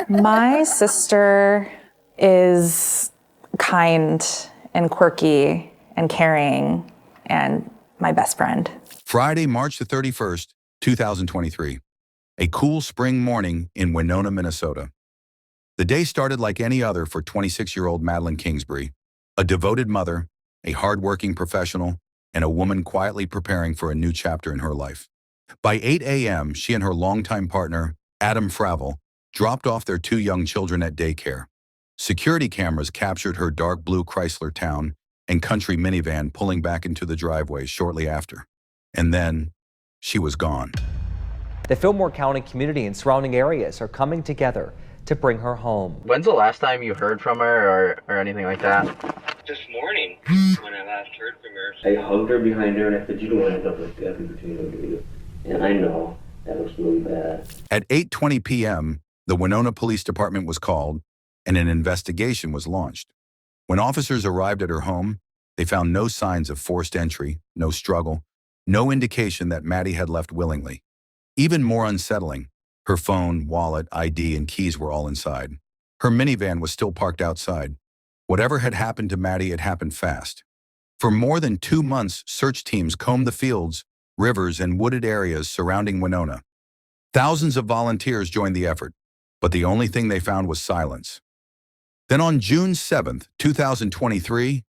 My sister is kind and quirky and caring and my best friend. Friday, March the 31st, 2023. A cool spring morning in Winona, Minnesota. The day started like any other for 26-year-old Madeline Kingsbury, a devoted mother, a hardworking professional, and a woman quietly preparing for a new chapter in her life. By 8 a.m., she and her longtime partner, Adam Fravel, dropped off their 2 young children at daycare. Security cameras captured her dark blue Chrysler Town and country minivan pulling back into the driveway shortly after. And then, she was gone. The Fillmore County community and surrounding areas are coming together to bring her home. When's the last time you heard from her or anything like that? This morning, when I last heard from her. I hugged her behind her and I said, you don't want to end up like that in between them, do you? And I know, that was really bad. At 8:20 p.m., the Winona Police Department was called and an investigation was launched. When officers arrived at her home, they found no signs of forced entry, no struggle, no indication that Maddie had left willingly. Even more unsettling, her phone, wallet, ID, and keys were all inside. Her minivan was still parked outside. Whatever had happened to Maddie had happened fast. For more than 2 months, search teams combed the fields, rivers, and wooded areas surrounding Winona. Thousands of volunteers joined the effort, but the only thing they found was silence. Then on June 7, 2023,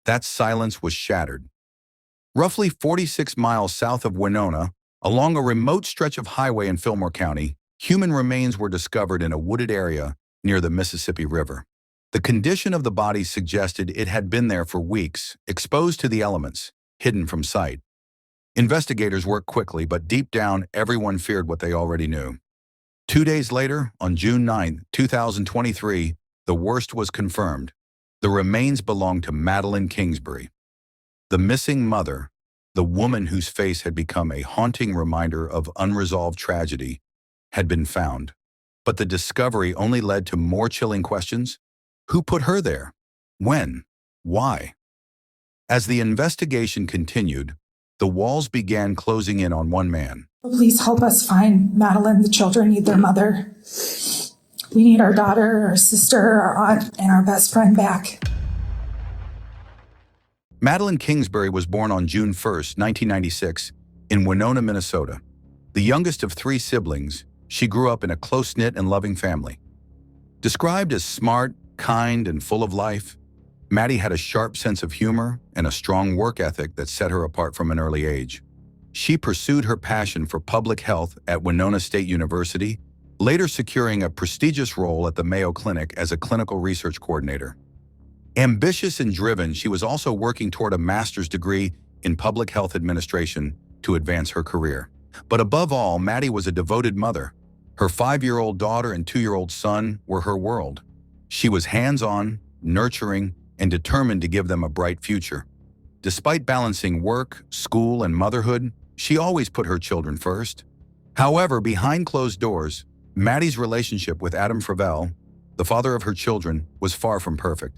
that silence was shattered. Roughly 46 miles south of Winona, along a remote stretch of highway in Fillmore County, human remains were discovered in a wooded area near the Mississippi River. The condition of the body suggested it had been there for weeks, exposed to the elements, hidden from sight. Investigators worked quickly, but deep down, everyone feared what they already knew. 2 days later, on June 9, 2023, the worst was confirmed. The remains belonged to Madeline Kingsbury. The missing mother, the woman whose face had become a haunting reminder of unresolved tragedy, had been found. But the discovery only led to more chilling questions. Who put her there? When? Why? As the investigation continued, the walls began closing in on one man. Please help us find Madeline. The children need their mother. We need our daughter, our sister, our aunt, and our best friend back. Madeline Kingsbury was born on June 1, 1996, in Winona, Minnesota. The youngest of 3 siblings, she grew up in a close-knit and loving family. Described as smart, kind, and full of life, Maddie had a sharp sense of humor and a strong work ethic that set her apart from an early age. She pursued her passion for public health at Winona State University, later securing a prestigious role at the Mayo Clinic as a clinical research coordinator. Ambitious and driven, she was also working toward a master's degree in public health administration to advance her career. But above all, Maddie was a devoted mother. Her 5-year-old daughter and 2-year-old son were her world. She was hands-on, nurturing, and determined to give them a bright future. Despite balancing work, school, and motherhood, she always put her children first. However, behind closed doors, Maddie's relationship with Adam Fravel, the father of her children, was far from perfect.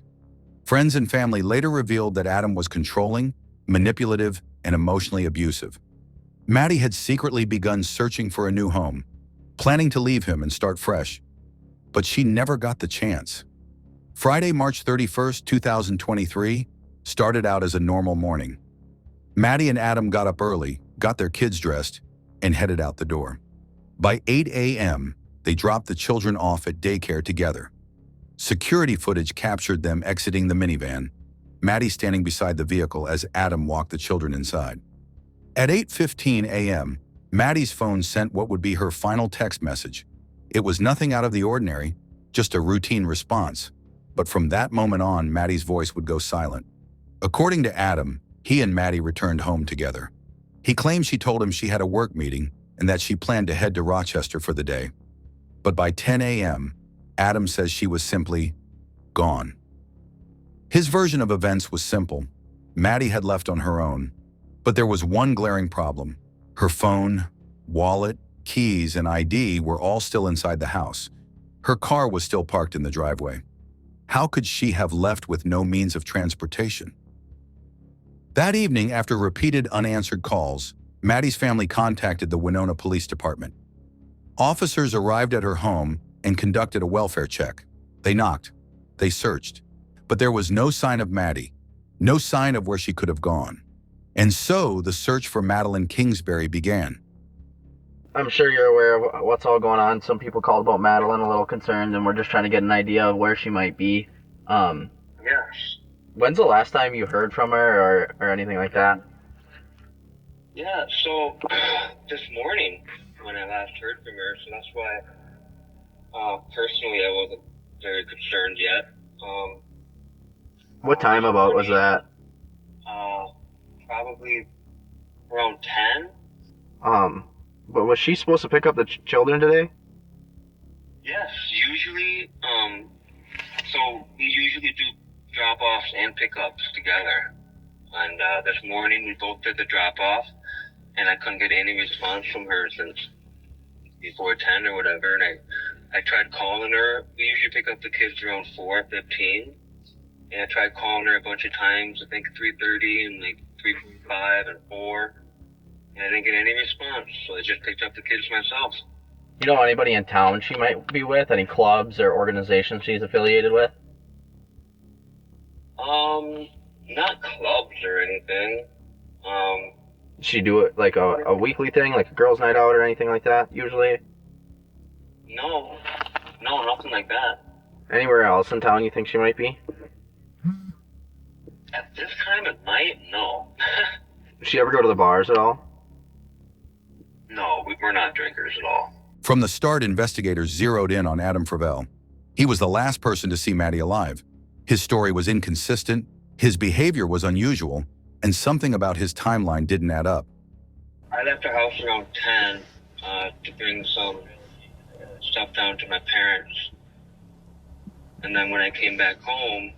Friends and family later revealed that Adam was controlling, manipulative, and emotionally abusive. Maddie had secretly begun searching for a new home, planning to leave him and start fresh. But she never got the chance. Friday, March 31, 2023, started out as a normal morning. Maddie and Adam got up early, got their kids dressed, and headed out the door. By 8 a.m., they dropped the children off at daycare together. Security footage captured them exiting the minivan, Maddie standing beside the vehicle as Adam walked the children inside. At 8:15 a.m., Maddie's phone sent what would be her final text message. It was nothing out of the ordinary, just a routine response. But from that moment on, Maddie's voice would go silent. According to Adam, he and Maddie returned home together. He claimed she told him she had a work meeting and that she planned to head to Rochester for the day. But by 10 a.m., Adam says she was simply gone. His version of events was simple. Maddie had left on her own. But there was one glaring problem. Her phone, wallet, keys, and ID were all still inside the house. Her car was still parked in the driveway. How could she have left with no means of transportation? That evening, after repeated unanswered calls, Maddie's family contacted the Winona Police Department. Officers arrived at her home and conducted a welfare check. They knocked. They searched. But there was no sign of Maddie, no sign of where she could have gone. And so the search for Madeline Kingsbury began. I'm sure you're aware of what's all going on. Some people called about Madeline a little concerned, and we're just trying to get an idea of where she might be. Yes. When's the last time you heard from her or anything like that? Yeah, so this morning when I last heard from her, so that's why personally I wasn't very concerned yet. What time about was that? Probably around 10. But was she supposed to pick up the children today? Yes, usually, so we usually do drop-offs and pickups together. And this morning we both did the drop-off, and I couldn't get any response from her since before 10 or whatever. And I tried calling her. We usually pick up the kids around 4:15. And I tried calling her a bunch of times, I think 3:30 and like 3:45 and 4. And I didn't get any response, so I just picked up the kids myself. You know anybody in town she might be with? Any clubs or organizations she's affiliated with? Not clubs or anything. Does she do it like a weekly thing, like a girls' night out or anything like that, usually? No, nothing like that. Anywhere else in town you think she might be? At this time of night, no. Does she ever go to the bars at all? No, we're not drinkers at all. From the start, investigators zeroed in on Adam Fravel. He was the last person to see Maddie alive. His story was inconsistent, his behavior was unusual, and something about his timeline didn't add up. I left the house around 10 to bring some stuff down to my parents. And then when I came back home,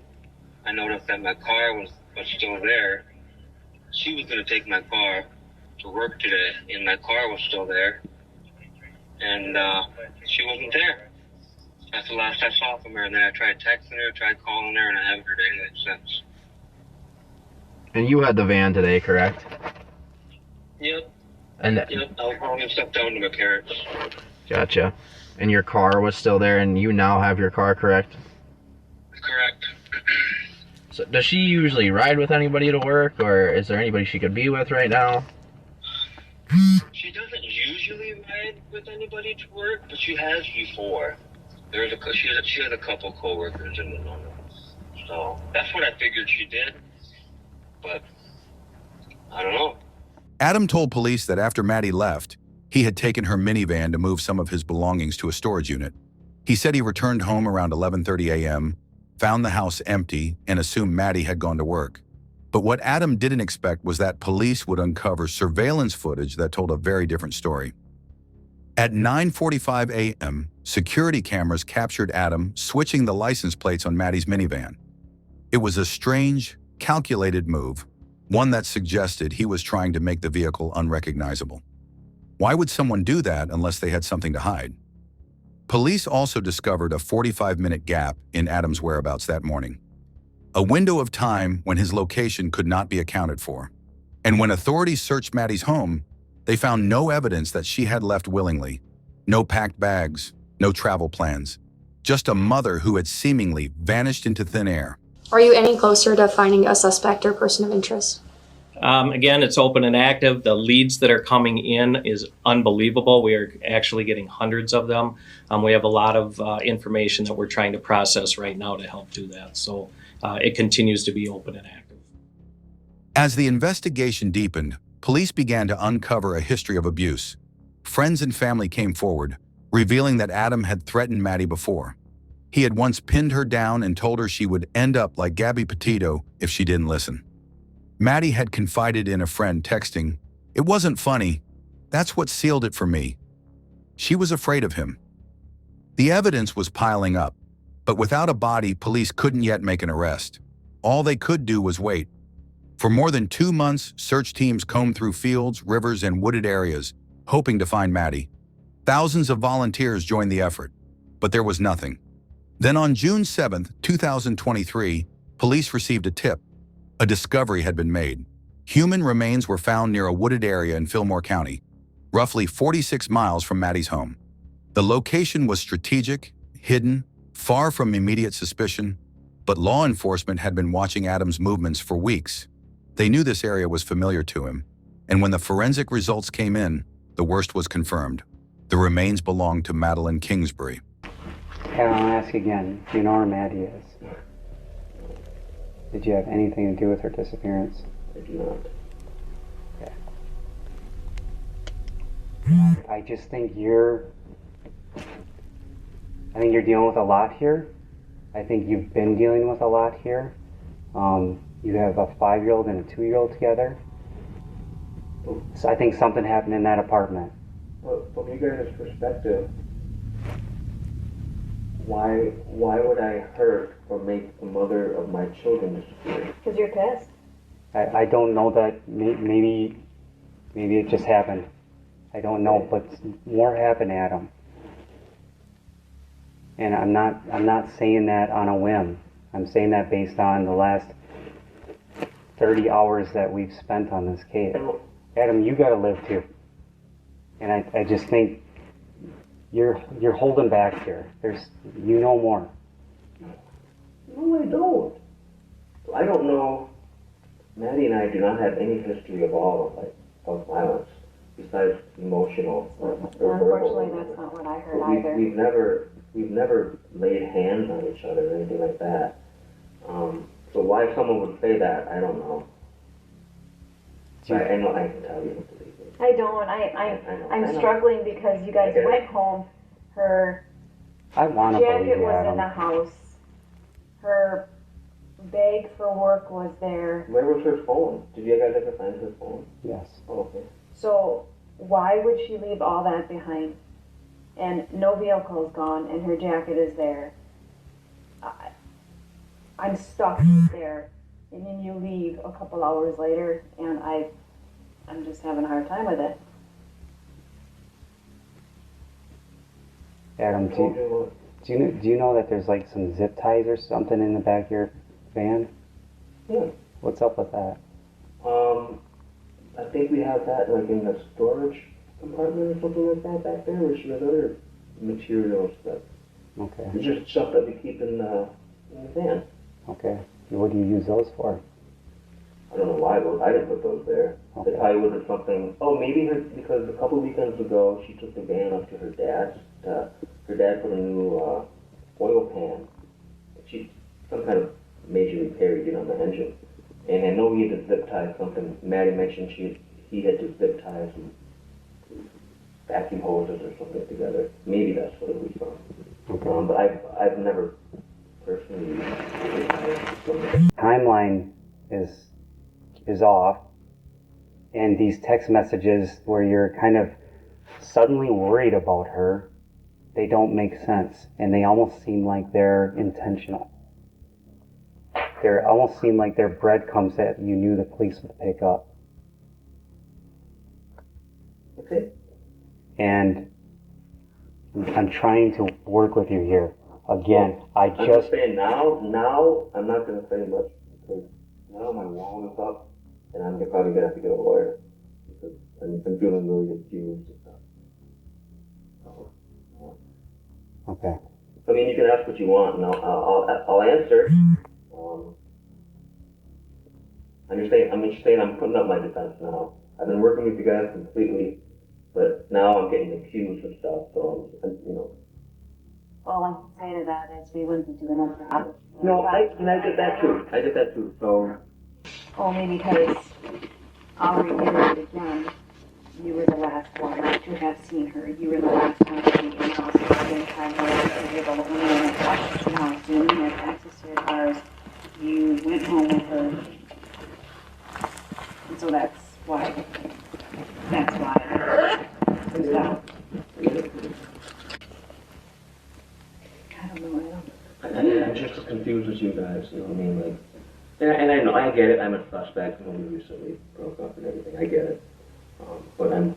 I noticed that my car was still there. She was going to take my car to work today, and my car was still there. And she wasn't there. That's the last I saw from her. And then I tried texting her, tried calling her, and I haven't heard anything since. And you had the van today, correct? Yep. And Yep. I was hauling stuff down to my parents. Gotcha. And your car was still there, and you now have your car, correct? Correct. So does she usually ride with anybody to work, or is there anybody she could be with right now? She doesn't usually ride with anybody to work, but she has before. She has a couple coworkers in the number. So that's what I figured she did. But I don't know. Adam told police that after Maddie left, he had taken her minivan to move some of his belongings to a storage unit. He said he returned home around 11:30 a.m., found the house empty, and assumed Maddie had gone to work. But what Adam didn't expect was that police would uncover surveillance footage that told a very different story. At 9:45 a.m., security cameras captured Adam switching the license plates on Maddie's minivan. It was a strange, calculated move, one that suggested he was trying to make the vehicle unrecognizable. Why would someone do that unless they had something to hide? Police also discovered a 45-minute gap in Adam's whereabouts that morning, a window of time when his location could not be accounted for. And when authorities searched Maddie's home, they found no evidence that she had left willingly, no packed bags, no travel plans, just a mother who had seemingly vanished into thin air. Are you any closer to finding a suspect or person of interest? Again, it's open and active. The leads that are coming in is unbelievable. We are actually getting hundreds of them. We have a lot of information that we're trying to process right now to help do that. So it continues to be open and active. As the investigation deepened, police began to uncover a history of abuse. Friends and family came forward, revealing that Adam had threatened Maddie before. He had once pinned her down and told her she would end up like Gabby Petito if she didn't listen. Maddie had confided in a friend, texting, "It wasn't funny. That's what sealed it for me." She was afraid of him. The evidence was piling up, but without a body, police couldn't yet make an arrest. All they could do was wait. For more than 2 months, search teams combed through fields, rivers, and wooded areas, hoping to find Maddie. Thousands of volunteers joined the effort, but there was nothing. Then on June 7, 2023, police received a tip. A discovery had been made. Human remains were found near a wooded area in Fillmore County, roughly 46 miles from Maddie's home. The location was strategic, hidden, far from immediate suspicion, but law enforcement had been watching Adam's movements for weeks. They knew this area was familiar to him, and when the forensic results came in, the worst was confirmed. The remains belonged to Madeline Kingsbury. I'll ask again, do you know where Maddie is? Did you have anything to do with her disappearance? I do not. Okay. I just think you're dealing with a lot here. I think you've been dealing with a lot here. You have a 5-year-old and a 2-year-old together. So I think something happened in that apartment. Well, from you guys' perspective, why would I hurt or make the mother of my children disappear? Because you're pissed. I don't know that. Maybe it just happened. I don't know, but more happened, Adam. And I'm not saying that on a whim. I'm saying that based on the last 30 hours that we've spent on this case. Adam, you gotta live too. And I just think you're holding back here. You know more. No, I don't. I don't know. Maddie and I do not have any history of of violence besides emotional. Unfortunately, that's not what I heard either. We've never laid hands on each other or anything like that. So why someone would say that, I don't know. I know I can tell you. I don't. I'm struggling because you guys went home. Her jacket was in the house. Her bag for work was there. Where was her phone? Did you guys ever find her phone? Yes. Oh, okay. So why would she leave all that behind? And no vehicle is gone, and her jacket is there. I'm stuck there, and then you leave a couple hours later, and I'm just having a hard time with it. Adam, do you know that there's like some zip ties or something in the back of your van? Yeah. What's up with that? I think we have that like in the storage compartment or something like that back there, where she has other materials that. Okay. It's just stuff that we keep in the van. Okay. What do you use those for? I don't know why I didn't put those there. Okay. It probably wasn't something. Oh, maybe because a couple weekends ago she took the van up to her dad's. Her dad put a new oil pan. Some kind of major repair he did on the engine, and I know he had to zip tie something. Maddie mentioned he had to zip tie some vacuum hoses or something together. Maybe that's what it was from. Okay. But I've never personally used Timeline is off, and these text messages where you're kind of suddenly worried about her, they don't make sense, and they almost seem like they're intentional. They almost seem like they're breadcrumbs that you knew the police would pick up. Okay. And I'm trying to work with you here. Again, I'm just saying now I'm not going to say much because now my wall is up and I'm probably going to have to get a lawyer because I'm feeling really accused and stuff. Okay. I mean, you can ask what you want and I'll answer. I'm just saying I'm putting up my defense now. I've been working with you guys completely, but now I'm getting accused of stuff, so All I can say to that is we wouldn't do another job. No, I get that too. So. Only because I'll reiterate again, you were the last one to have seen her. You were the last one to be in the house. You spent time with her able when you went access to your house, you had access to your cars. You went home with her. And so that's why. It's out. I don't know. I'm just as confused as you guys, you know what I mean? Like, and I know, I get it, I'm a suspect, and we recently broke up and everything, I get it. But I'm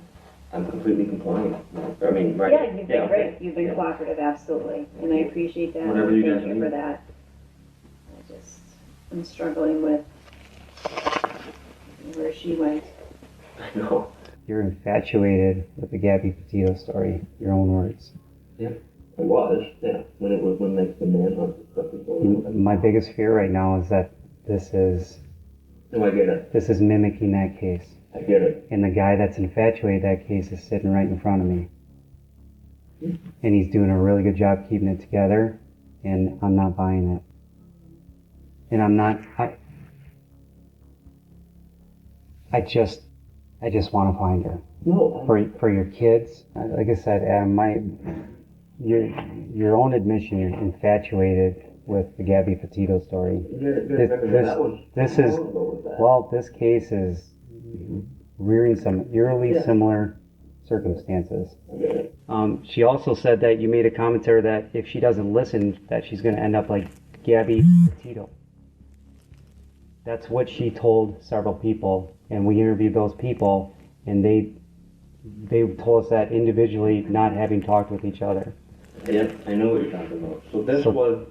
completely compliant. I mean, right? Yeah, you've been great. Okay. You've been cooperative, absolutely. And I appreciate that. Whatever you guys Thank you need. for that. I'm struggling with where she went. I know. You're infatuated with the Gabby Petito story, your own words. Yeah, it was. Yeah, when like the manhunt stuff was going on. My biggest fear right now is that this is No, I get it. this is mimicking that case. I get it. And the guy that's infatuated that case is sitting right in front of me. And he's doing a really good job keeping it together, and I'm not buying it. And I just want to find her. No. For your kids, like I said, Adam, your own admission, you're infatuated with the Gabby Petito story. This case is rearing some eerily similar circumstances. She also said that you made a commentary that if she doesn't listen, that she's going to end up like Gabby Petito. That's what she told several people, and we interviewed those people, and they told us that individually, not having talked with each other. Yeah, I know what you're talking about. So this was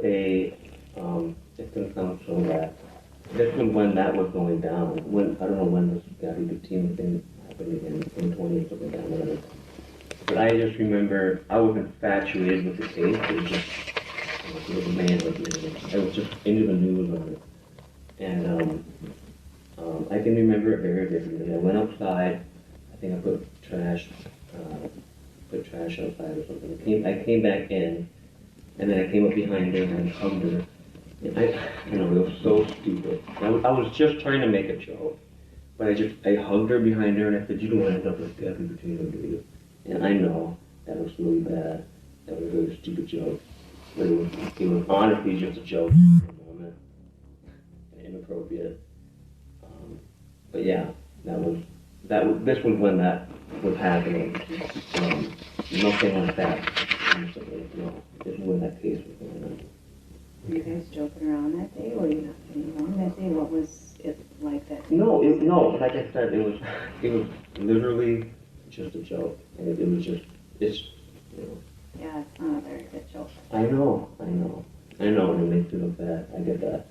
a it's an unsolved that. This was when that was going down. When I don't know when this Gabby Petito thing happened again, 2020 or something down there. But I just remember I was infatuated with the case. It was just it was a man like I was just into the news on it. And I can remember it very vividly. I went outside. I think I put trash outside or something. I came back in, and then I came up behind her and I hugged her. And it was so stupid. I was just trying to make a joke, but I hugged her behind her and I said, "You don't want to end up like Gabby Petito, do you?" And I know that was really bad. That was a really stupid joke, but it was honestly just a joke for a moment, and inappropriate. But yeah, this was when that was happening. Nothing like that. No, this is when that case was going on. Were you guys joking around that day? Were you not getting along that day? What was it like that day? No, like I said, it was literally just a joke, and it was just, Yeah, it's not a very good joke. I know, and it makes me look bad. I get that.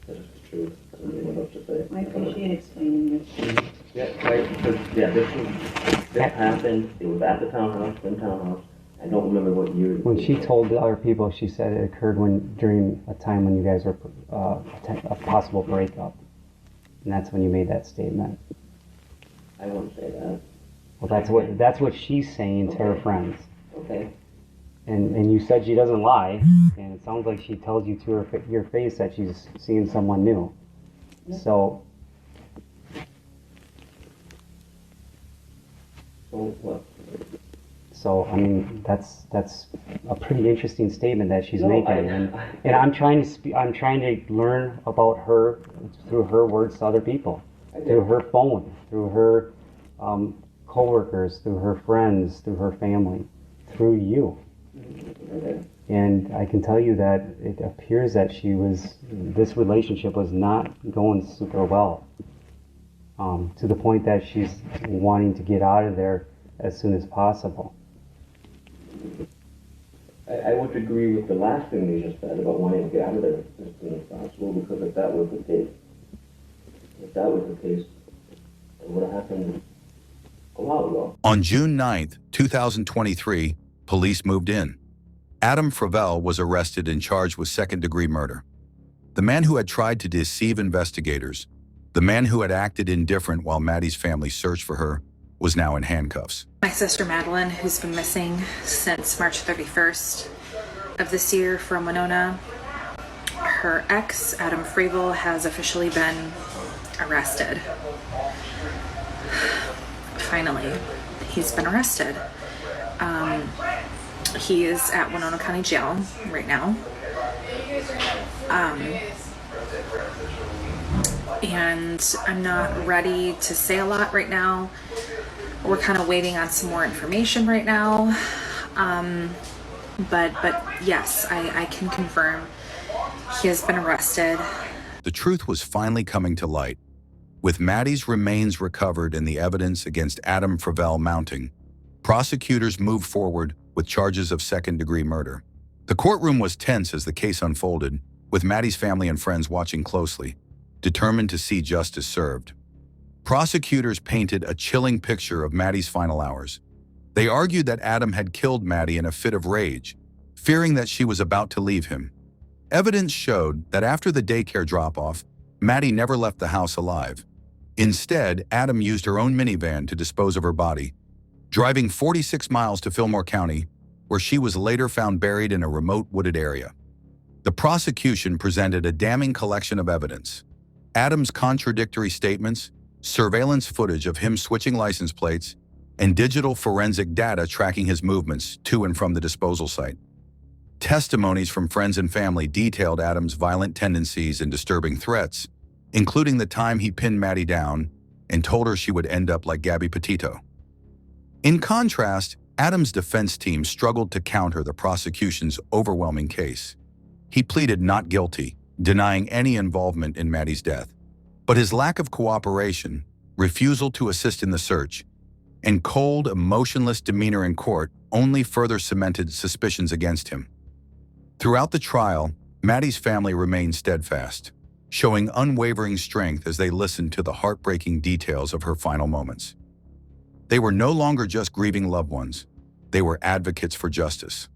That's the truth. I don't know what else to say. I appreciate explaining this. This happened. It was at the townhouse. I don't remember what year. When she told the other people, she said it occurred during a time when you guys were a possible breakup, and that's when you made that statement. I won't say that. Well, that's what she's saying to her friends. Okay. And you said she doesn't lie, and it sounds like she tells you to your face that she's seeing someone new. So. So what? So I mean, that's a pretty interesting statement that she's making, and I'm trying to learn about her through her words to other people, through her phone, through her coworkers, through her friends, through her family, through you. And I can tell you that it appears that this relationship was not going super well, to the point that she's wanting to get out of there as soon as possible. I would agree with the last thing you just said about wanting to get out of there as soon as possible, because if that was the case, it would have happened a while ago. On June 9th, 2023, police moved in. Adam Fravel was arrested and charged with second-degree murder. The man who had tried to deceive investigators, the man who had acted indifferent while Maddie's family searched for her, was now in handcuffs. My sister Madeline, who's been missing since March 31st of this year from Winona, her ex, Adam Fravel, has officially been arrested. Finally, he's been arrested. He is at Winona County Jail right now. And I'm not ready to say a lot right now. We're kind of waiting on some more information right now. But yes, I can confirm he has been arrested. The truth was finally coming to light. With Maddie's remains recovered and the evidence against Adam Fravel mounting, prosecutors moved forward with charges of second-degree murder. The courtroom was tense as the case unfolded, with Maddie's family and friends watching closely, determined to see justice served. Prosecutors painted a chilling picture of Maddie's final hours. They argued that Adam had killed Maddie in a fit of rage, fearing that she was about to leave him. Evidence showed that after the daycare drop-off, Maddie never left the house alive. Instead, Adam used her own minivan to dispose of her body, driving 46 miles to Fillmore County, where she was later found buried in a remote wooded area. The prosecution presented a damning collection of evidence. Adam's contradictory statements, surveillance footage of him switching license plates, and digital forensic data tracking his movements to and from the disposal site. Testimonies from friends and family detailed Adam's violent tendencies and disturbing threats, including the time he pinned Maddie down and told her she would end up like Gabby Petito. In contrast, Adam's defense team struggled to counter the prosecution's overwhelming case. He pleaded not guilty, denying any involvement in Maddie's death. But his lack of cooperation, refusal to assist in the search, and cold, emotionless demeanor in court only further cemented suspicions against him. Throughout the trial, Maddie's family remained steadfast, showing unwavering strength as they listened to the heartbreaking details of her final moments. They were no longer just grieving loved ones, they were advocates for justice.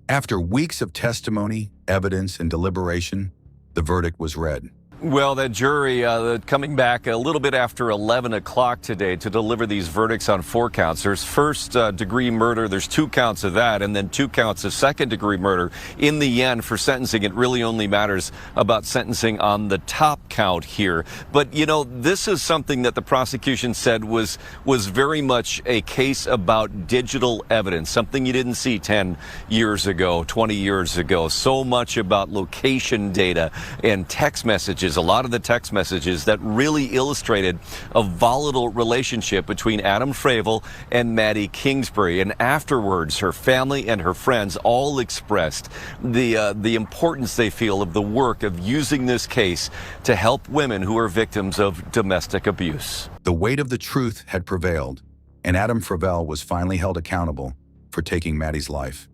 After weeks of testimony, evidence, and deliberation, the verdict was read. Well, that jury coming back a little bit after 11 o'clock today to deliver these verdicts on 4 counts. There's first-degree murder, there's 2 counts of that, and then 2 counts of second-degree murder. In the end, for sentencing, it really only matters about sentencing on the top count here. But, you know, this is something that the prosecution said was very much a case about digital evidence, something you didn't see 10 years ago, 20 years ago. So much about location data and text messages. A lot of the text messages that really illustrated a volatile relationship between Adam Fravel and Maddie Kingsbury. And afterwards, her family and her friends all expressed the importance they feel of the work of using this case to help women who are victims of domestic abuse. The weight of the truth had prevailed, and Adam Fravel was finally held accountable for taking Maddie's life.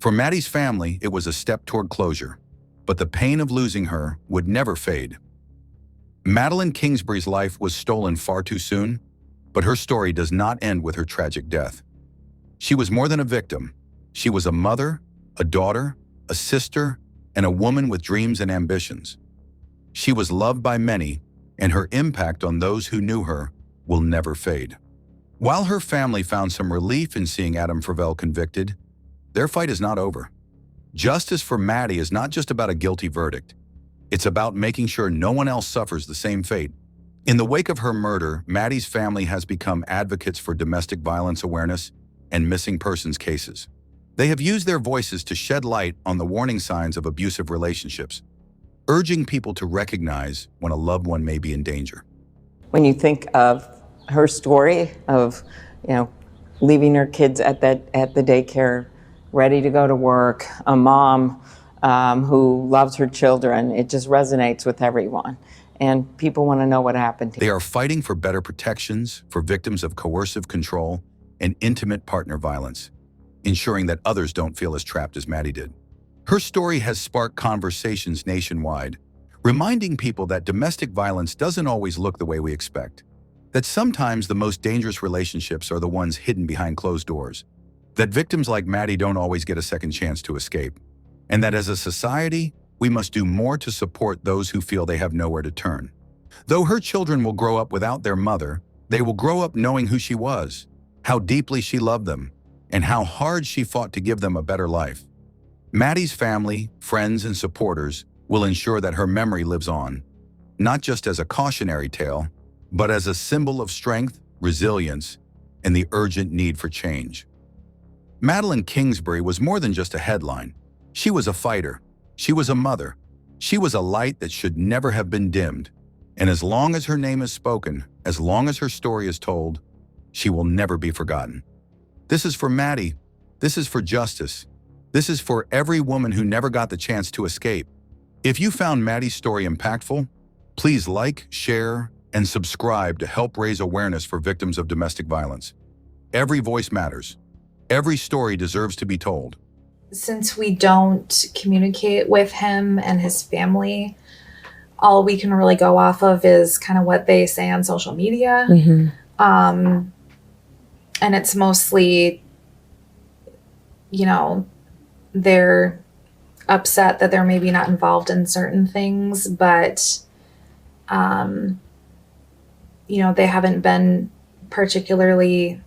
For Maddie's family, it was a step toward closure. But the pain of losing her would never fade. Madeline Kingsbury's life was stolen far too soon, but her story does not end with her tragic death. She was more than a victim. She was a mother, a daughter, a sister, and a woman with dreams and ambitions. She was loved by many, and her impact on those who knew her will never fade. While her family found some relief in seeing Adam Fravel convicted, their fight is not over. Justice for Maddie is not just about a guilty verdict. It's about making sure no one else suffers the same fate. In the wake of her murder, Maddie's family has become advocates for domestic violence awareness and missing persons cases. They have used their voices to shed light on the warning signs of abusive relationships, urging people to recognize when a loved one may be in danger. When you think of her story of, leaving her kids at the daycare, ready to go to work, a mom who loves her children. It just resonates with everyone. And people want to know what happened. They are fighting for better protections for victims of coercive control and intimate partner violence, ensuring that others don't feel as trapped as Maddie did. Her story has sparked conversations nationwide, reminding people that domestic violence doesn't always look the way we expect, that sometimes the most dangerous relationships are the ones hidden behind closed doors, that victims like Maddie don't always get a second chance to escape, and that as a society, we must do more to support those who feel they have nowhere to turn. Though her children will grow up without their mother, they will grow up knowing who she was, how deeply she loved them, and how hard she fought to give them a better life. Maddie's family, friends, and supporters will ensure that her memory lives on, not just as a cautionary tale, but as a symbol of strength, resilience, and the urgent need for change. Madeline Kingsbury was more than just a headline. She was a fighter. She was a mother. She was a light that should never have been dimmed. And as long as her name is spoken, as long as her story is told, she will never be forgotten. This is for Maddie. This is for justice. This is for every woman who never got the chance to escape. If you found Maddie's story impactful, please like, share, and subscribe to help raise awareness for victims of domestic violence. Every voice matters. Every story deserves to be told. Since we don't communicate with him and his family, all we can really go off of is kind of what they say on social media. Mm-hmm. And it's mostly, you know, they're upset that they're maybe not involved in certain things, but, you know, they haven't been particularly,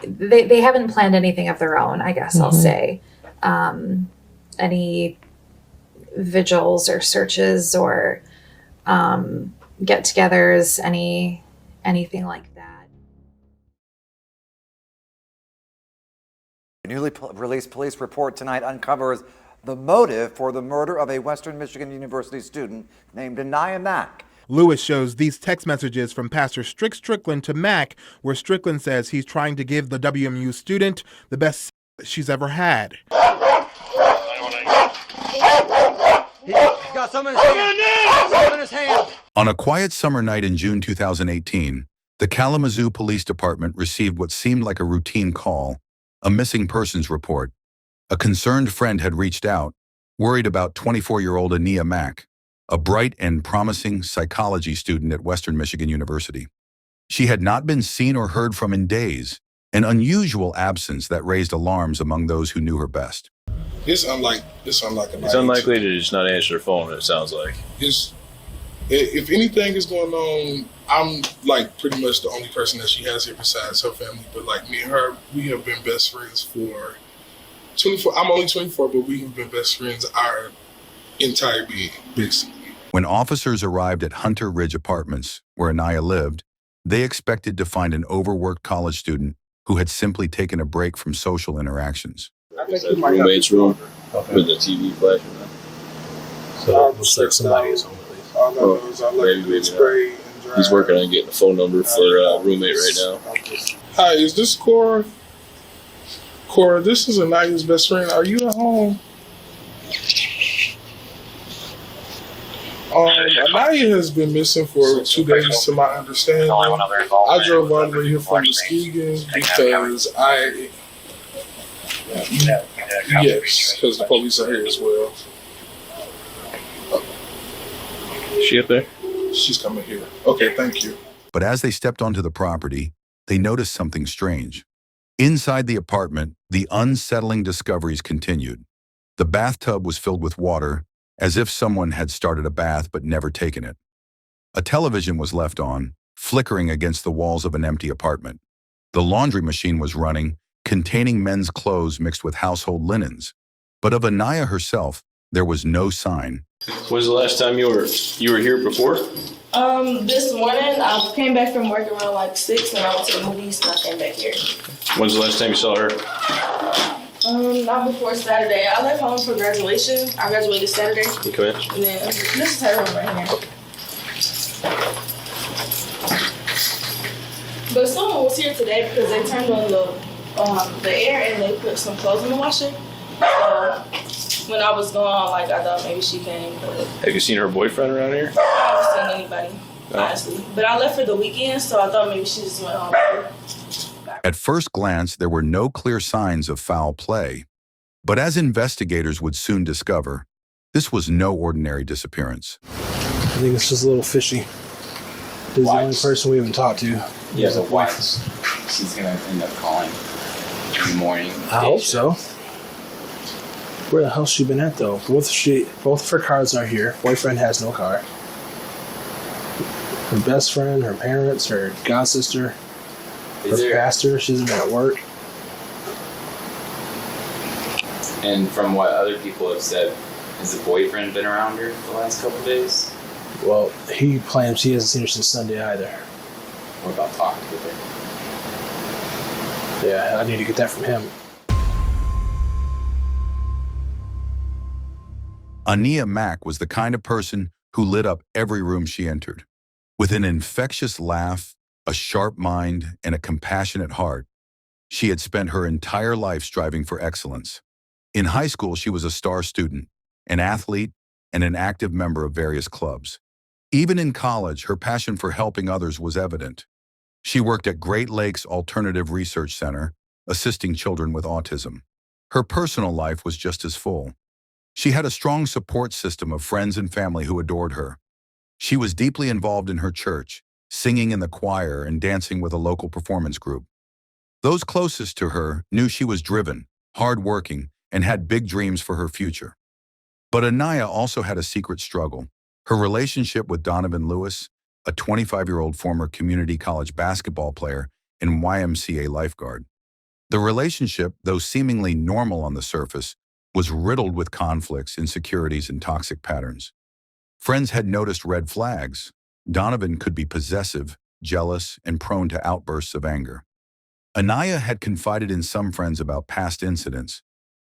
they haven't planned anything of their own, I guess I'll say. Any vigils or searches or get-togethers, anything like that. A newly released police report tonight uncovers the motive for the murder of a Western Michigan University student named Anaya Mack. Lewis shows these text messages from Pastor Strickland to Mack, where Strickland says he's trying to give the WMU student the best she's ever had. He's got something in his hand. Something in his hand. On a quiet summer night in June 2018, the Kalamazoo Police Department received what seemed like a routine call, a missing persons report. A concerned friend had reached out, worried about 24-year-old Anaya Mack, a bright and promising psychology student at Western Michigan University. She had not been seen or heard from in days, an unusual absence that raised alarms among those who knew her best. It's unlikely. It's unlikely to just not answer her phone, it sounds like. If anything is going on, I'm like pretty much the only person that she has here besides her family. But like me and her, we have been best friends for 24. I'm only 24, but we have been best friends our entire being, basically. When officers arrived at Hunter Ridge Apartments, where Anaya lived, they expected to find an overworked college student who had simply taken a break from social interactions. It's a roommate's room with the TV flashing. So it looks like somebody is home at least. Maybe not. He's working on getting a phone number for a roommate right now. Hi, is this Cora? Cora, this is Anaya's best friend. Are you at home? Anaya has been missing for 2 days, to my understanding. I drove all the way here from Muskegon because yes, because the police are here as well. Is she up there? She's coming here. Okay, thank you. But as they stepped onto the property, they noticed something strange. Inside the apartment, the unsettling discoveries continued. The bathtub was filled with water, as if someone had started a bath but never taken it. A television was left on, flickering against the walls of an empty apartment. The laundry machine was running, containing men's clothes mixed with household linens. But of Anaya herself, there was no sign. When was the last time you were here before? This morning I came back from work around like 6 and I went to the movies and I came back here. When's the last time you saw her? Not before Saturday. I left home for graduation. I graduated Saturday. You come in. And then this is her room right here. But someone was here today because they turned on the air and they put some clothes in the washer. So when I was gone, like I thought maybe she came. But Have you seen her boyfriend around here? I haven't seen anybody, honestly. But I left for the weekend, so I thought maybe she just went home. At first glance, there were no clear signs of foul play. But as investigators would soon discover, this was no ordinary disappearance. I think it's just a little fishy. He's the only person we haven't talked to. Yeah, the wife. She's gonna end up calling in the morning. I hope so. Where the hell's she been at though? Both of her cars are here. Boyfriend has no car. Her best friend, her parents, her god sister, her pastor. She's been at work. And from what other people have said, has the boyfriend been around her the last couple of days? Well, he claims he hasn't seen her since Sunday either. What about talking with her? Yeah, I need to get that from him. Anaya Mack was the kind of person who lit up every room she entered. With an infectious laugh, a sharp mind, and a compassionate heart, she had spent her entire life striving for excellence. In high school, she was a star student, an athlete, and an active member of various clubs. Even in college, her passion for helping others was evident. She worked at Great Lakes Alternative Research Center, assisting children with autism. Her personal life was just as full. She had a strong support system of friends and family who adored her. She was deeply involved in her church, singing in the choir and dancing with a local performance group. Those closest to her knew she was driven, hardworking, and had big dreams for her future. But Anaya also had a secret struggle. Her relationship with Donovan Lewis, a 25-year-old former community college basketball player and YMCA lifeguard. The relationship, though seemingly normal on the surface, was riddled with conflicts, insecurities, and toxic patterns. Friends had noticed red flags. Donovan could be possessive, jealous, and prone to outbursts of anger. Anaya had confided in some friends about past incidents,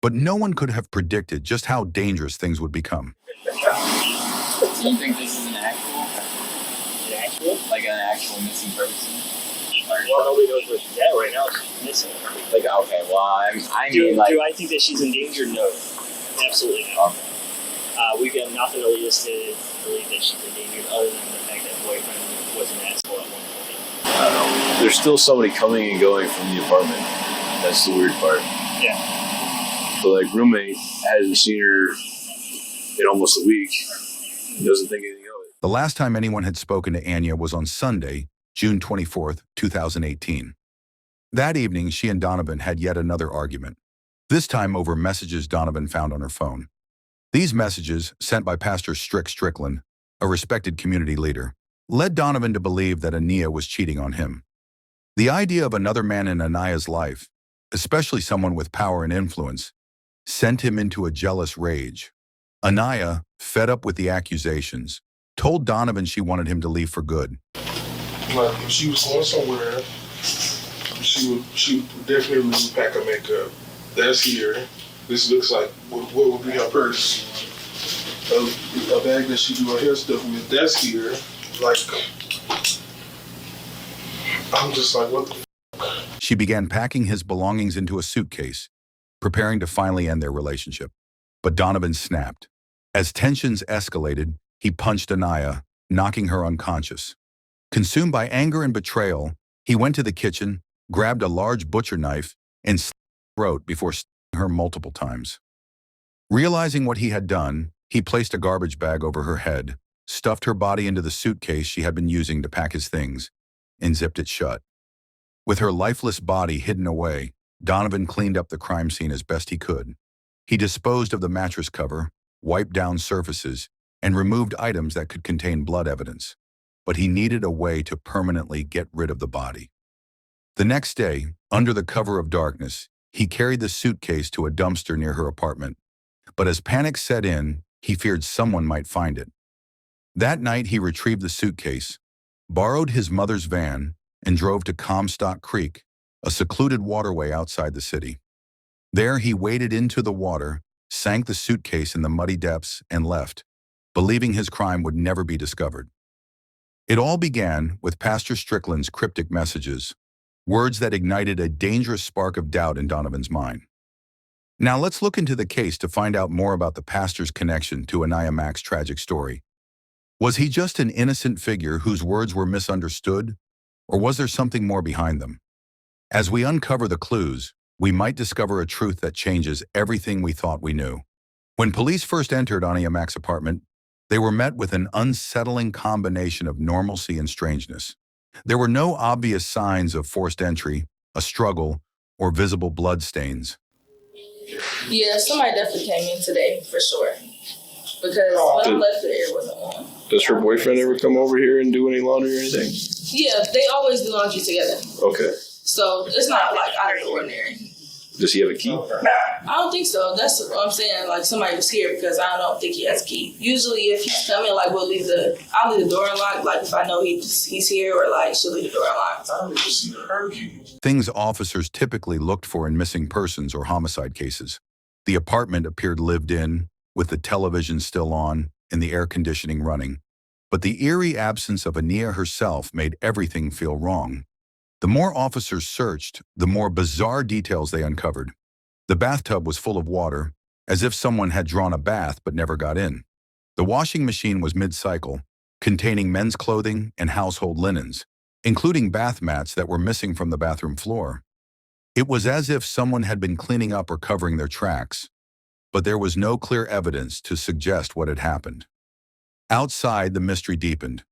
but no one could have predicted just how dangerous things would become. Do you think this is an actual? Like an actual missing person? Well, nobody knows where she's at right now. She's missing. Like, okay, well, I do, mean, like... do I think that she's endangered? No. Absolutely not. We've got nothing to lead us to believe that she's endangered other than the fact that boyfriend was an asshole at one point. I don't know. There's still somebody coming and going from the apartment. That's the weird part. Yeah. But like roommate hasn't seen her in almost a week. He doesn't think anything of it. The last time anyone had spoken to Anya was on Sunday, June 24th, 2018. That evening, she and Donovan had yet another argument, this time over messages Donovan found on her phone. These messages, sent by Pastor Strickland, a respected community leader, led Donovan to believe that Anaya was cheating on him. The idea of another man in Anaya's life, especially someone with power and influence, sent him into a jealous rage. Anaya, fed up with the accusations, told Donovan she wanted him to leave for good. Like, if she was going somewhere, she would definitely pack her makeup. That's here. This looks like what would be her purse. A bag that she do her hair stuff with. That's here. Like, I'm just like, what the f-? She began packing his belongings into a suitcase, preparing to finally end their relationship. But Donovan snapped. As tensions escalated, he punched Anaya, knocking her unconscious. Consumed by anger and betrayal, he went to the kitchen, grabbed a large butcher knife, and slit her throat before stabbing her multiple times. Realizing what he had done, he placed a garbage bag over her head, stuffed her body into the suitcase she had been using to pack his things, and zipped it shut. With her lifeless body hidden away, Donovan cleaned up the crime scene as best he could. He disposed of the mattress cover, wiped down surfaces, and removed items that could contain blood evidence. But he needed a way to permanently get rid of the body. The next day, under the cover of darkness, he carried the suitcase to a dumpster near her apartment. But as panic set in, he feared someone might find it. That night, he retrieved the suitcase, borrowed his mother's van, and drove to Comstock Creek, a secluded waterway outside the city. There, he waded into the water, sank the suitcase in the muddy depths, and left, believing his crime would never be discovered. It all began with Pastor Strickland's cryptic messages, words that ignited a dangerous spark of doubt in Donovan's mind. Now let's look into the case to find out more about the pastor's connection to Anaya Mack's tragic story. Was he just an innocent figure whose words were misunderstood, or was there something more behind them? As we uncover the clues, we might discover a truth that changes everything we thought we knew. When police first entered Anaya Mack's apartment, they were met with an unsettling combination of normalcy and strangeness. There were no obvious signs of forced entry, a struggle, or visible blood stains. Yeah, somebody definitely came in today, for sure. Because when I left, the air wasn't on. Does her boyfriend ever come over here and do any laundry or anything? Yeah, they always do laundry together. Okay. So it's not like out of the ordinary. Does he have a key? I don't think so. That's what I'm saying. Like somebody was here because I don't think he has a key. Usually if he's coming, like I'll leave the door unlocked. Like if I know he's here, or like she'll leave the door unlocked. I don't even see her key. Things officers typically looked for in missing persons or homicide cases. The apartment appeared lived in, with the television still on and the air conditioning running. But the eerie absence of Anaya herself made everything feel wrong. The more officers searched, the more bizarre details they uncovered. The bathtub was full of water, as if someone had drawn a bath but never got in. The washing machine was mid-cycle, containing men's clothing and household linens, including bath mats that were missing from the bathroom floor. It was as if someone had been cleaning up or covering their tracks, but there was no clear evidence to suggest what had happened. Outside, the mystery deepened.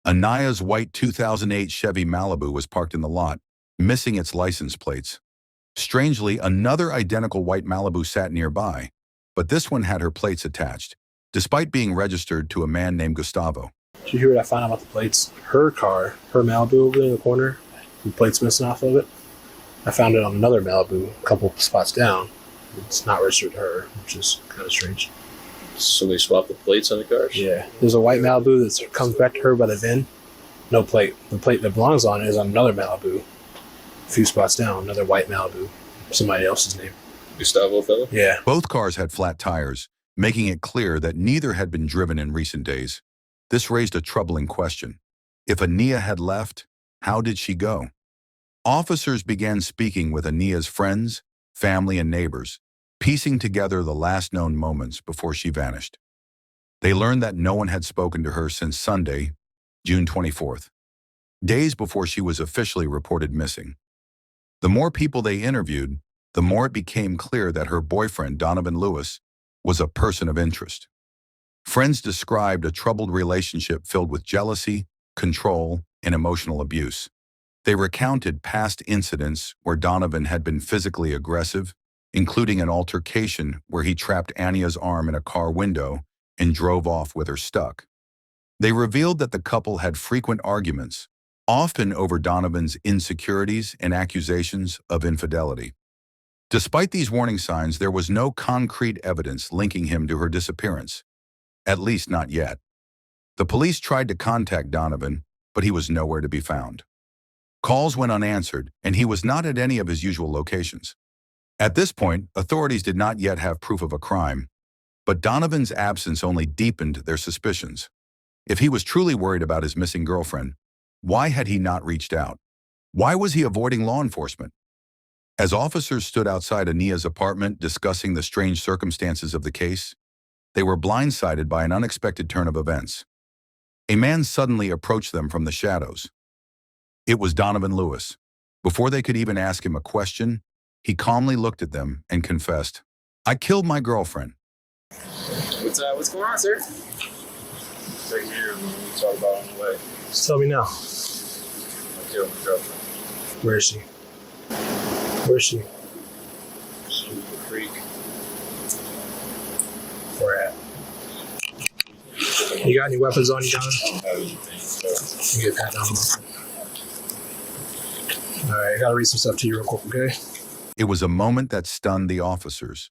Anaya's white 2008 Chevy Malibu was parked in the lot, missing its license plates. Strangely, another identical white Malibu sat nearby, but this one had her plates attached, despite being registered to a man named Gustavo. Did you hear what I found out about the plates? Her car, her Malibu over there in the corner, the plates missing off of it. I found it on another Malibu, a couple spots down. It's not registered to her, which is kind of strange. So they swapped the plates on the cars? Yeah. There's a white Malibu that comes back to her by the VIN. No plate. The plate that belongs on it is on another Malibu. A few spots down, another white Malibu. Somebody else's name. Gustavo fellow? Yeah. Both cars had flat tires, making it clear that neither had been driven in recent days. This raised a troubling question. If Ania had left, how did she go? Officers began speaking with Ania's friends, family, and neighbors, piecing together the last known moments before she vanished. They learned that no one had spoken to her since Sunday, June 24th, days before she was officially reported missing. The more people they interviewed, the more it became clear that her boyfriend, Donovan Lewis, was a person of interest. Friends described a troubled relationship filled with jealousy, control, and emotional abuse. They recounted past incidents where Donovan had been physically aggressive, including an altercation where he trapped Ania's arm in a car window and drove off with her stuck. They revealed that the couple had frequent arguments, often over Donovan's insecurities and accusations of infidelity. Despite these warning signs, there was no concrete evidence linking him to her disappearance, at least not yet. The police tried to contact Donovan, but he was nowhere to be found. Calls went unanswered, and he was not at any of his usual locations. At this point, authorities did not yet have proof of a crime, but Donovan's absence only deepened their suspicions. If he was truly worried about his missing girlfriend, why had he not reached out? Why was he avoiding law enforcement? As officers stood outside Ania's apartment discussing the strange circumstances of the case, they were blindsided by an unexpected turn of events. A man suddenly approached them from the shadows. It was Donovan Lewis. Before they could even ask him a question, he calmly looked at them and confessed, "I killed my girlfriend." What's going on, sir? Right here, we talk about on the way. Just tell me now. I killed my girlfriend. Where is she? Where is she? She's in the creek. Where at? You got any weapons on you, Don? I don't have anything, so. You get that down. Alright, I gotta read some stuff to you real quick, okay? It was a moment that stunned the officers.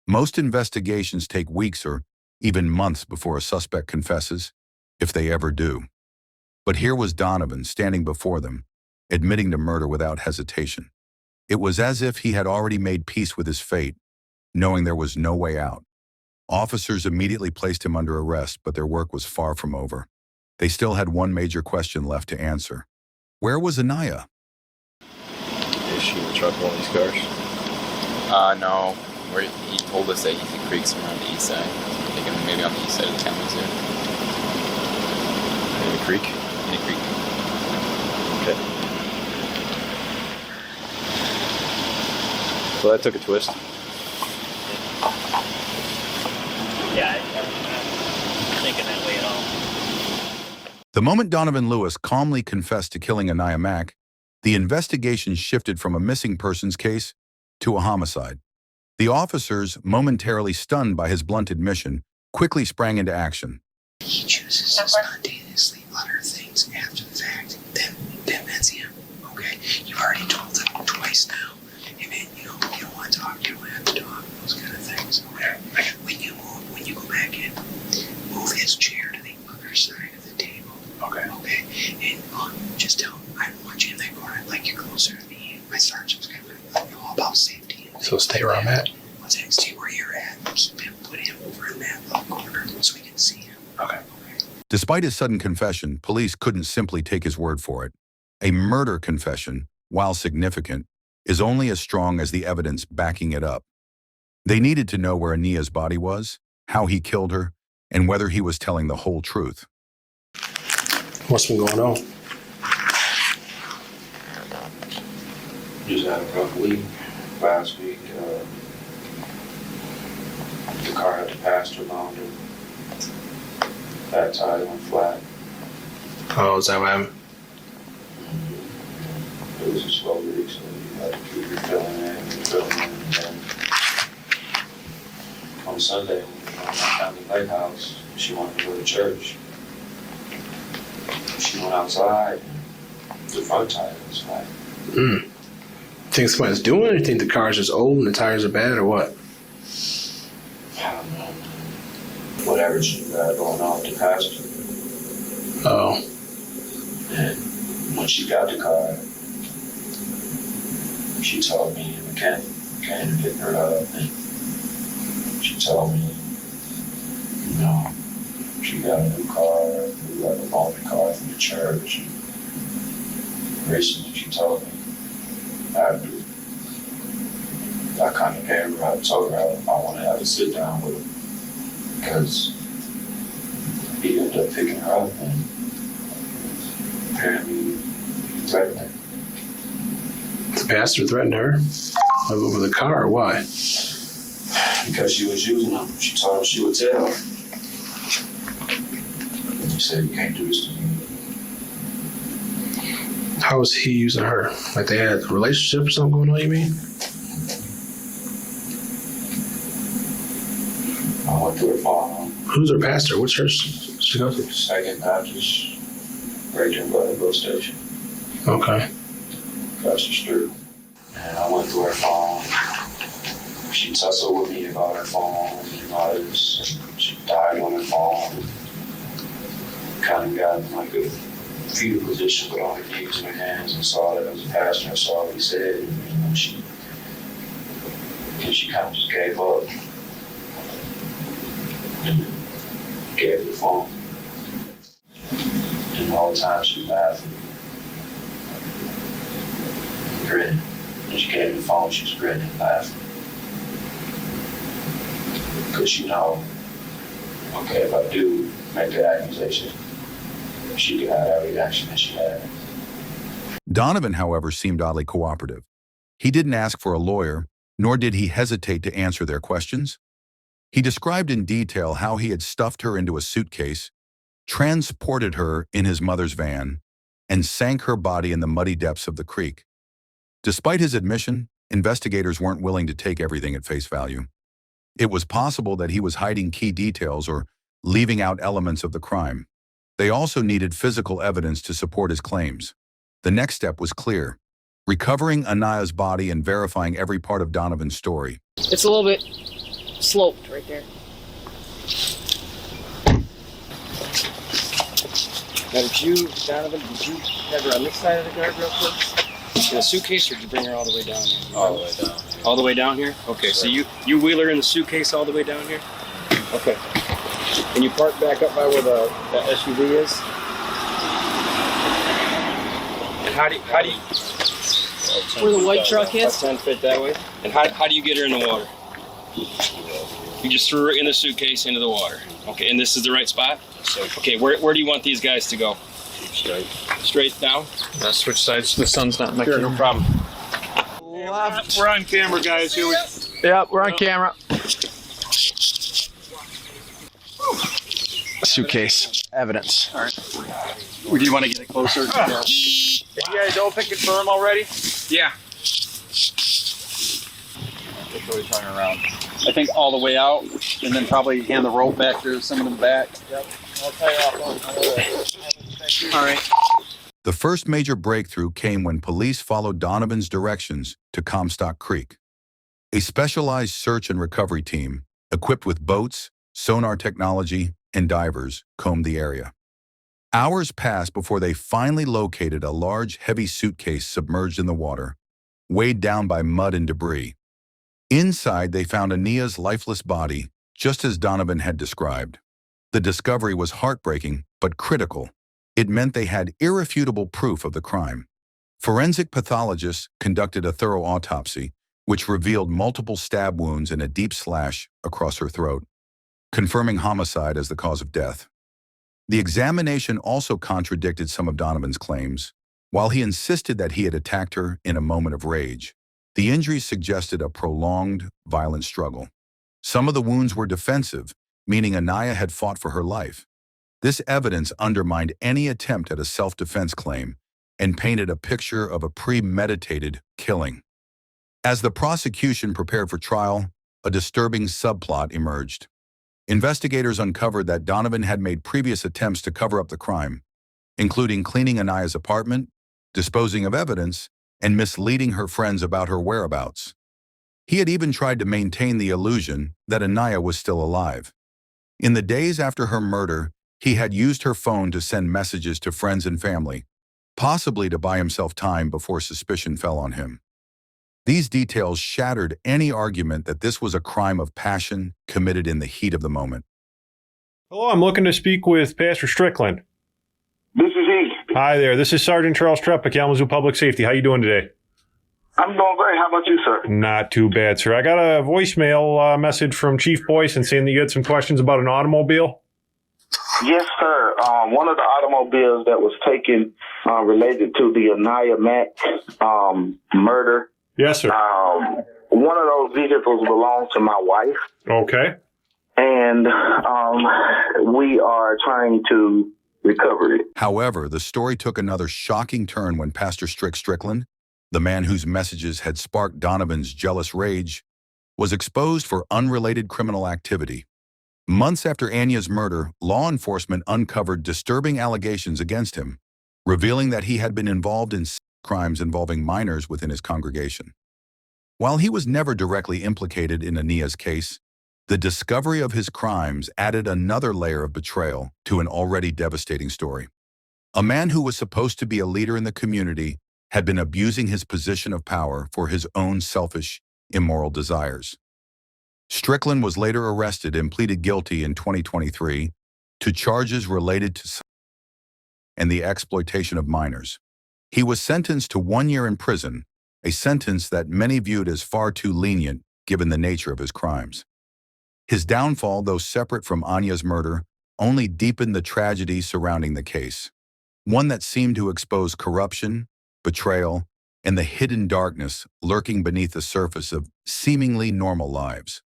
Most investigations take weeks or even months before a suspect confesses, if they ever do. But here was Donovan standing before them, admitting to murder without hesitation. It was as if he had already made peace with his fate, knowing there was no way out. Officers immediately placed him under arrest, but their work was far from over. They still had one major question left to answer. Where was Ania? Is she in the trunk of one of these cars? No. He told us that he's in creek somewhere on the east side. So we're thinking maybe on the east side of the town too. In the creek? In the creek. Okay. Well, that took a twist. Yeah, I'm thinking that way at all. The moment Donovan Lewis calmly confessed to killing Ania Mack, the investigation shifted from a missing persons case to a homicide. The officers, momentarily stunned by his blunt admission, quickly sprang into action. He chooses to spontaneously utter things after the fact, then that's him, okay? You've already told them twice now. And then, you don't want to talk, you don't have to talk, those kind of things, okay? When you go back in, move his chair to the other side of the table. Okay. And just tell him, I don't want you in that corner, I'd like you closer to me. My sergeant's gonna be all about safety. So stay where I'm at? Let's stay where you're at. Put him over in that little corner so we can see him. Okay. Despite his sudden confession, police couldn't simply take his word for it. A murder confession, while significant, is only as strong as the evidence backing it up. They needed to know where Ania's body was, how he killed her, and whether he was telling the whole truth. What's been going on? Just had a rough week. Last week, the car had to pass too long. That tire went flat. Oh, is that what happened? It was a slow release, so you had to keep refilling and then on Sunday, when I found the lighthouse, she wanted to go to church. She went outside, and the front tire was flat. Think somebody's doing it? Or you think the car's just old and the tires are bad, or what? I don't know. Whatever she got going on with the passenger. Oh. And when she got the car, she told me the mechanic came to pick her up, and she told me, you know, she got a new car, like a loaner car from the church. Recently, she told me after I kind of gave her, I told her I want to have a sit down with him because he ended up picking her up and apparently threatened her. The pastor threatened her over the car, or why? Because she was using them. She told him she would tell. And he said, you can't do this to me. How was he using her? Like they had a relationship or something going on, you mean? I went to her phone. Who's her pastor? What church she goes to? Second Baptist, right there by the bus station. Okay. Across the street. And I went to her phone. She tussled with me about her phone and all this. She died on her phone. Kind of got in like a fetal position with all her knees in her hands and saw that I was a pastor and saw what he said. And, you know, she kind of just gave up. And gave her the phone. And all the time she was laughing. Grinning. When she gave me the phone, she was grinning and laughing. Because you know, okay, if I do make that accusation, she could have that reaction that she had. Donovan, however, seemed oddly cooperative. He didn't ask for a lawyer, nor did he hesitate to answer their questions. He described in detail how he had stuffed her into a suitcase, transported her in his mother's van, and sank her body in the muddy depths of the creek. Despite his admission, investigators weren't willing to take everything at face value. It was possible that he was hiding key details or leaving out elements of the crime. They also needed physical evidence to support his claims. The next step was clear: recovering Anaya's body and verifying every part of Donovan's story. It's a little bit sloped right there. Now, Donovan, did you have her on this side of the guardrail first? In a suitcase, or did you bring her all the way down here? All the way down. All the way down here? Okay, so you wheel her in the suitcase all the way down here? Okay. And you park back up by where the SUV is? And how do you where the white truck is? 10 feet that way. And how do you get her in the water? You just threw her in the suitcase into the water. Okay, and this is the right spot? Okay, where do you want these guys to go? Straight. Straight down? Switch sides. The sun's not in my Sure, no problem. We're on camera, guys. Here we go. Yeah, we're on camera. Suitcase. Evidence. All right. Do you want to get it closer? Have you guys open confirm already? Yeah. Which way turn around? I think all the way out, and then probably hand the rope back to someone in the back. Yep. I'll tie you off. All right. The first major breakthrough came when police followed Donovan's directions to Comstock Creek. A specialized search and recovery team, equipped with boats, sonar technology, and divers, combed the area. Hours passed before they finally located a large, heavy suitcase submerged in the water, weighed down by mud and debris. Inside, they found Ania's lifeless body, just as Donovan had described. The discovery was heartbreaking, but critical. It meant they had irrefutable proof of the crime. Forensic pathologists conducted a thorough autopsy, which revealed multiple stab wounds and a deep slash across her throat, confirming homicide as the cause of death. The examination also contradicted some of Donovan's claims. While he insisted that he had attacked her in a moment of rage, the injuries suggested a prolonged, violent struggle. Some of the wounds were defensive, meaning Anaya had fought for her life. This evidence undermined any attempt at a self-defense claim and painted a picture of a premeditated killing. As the prosecution prepared for trial, a disturbing subplot emerged. Investigators uncovered that Donovan had made previous attempts to cover up the crime, including cleaning Anaya's apartment, disposing of evidence, and misleading her friends about her whereabouts. He had even tried to maintain the illusion that Anaya was still alive. In the days after her murder, he had used her phone to send messages to friends and family, possibly to buy himself time before suspicion fell on him. These details shattered any argument that this was a crime of passion committed in the heat of the moment. Hello, I'm looking to speak with Pastor Strickland. This is he. Hi there, this is Sergeant Charles Trepa, Kalamazoo Public Safety. How you doing today? I'm doing great. How about you, sir? Not too bad, sir. I got a voicemail message from Chief Boyson saying that you had some questions about an automobile. Yes, sir. One of the automobiles that was taken related to the Anaya Mack murder. Yes, sir. One of those vehicles belonged to my wife. Okay. And we are trying to recover it. However, the story took another shocking turn when Pastor Strickland, the man whose messages had sparked Donovan's jealous rage, was exposed for unrelated criminal activity. Months after Anya's murder, law enforcement uncovered disturbing allegations against him, revealing that he had been involved in crimes involving minors within his congregation. While he was never directly implicated in Ania's case, the discovery of his crimes added another layer of betrayal to an already devastating story. A man who was supposed to be a leader in the community had been abusing his position of power for his own selfish, immoral desires. Strickland was later arrested and pleaded guilty in 2023 to charges related to and the exploitation of minors. He was sentenced to 1 year in prison, a sentence that many viewed as far too lenient given the nature of his crimes. His downfall, though separate from Anya's murder, only deepened the tragedy surrounding the case, one that seemed to expose corruption, betrayal, and the hidden darkness lurking beneath the surface of seemingly normal lives.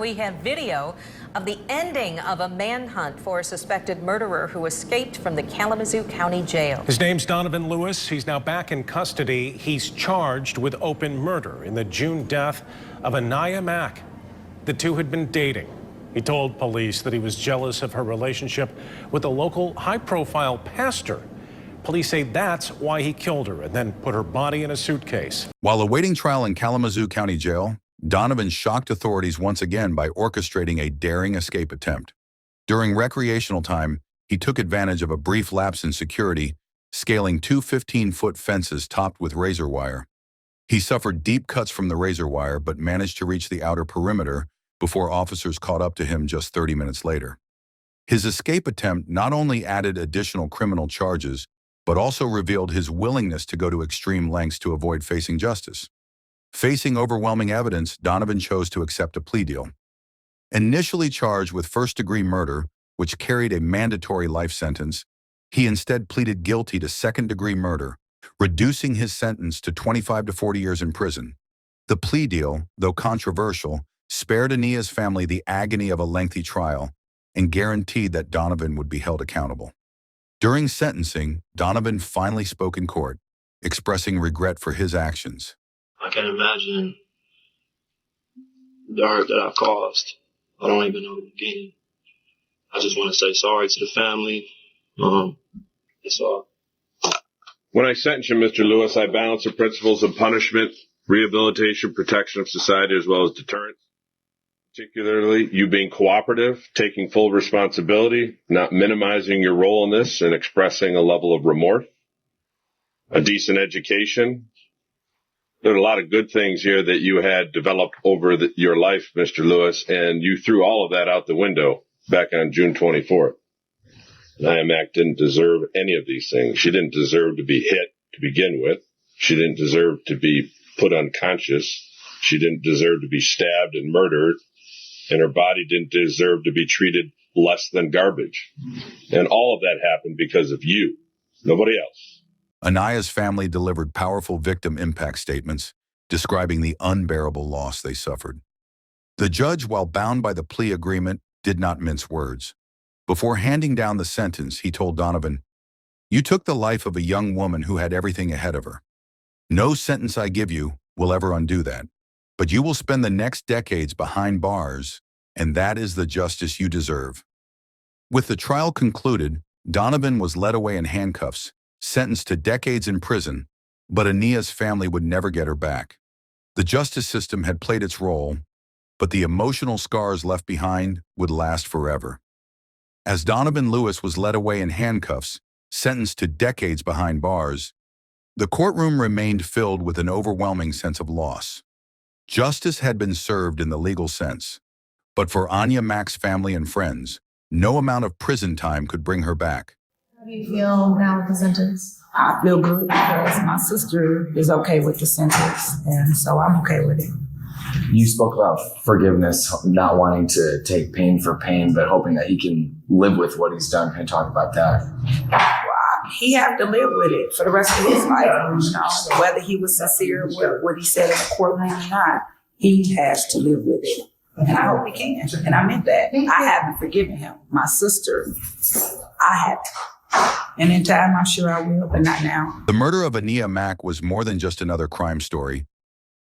We have video of the ending of a manhunt for a suspected murderer who escaped from the Kalamazoo County Jail. His name's Donovan Lewis. He's now back in custody. He's charged with open murder in the June death of Anaya Mack. The two had been dating. He told police that he was jealous of her relationship with a local high-profile pastor. Police say that's why he killed her and then put her body in a suitcase. While awaiting trial in Kalamazoo County Jail, Donovan shocked authorities once again by orchestrating a daring escape attempt. During recreational time, he took advantage of a brief lapse in security, scaling two 15-foot fences topped with razor wire. He suffered deep cuts from the razor wire but managed to reach the outer perimeter before officers caught up to him just 30 minutes later. His escape attempt not only added additional criminal charges, but also revealed his willingness to go to extreme lengths to avoid facing justice. Facing overwhelming evidence, Donovan chose to accept a plea deal. Initially charged with first-degree murder, which carried a mandatory life sentence, he instead pleaded guilty to second-degree murder, reducing his sentence to 25 to 40 years in prison. The plea deal, though controversial, spared Ania's family the agony of a lengthy trial and guaranteed that Donovan would be held accountable. During sentencing, Donovan finally spoke in court, expressing regret for his actions. I can't imagine the hurt that I caused. I don't even know the beginning. I just want to say sorry to the family. That's all. When I sentenced you, Mr. Lewis, I balanced the principles of punishment, rehabilitation, protection of society, as well as deterrence. Particularly, you being cooperative, taking full responsibility, not minimizing your role in this, and expressing a level of remorse. A decent education. There are a lot of good things here that you had developed over your life, Mr. Lewis, and you threw all of that out the window back on June 24th. Anaya Mack didn't deserve any of these things. She didn't deserve to be hit to begin with. She didn't deserve to be put unconscious. She didn't deserve to be stabbed and murdered. And her body didn't deserve to be treated less than garbage. And all of that happened because of you, nobody else. Anaya's family delivered powerful victim impact statements describing the unbearable loss they suffered. The judge, while bound by the plea agreement, did not mince words. Before handing down the sentence, he told Donovan, "You took the life of a young woman who had everything ahead of her. No sentence I give you will ever undo that. But you will spend the next decades behind bars, and that is the justice you deserve." With the trial concluded, Donovan was led away in handcuffs, sentenced to decades in prison, but Ania's family would never get her back. The justice system had played its role, but the emotional scars left behind would last forever. As Donovan Lewis was led away in handcuffs, sentenced to decades behind bars, the courtroom remained filled with an overwhelming sense of loss. Justice had been served in the legal sense, but for Ania Mack's family and friends, no amount of prison time could bring her back. How do you feel now with the sentence? I feel good because my sister is okay with the sentence, and so I'm okay with it. You spoke about forgiveness, not wanting to take pain for pain, but hoping that he can live with what he's done. Can you talk about that? Well, he have to live with it for the rest of his life. You know, whether he was sincere with what he said in the courtroom or not, he has to live with it. And I hope he can. And I meant that. I haven't forgiven him. My sister, I haven't. And in time, I'm sure I will, but not now. The murder of Ania Mack was more than just another crime story.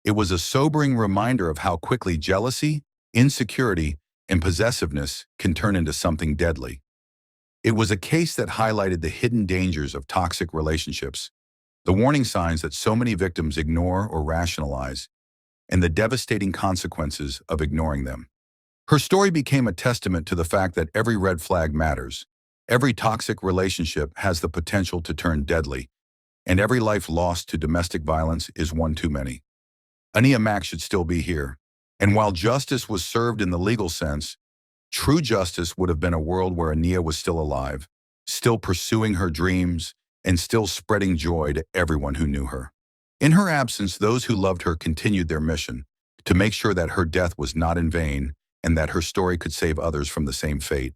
It was a sobering reminder of how quickly jealousy, insecurity, and possessiveness can turn into something deadly. It was a case that highlighted the hidden dangers of toxic relationships, the warning signs that so many victims ignore or rationalize, and the devastating consequences of ignoring them. Her story became a testament to the fact that every red flag matters. Every toxic relationship has the potential to turn deadly, and every life lost to domestic violence is one too many. Ania Mack should still be here, and while justice was served in the legal sense, true justice would have been a world where Ania was still alive, still pursuing her dreams, and still spreading joy to everyone who knew her. In her absence, those who loved her continued their mission to make sure that her death was not in vain and that her story could save others from the same fate.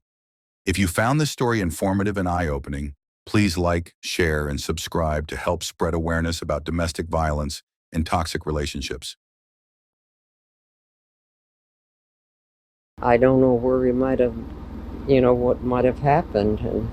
If you found this story informative and eye-opening, please like, share, and subscribe to help spread awareness about domestic violence and toxic relationships. I don't know where we might have, what might have happened. And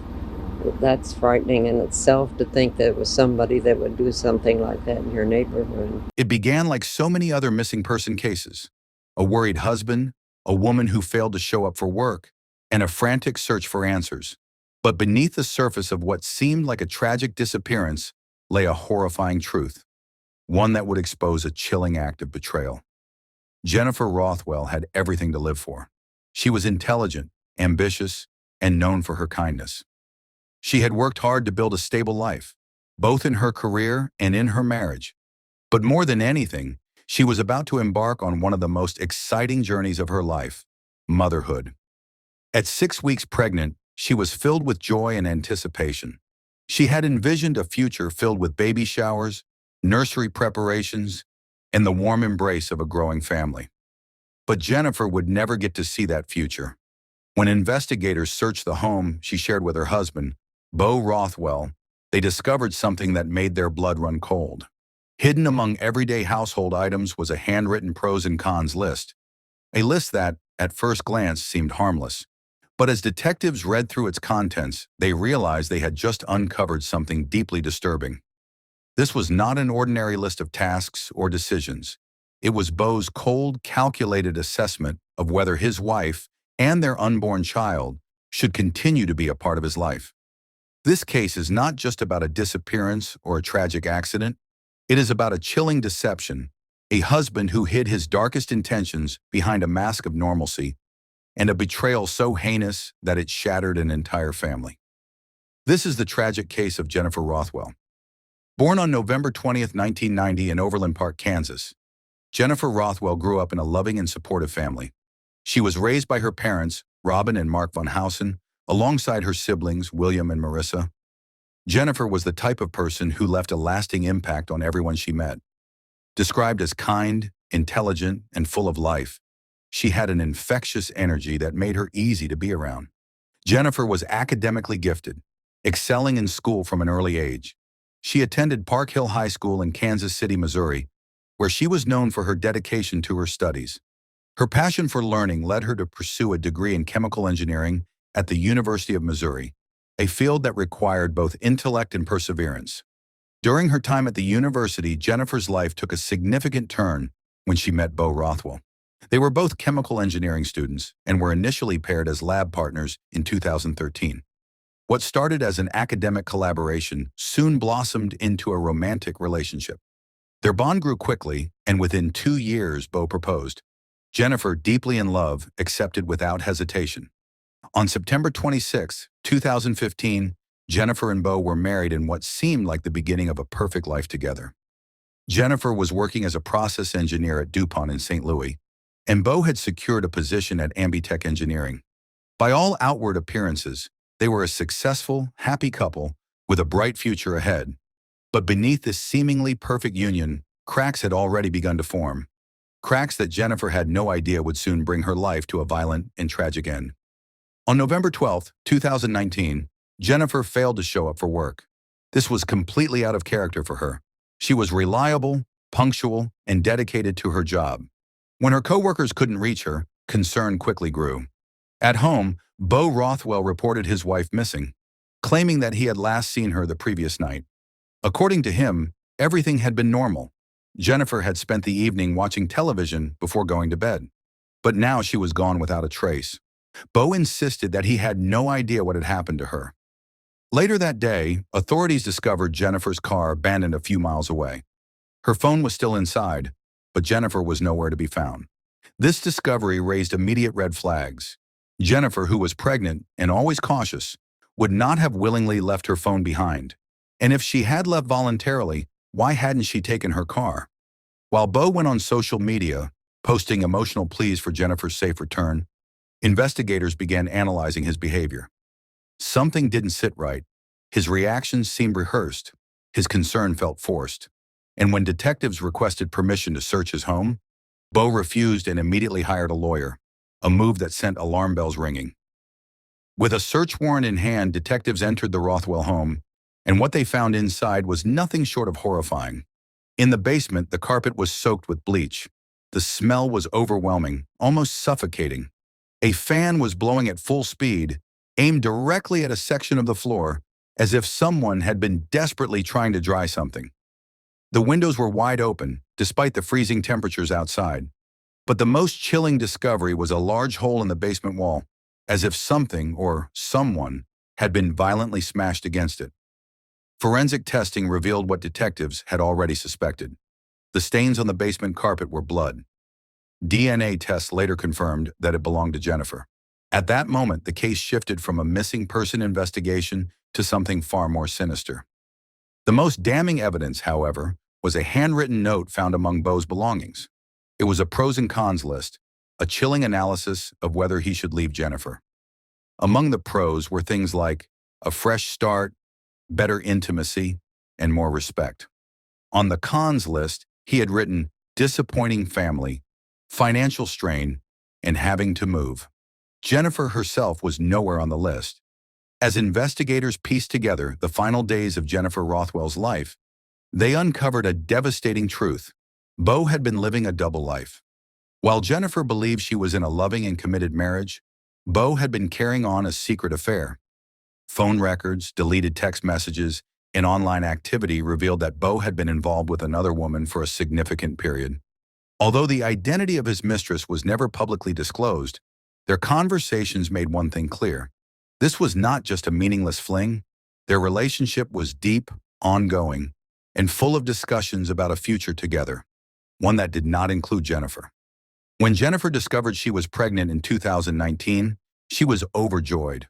that's frightening in itself to think that it was somebody that would do something like that in your neighborhood. It began like so many other missing person cases. A worried husband, a woman who failed to show up for work, and a frantic search for answers. But beneath the surface of what seemed like a tragic disappearance lay a horrifying truth, one that would expose a chilling act of betrayal. Jennifer Rothwell had everything to live for. She was intelligent, ambitious, and known for her kindness. She had worked hard to build a stable life, both in her career and in her marriage. But more than anything, she was about to embark on one of the most exciting journeys of her life, motherhood. At 6 weeks pregnant, she was filled with joy and anticipation. She had envisioned a future filled with baby showers, nursery preparations, and the warm embrace of a growing family. But Jennifer would never get to see that future. When investigators searched the home she shared with her husband, Bo Rothwell, they discovered something that made their blood run cold. Hidden among everyday household items was a handwritten pros and cons list, a list that, at first glance, seemed harmless. But as detectives read through its contents, they realized they had just uncovered something deeply disturbing. This was not an ordinary list of tasks or decisions. It was Bo's cold, calculated assessment of whether his wife and their unborn child should continue to be a part of his life. This case is not just about a disappearance or a tragic accident. It is about a chilling deception, a husband who hid his darkest intentions behind a mask of normalcy, and a betrayal so heinous that it shattered an entire family. This is the tragic case of Jennifer Rothwell. Born on November 20th, 1990 in Overland Park, Kansas, Jennifer Rothwell grew up in a loving and supportive family. She was raised by her parents, Robin and Mark von Hausen, alongside her siblings, William and Marissa. Jennifer was the type of person who left a lasting impact on everyone she met. Described as kind, intelligent, and full of life, she had an infectious energy that made her easy to be around. Jennifer was academically gifted, excelling in school from an early age. She attended Park Hill High School in Kansas City, Missouri, where she was known for her dedication to her studies. Her passion for learning led her to pursue a degree in chemical engineering at the University of Missouri, a field that required both intellect and perseverance. During her time at the university, Jennifer's life took a significant turn when she met Bo Rothwell. They were both chemical engineering students and were initially paired as lab partners in 2013. What started as an academic collaboration soon blossomed into a romantic relationship. Their bond grew quickly, and within 2 years, Bo proposed. Jennifer, deeply in love, accepted without hesitation. On September 26, 2015, Jennifer and Bo were married in what seemed like the beginning of a perfect life together. Jennifer was working as a process engineer at DuPont in St. Louis, and Bo had secured a position at Ambitech Engineering. By all outward appearances, they were a successful, happy couple with a bright future ahead. But beneath this seemingly perfect union, cracks had already begun to form. Cracks that Jennifer had no idea would soon bring her life to a violent and tragic end. On November 12, 2019, Jennifer failed to show up for work. This was completely out of character for her. She was reliable, punctual, and dedicated to her job. When her coworkers couldn't reach her, concern quickly grew. At home, Bo Rothwell reported his wife missing, claiming that he had last seen her the previous night. According to him, everything had been normal. Jennifer had spent the evening watching television before going to bed, but now she was gone without a trace. Bo insisted that he had no idea what had happened to her. Later that day, authorities discovered Jennifer's car abandoned a few miles away. Her phone was still inside, but Jennifer was nowhere to be found. This discovery raised immediate red flags. Jennifer, who was pregnant and always cautious, would not have willingly left her phone behind. And if she had left voluntarily, why hadn't she taken her car? While Bo went on social media, posting emotional pleas for Jennifer's safe return, investigators began analyzing his behavior. Something didn't sit right. His reactions seemed rehearsed. His concern felt forced. And when detectives requested permission to search his home, Bo refused and immediately hired a lawyer, a move that sent alarm bells ringing. With a search warrant in hand, detectives entered the Rothwell home, and what they found inside was nothing short of horrifying. In the basement, the carpet was soaked with bleach. The smell was overwhelming, almost suffocating. A fan was blowing at full speed, aimed directly at a section of the floor, as if someone had been desperately trying to dry something. The windows were wide open, despite the freezing temperatures outside. But the most chilling discovery was a large hole in the basement wall, as if something or someone had been violently smashed against it. Forensic testing revealed what detectives had already suspected. The stains on the basement carpet were blood. DNA tests later confirmed that it belonged to Jennifer. At that moment, the case shifted from a missing person investigation to something far more sinister. The most damning evidence, however, was a handwritten note found among Bo's belongings. It was a pros and cons list, a chilling analysis of whether he should leave Jennifer. Among the pros were things like a fresh start, better intimacy, and more respect. On the cons list, he had written disappointing family, financial strain, and having to move. Jennifer herself was nowhere on the list. As investigators pieced together the final days of Jennifer Rothwell's life, they uncovered a devastating truth. Bo had been living a double life. While Jennifer believed she was in a loving and committed marriage, Bo had been carrying on a secret affair. Phone records, deleted text messages, and online activity revealed that Bo had been involved with another woman for a significant period. Although the identity of his mistress was never publicly disclosed, their conversations made one thing clear. This was not just a meaningless fling. Their relationship was deep, ongoing, and full of discussions about a future together, one that did not include Jennifer. When Jennifer discovered she was pregnant in 2019, she was overjoyed.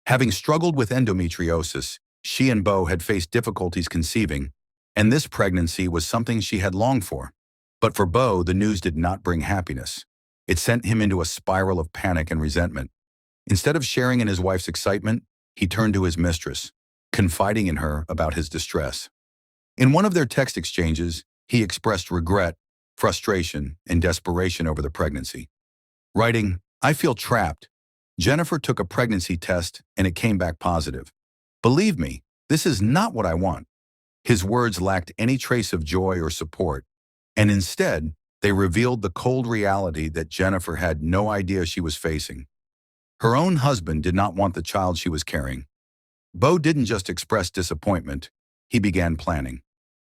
Having struggled with endometriosis, she and Bo had faced difficulties conceiving, and this pregnancy was something she had longed for. But for Bo, the news did not bring happiness. It sent him into a spiral of panic and resentment. Instead of sharing in his wife's excitement, he turned to his mistress, confiding in her about his distress. In one of their text exchanges, he expressed regret, frustration, and desperation over the pregnancy. Writing, "I feel trapped. Jennifer took a pregnancy test and it came back positive. Believe me, this is not what I want." His words lacked any trace of joy or support, and instead, they revealed the cold reality that Jennifer had no idea she was facing. Her own husband did not want the child she was carrying. Bo didn't just express disappointment, he began planning.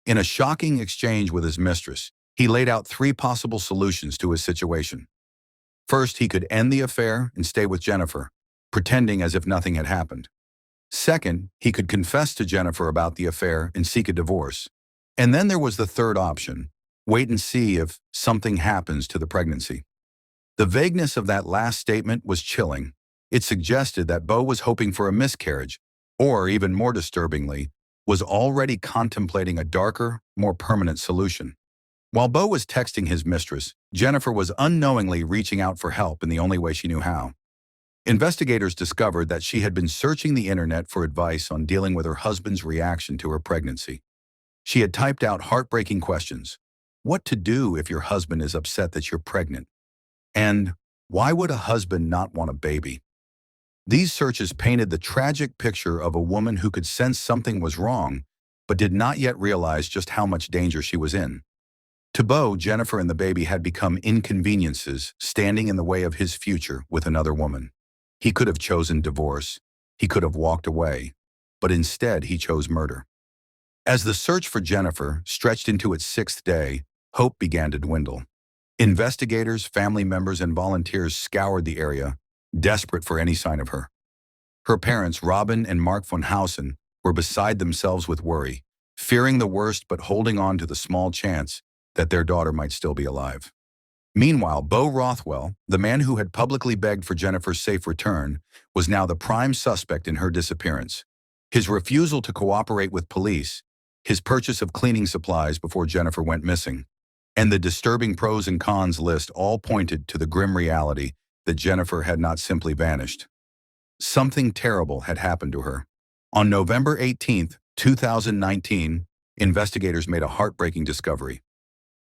In a shocking exchange with his mistress, he laid out 3 possible solutions to his situation. First, he could end the affair and stay with Jennifer, pretending as if nothing had happened. Second, he could confess to Jennifer about the affair and seek a divorce. And then there was the third option, wait and see if something happens to the pregnancy. The vagueness of that last statement was chilling. It suggested that Bo was hoping for a miscarriage, or even more disturbingly, was already contemplating a darker, more permanent solution. While Bo was texting his mistress, Jennifer was unknowingly reaching out for help in the only way she knew how. Investigators discovered that she had been searching the internet for advice on dealing with her husband's reaction to her pregnancy. She had typed out heartbreaking questions. What to do if your husband is upset that you're pregnant? And why would a husband not want a baby? These searches painted the tragic picture of a woman who could sense something was wrong, but did not yet realize just how much danger she was in. To Bo, Jennifer and the baby had become inconveniences standing in the way of his future with another woman. He could have chosen divorce. He could have walked away. But instead, he chose murder. As the search for Jennifer stretched into its 6th day, hope began to dwindle. Investigators, family members, and volunteers scoured the area, desperate for any sign of her. Her parents, Robin and Mark von Hausen, were beside themselves with worry, fearing the worst but holding on to the small chance that their daughter might still be alive. Meanwhile, Bo Rothwell, the man who had publicly begged for Jennifer's safe return, was now the prime suspect in her disappearance. His refusal to cooperate with police, his purchase of cleaning supplies before Jennifer went missing, and the disturbing pros and cons list all pointed to the grim reality that Jennifer had not simply vanished. Something terrible had happened to her. On November 18, 2019, investigators made a heartbreaking discovery.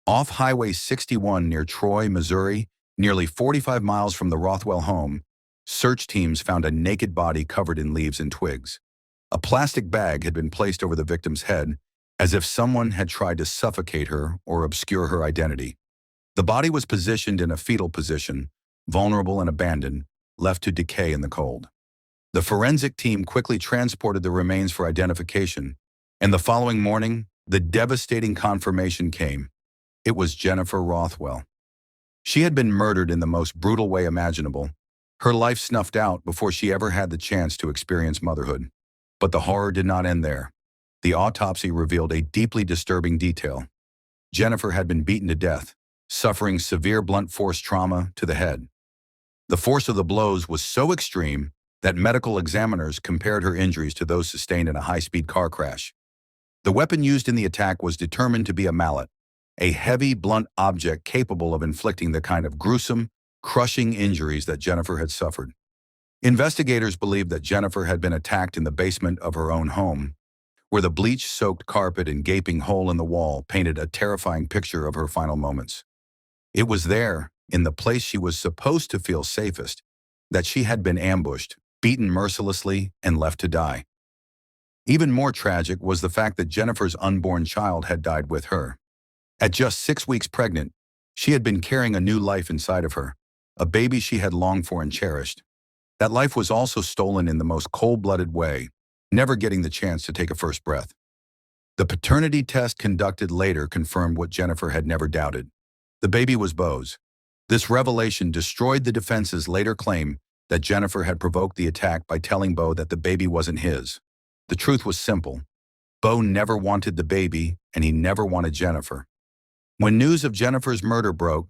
Off Highway 61 near Troy, Missouri, nearly 45 miles from the Rothwell home, search teams found a naked body covered in leaves and twigs. A plastic bag had been placed over the victim's head, as if someone had tried to suffocate her or obscure her identity. The body was positioned in a fetal position, vulnerable and abandoned, left to decay in the cold. The forensic team quickly transported the remains for identification, and the following morning, the devastating confirmation came. It was Jennifer Rothwell. She had been murdered in the most brutal way imaginable, her life snuffed out before she ever had the chance to experience motherhood. But the horror did not end there. The autopsy revealed a deeply disturbing detail. Jennifer had been beaten to death, suffering severe blunt force trauma to the head. The force of the blows was so extreme that medical examiners compared her injuries to those sustained in a high-speed car crash. The weapon used in the attack was determined to be a mallet, a heavy, blunt object capable of inflicting the kind of gruesome, crushing injuries that Jennifer had suffered. Investigators believed that Jennifer had been attacked in the basement of her own home, where the bleach-soaked carpet and gaping hole in the wall painted a terrifying picture of her final moments. It was there, in the place she was supposed to feel safest, that she had been ambushed, beaten mercilessly, and left to die. Even more tragic was the fact that Jennifer's unborn child had died with her. At just 6 weeks pregnant, she had been carrying a new life inside of her, a baby she had longed for and cherished. That life was also stolen in the most cold-blooded way, never getting the chance to take a first breath. The paternity test conducted later confirmed what Jennifer had never doubted. The baby was Bo's. This revelation destroyed the defense's later claim that Jennifer had provoked the attack by telling Bo that the baby wasn't his. The truth was simple. Bo never wanted the baby, and he never wanted Jennifer. When news of Jennifer's murder broke,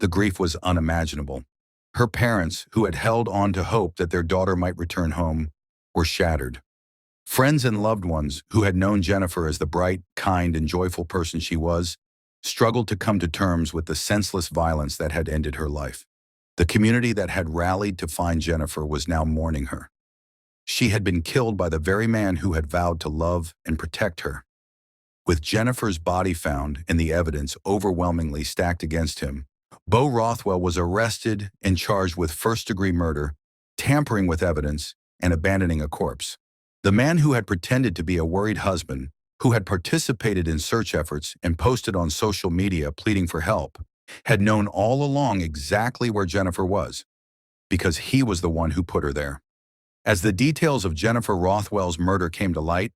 the grief was unimaginable. Her parents, who had held on to hope that their daughter might return home, were shattered. Friends and loved ones who had known Jennifer as the bright, kind, and joyful person she was, struggled to come to terms with the senseless violence that had ended her life. The community that had rallied to find Jennifer was now mourning her. She had been killed by the very man who had vowed to love and protect her. With Jennifer's body found and the evidence overwhelmingly stacked against him, Bo Rothwell was arrested and charged with first-degree murder, tampering with evidence, and abandoning a corpse. The man who had pretended to be a worried husband, who had participated in search efforts and posted on social media pleading for help, had known all along exactly where Jennifer was. because he was the one who put her there. As the details of Jennifer Rothwell's murder came to light,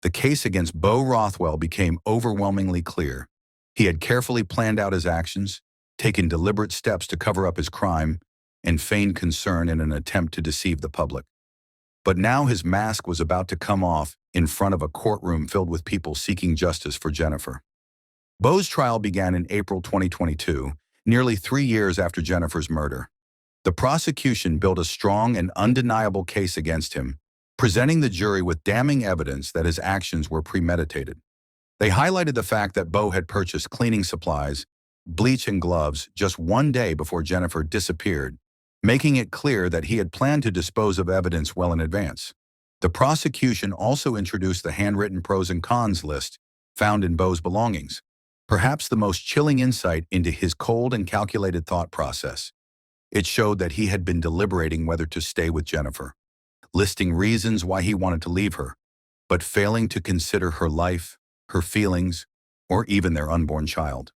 the case against Bo Rothwell became overwhelmingly clear. He had carefully planned out his actions, taken deliberate steps to cover up his crime, and feigned concern in an attempt to deceive the public. But now his mask was about to come off in front of a courtroom filled with people seeking justice for Jennifer. Bo's trial began in April 2022, nearly 3 years after Jennifer's murder. The prosecution built a strong and undeniable case against him, presenting the jury with damning evidence that his actions were premeditated. They highlighted the fact that Bo had purchased cleaning supplies, bleach and gloves just 1 day before Jennifer disappeared, making it clear that he had planned to dispose of evidence well in advance. The prosecution also introduced the handwritten pros and cons list found in Bo's belongings, perhaps the most chilling insight into his cold and calculated thought process. It showed that he had been deliberating whether to stay with Jennifer, listing reasons why he wanted to leave her, but failing to consider her life, her feelings, or even their unborn child.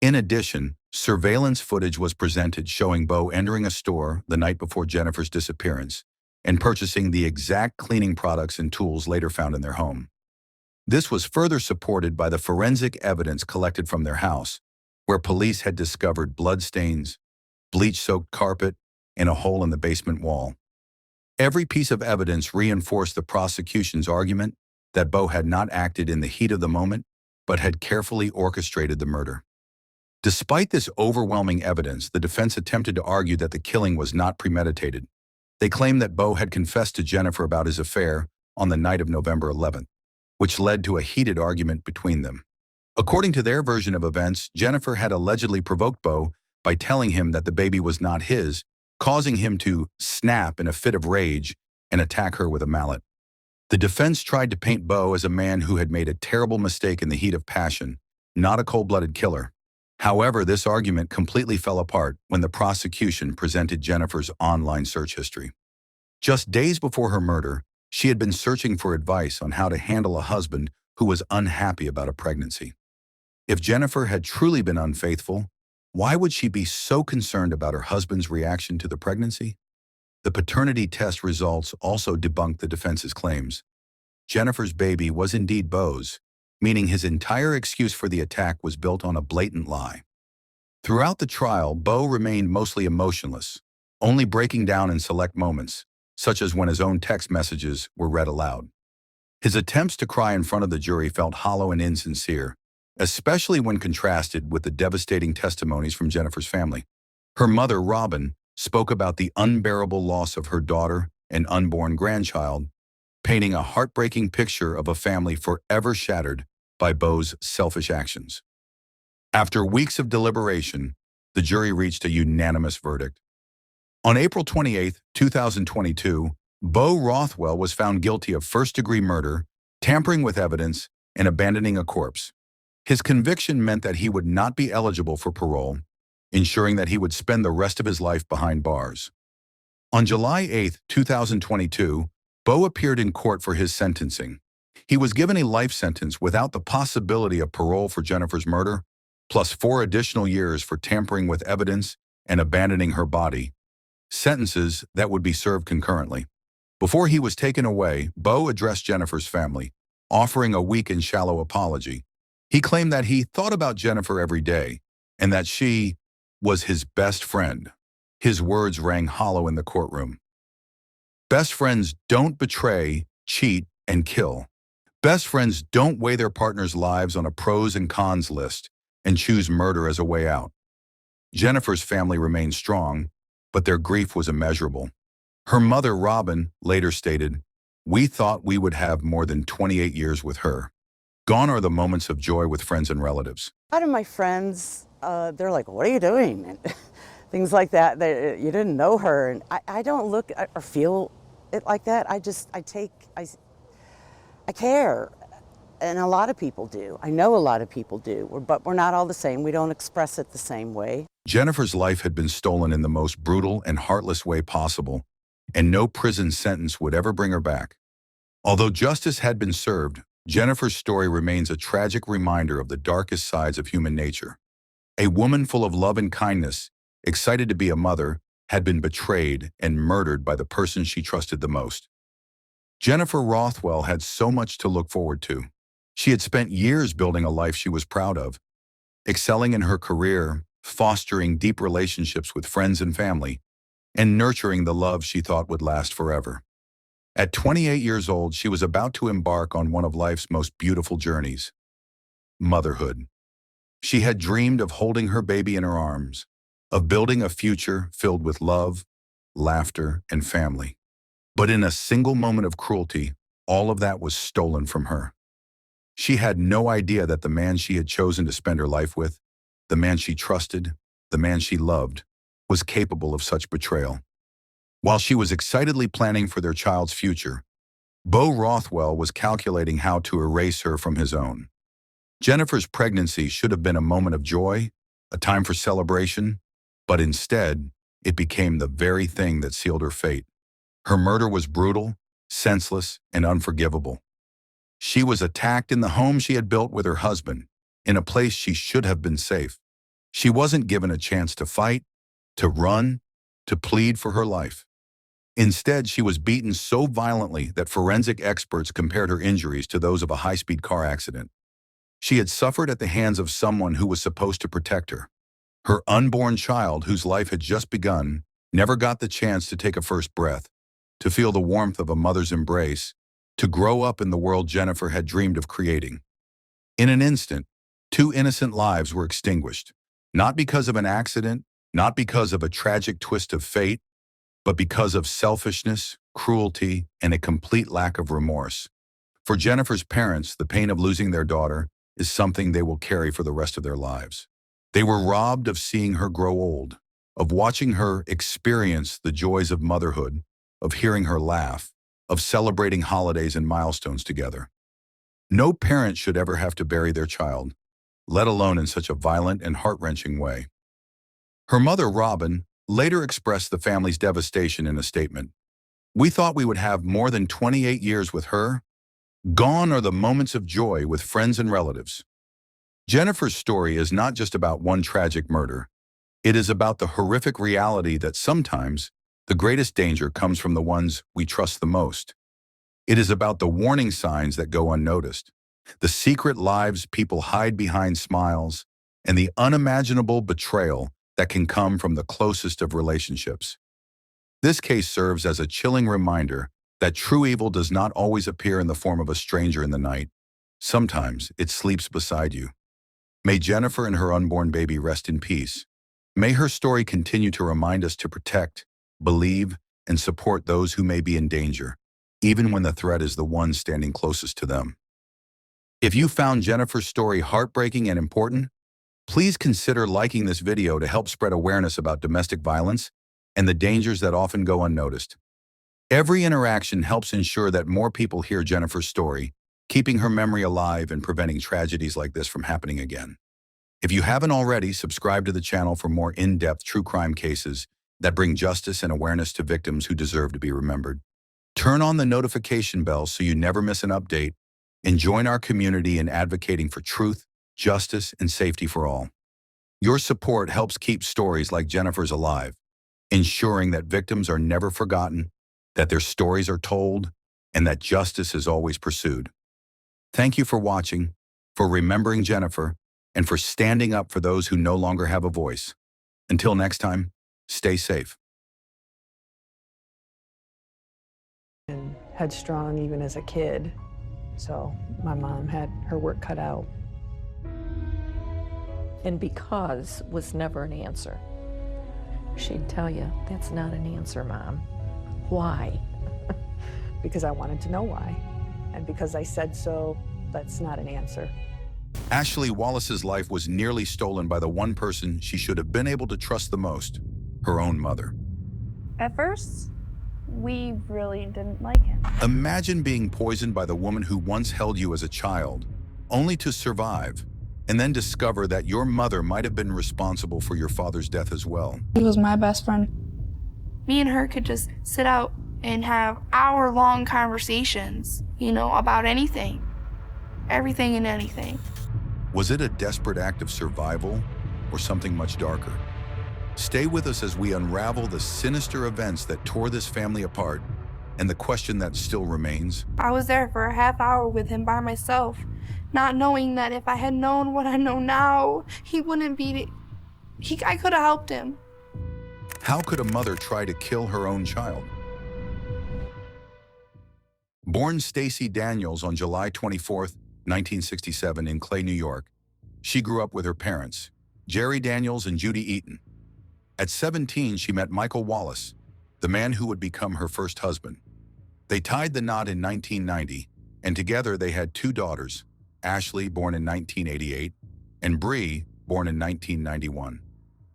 In addition, surveillance footage was presented showing Bo entering a store the night before Jennifer's disappearance and purchasing the exact cleaning products and tools later found in their home. This was further supported by the forensic evidence collected from their house, where police had discovered bloodstains, bleach-soaked carpet, and a hole in the basement wall. Every piece of evidence reinforced the prosecution's argument that Bo had not acted in the heat of the moment, but had carefully orchestrated the murder. Despite this overwhelming evidence, the defense attempted to argue that the killing was not premeditated. They claimed that Bo had confessed to Jennifer about his affair on the night of November 11th, which led to a heated argument between them. According to their version of events, Jennifer had allegedly provoked Bo by telling him that the baby was not his, causing him to snap in a fit of rage and attack her with a mallet. The defense tried to paint Bo as a man who had made a terrible mistake in the heat of passion, not a cold-blooded killer. However, this argument completely fell apart when the prosecution presented Jennifer's online search history. Just days before her murder, she had been searching for advice on how to handle a husband who was unhappy about a pregnancy. If Jennifer had truly been unfaithful, why would she be so concerned about her husband's reaction to the pregnancy? The paternity test results also debunked the defense's claims. Jennifer's baby was indeed Bo's, meaning his entire excuse for the attack was built on a blatant lie. Throughout the trial, Bo remained mostly emotionless, only breaking down in select moments, such as when his own text messages were read aloud. His attempts to cry in front of the jury felt hollow and insincere, especially when contrasted with the devastating testimonies from Jennifer's family. Her mother, Robin, spoke about the unbearable loss of her daughter and unborn grandchild, painting a heartbreaking picture of a family forever shattered by Bo's selfish actions. After weeks of deliberation, the jury reached a unanimous verdict. On April 28, 2022, Bo Rothwell was found guilty of first-degree murder, tampering with evidence, and abandoning a corpse. His conviction meant that he would not be eligible for parole, ensuring that he would spend the rest of his life behind bars. On July 8, 2022, Bo appeared in court for his sentencing. He was given a life sentence without the possibility of parole for Jennifer's murder, plus 4 additional years for tampering with evidence and abandoning her body, sentences that would be served concurrently. Before he was taken away, Bo addressed Jennifer's family, offering a weak and shallow apology. He claimed that he thought about Jennifer every day and that she was his best friend. His words rang hollow in the courtroom. Best friends don't betray, cheat, and kill. Best friends don't weigh their partner's lives on a pros and cons list and choose murder as a way out. Jennifer's family remained strong, but their grief was immeasurable. Her mother, Robin, later stated, "We thought we would have more than 28 years with her. Gone are the moments of joy with friends and relatives." A lot of my friends, they're like, "What are you doing?" And things like that. You didn't know her. And I don't look or feel it like that. I care. And a lot of people do. I know a lot of people do, but we're not all the same. We don't express it the same way. Jennifer's life had been stolen in the most brutal and heartless way possible, and no prison sentence would ever bring her back. Although justice had been served, Jennifer's story remains a tragic reminder of the darkest sides of human nature. A woman full of love and kindness, excited to be a mother, had been betrayed and murdered by the person she trusted the most. Jennifer Rothwell had so much to look forward to. She had spent years building a life she was proud of, excelling in her career, fostering deep relationships with friends and family, and nurturing the love she thought would last forever. At 28 years old, she was about to embark on one of life's most beautiful journeys: motherhood. She had dreamed of holding her baby in her arms, of building a future filled with love, laughter, and family. But in a single moment of cruelty, all of that was stolen from her. She had no idea that the man she had chosen to spend her life with, the man she trusted, the man she loved, was capable of such betrayal. While she was excitedly planning for their child's future, Bo Rothwell was calculating how to erase her from his own. Jennifer's pregnancy should have been a moment of joy, a time for celebration, but instead, it became the very thing that sealed her fate. Her murder was brutal, senseless, and unforgivable. She was attacked in the home she had built with her husband, in a place she should have been safe. She wasn't given a chance to fight, to run, to plead for her life. Instead, she was beaten so violently that forensic experts compared her injuries to those of a high-speed car accident. She had suffered at the hands of someone who was supposed to protect her. Her unborn child, whose life had just begun, never got the chance to take a first breath, to feel the warmth of a mother's embrace, to grow up in the world Jennifer had dreamed of creating. In an instant, 2 innocent lives were extinguished, not because of an accident, not because of a tragic twist of fate, but because of selfishness, cruelty, and a complete lack of remorse. For Jennifer's parents, the pain of losing their daughter is something they will carry for the rest of their lives. They were robbed of seeing her grow old, of watching her experience the joys of motherhood, of hearing her laugh, of celebrating holidays and milestones together. No parent should ever have to bury their child, let alone in such a violent and heart-wrenching way. Her mother, Robin, later expressed the family's devastation in a statement. "We thought we would have more than 28 years with her. Gone are the moments of joy with friends and relatives." Jennifer's story is not just about one tragic murder. It is about the horrific reality that sometimes the greatest danger comes from the ones we trust the most. It is about the warning signs that go unnoticed, the secret lives people hide behind smiles, and the unimaginable betrayal that can come from the closest of relationships. This case serves as a chilling reminder that true evil does not always appear in the form of a stranger in the night. Sometimes it sleeps beside you. May Jennifer and her unborn baby rest in peace. May her story continue to remind us to protect, believe, and support those who may be in danger, even when the threat is the one standing closest to them. If you found Jennifer's story heartbreaking and important, please consider liking this video to help spread awareness about domestic violence and the dangers that often go unnoticed. Every interaction helps ensure that more people hear Jennifer's story, keeping her memory alive and preventing tragedies like this from happening again. If you haven't already, subscribe to the channel for more in-depth true crime cases that bring justice and awareness to victims who deserve to be remembered. Turn on the notification bell so you never miss an update, and join our community in advocating for truth, justice, and safety for all. Your support helps keep stories like Jennifer's alive, ensuring that victims are never forgotten, that their stories are told, and that justice is always pursued. Thank you for watching, for remembering Jennifer, and for standing up for those who no longer have a voice. Until next time, stay safe. And headstrong even as a kid. So my mom had her work cut out. And because was never an answer. She'd tell you, that's not an answer, Mom. Why? Because I wanted to know why. And because I said so, that's not an answer. Ashley Wallace's life was nearly stolen by the one person she should have been able to trust the most, her own mother. At first, we really didn't like him. Imagine being poisoned by the woman who once held you as a child, only to survive, and then discover that your mother might have been responsible for your father's death as well. He was my best friend. Me and her could just sit out and have hour-long conversations, about anything. Everything and anything. Was it a desperate act of survival or something much darker? Stay with us as we unravel the sinister events that tore this family apart and the question that still remains. I was there for a half hour with him by myself, not knowing that if I had known what I know now, he wouldn't be... I could have helped him. How could a mother try to kill her own child? Born Stacy Daniels on July 24, 1967 in Clay, New York, she grew up with her parents, Jerry Daniels and Judy Eaton. At 17, she met Michael Wallace, the man who would become her first husband. They tied the knot in 1990, and together they had two daughters, Ashley, born in 1988, and Bree, born in 1991.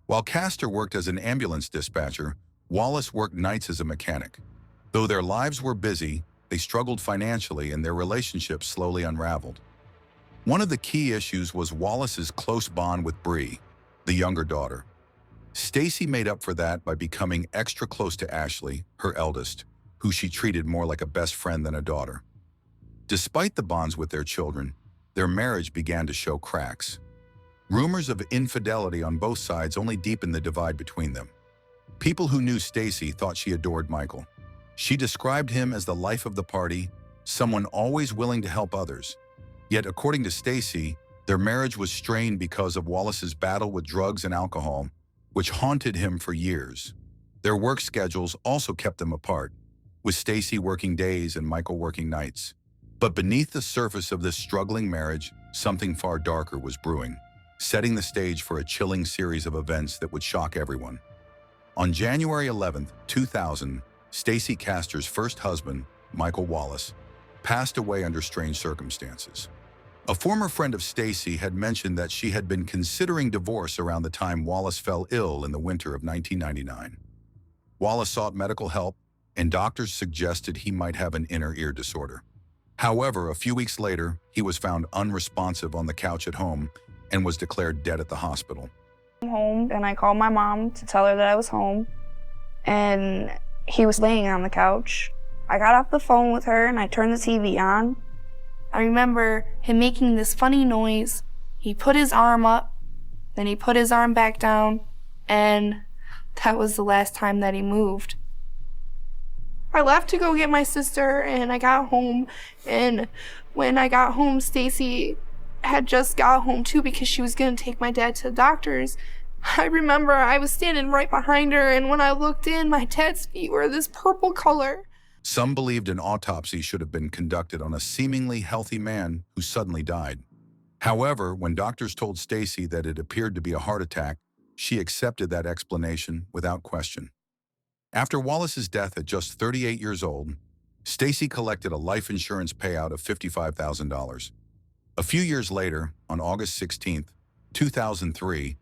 While Castor worked as an ambulance dispatcher, Wallace worked nights as a mechanic. Though their lives were busy, they struggled financially and their relationship slowly unraveled. One of the key issues was Wallace's close bond with Bree, the younger daughter. Stacy made up for that by becoming extra close to Ashley, her eldest, who she treated more like a best friend than a daughter. Despite the bonds with their children, their marriage began to show cracks. Rumors of infidelity on both sides only deepened the divide between them. People who knew Stacy thought she adored Michael. She described him as the life of the party, someone always willing to help others. Yet, according to Stacy, their marriage was strained because of Wallace's battle with drugs and alcohol, which haunted him for years. Their work schedules also kept them apart, with Stacy working days and Michael working nights. But beneath the surface of this struggling marriage, something far darker was brewing, setting the stage for a chilling series of events that would shock everyone. On January 11, 2000, Stacy Castor's first husband, Michael Wallace, passed away under strange circumstances. A former friend of Stacy had mentioned that she had been considering divorce around the time Wallace fell ill in the winter of 1999. Wallace sought medical help, and doctors suggested he might have an inner ear disorder. However, a few weeks later, he was found unresponsive on the couch at home and was declared dead at the hospital. I'm home, and I called my mom to tell her that I was home, and he was laying on the couch. I got off the phone with her and I turned the TV on. I remember him making this funny noise. He put his arm up, then he put his arm back down, and that was the last time that he moved. I left to go get my sister, and I got home, and when I got home, Stacy had just got home too because she was gonna take my dad to the doctors. I remember I was standing right behind her, and when I looked in, my dad's feet were this purple color. Some believed an autopsy should have been conducted on a seemingly healthy man who suddenly died. However, when doctors told Stacy that it appeared to be a heart attack, she accepted that explanation without question. After Wallace's death at just 38 years old, Stacy collected a life insurance payout of $55,000. A few years later, on August 16, 2003,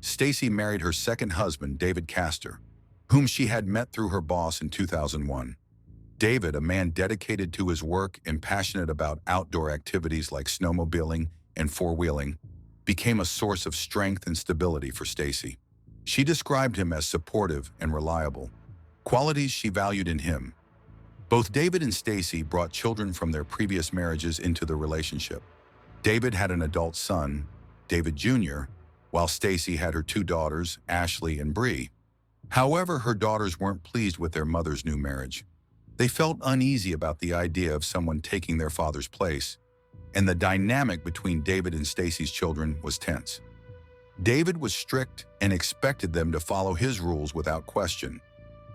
Stacy married her second husband, David Castor, whom she had met through her boss in 2001. David, a man dedicated to his work and passionate about outdoor activities like snowmobiling and four-wheeling, became a source of strength and stability for Stacy. She described him as supportive and reliable, qualities she valued in him. Both David and Stacy brought children from their previous marriages into the relationship. David had an adult son, David Jr., while Stacy had her two daughters, Ashley and Bree. However, her daughters weren't pleased with their mother's new marriage. They felt uneasy about the idea of someone taking their father's place, and the dynamic between David and Stacy's children was tense. David was strict and expected them to follow his rules without question,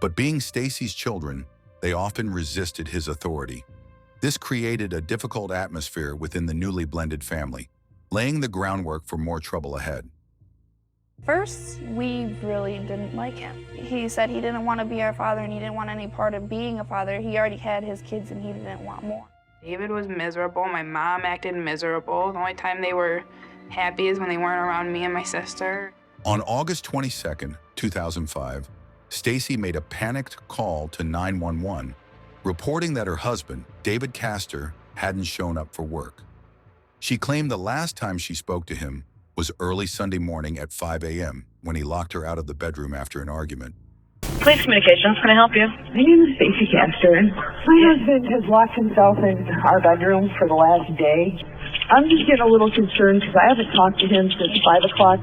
but being Stacy's children, they often resisted his authority. This created a difficult atmosphere within the newly blended family, laying the groundwork for more trouble ahead. First, we really didn't like him. He said he didn't want to be our father and he didn't want any part of being a father. He already had his kids and he didn't want more. David was miserable. My mom acted miserable. The only time they were happy is when they weren't around me and my sister. On August 22, 2005, Stacy made a panicked call to 911, reporting that her husband, David Castor, hadn't shown up for work. She claimed the last time she spoke to him was early Sunday morning at 5 a.m. when he locked her out of the bedroom after an argument. Police communications, can I help you? My name is Stacy Castor. My husband has locked himself in our bedroom for the last day. I'm just getting a little concerned because I haven't talked to him since 5 o'clock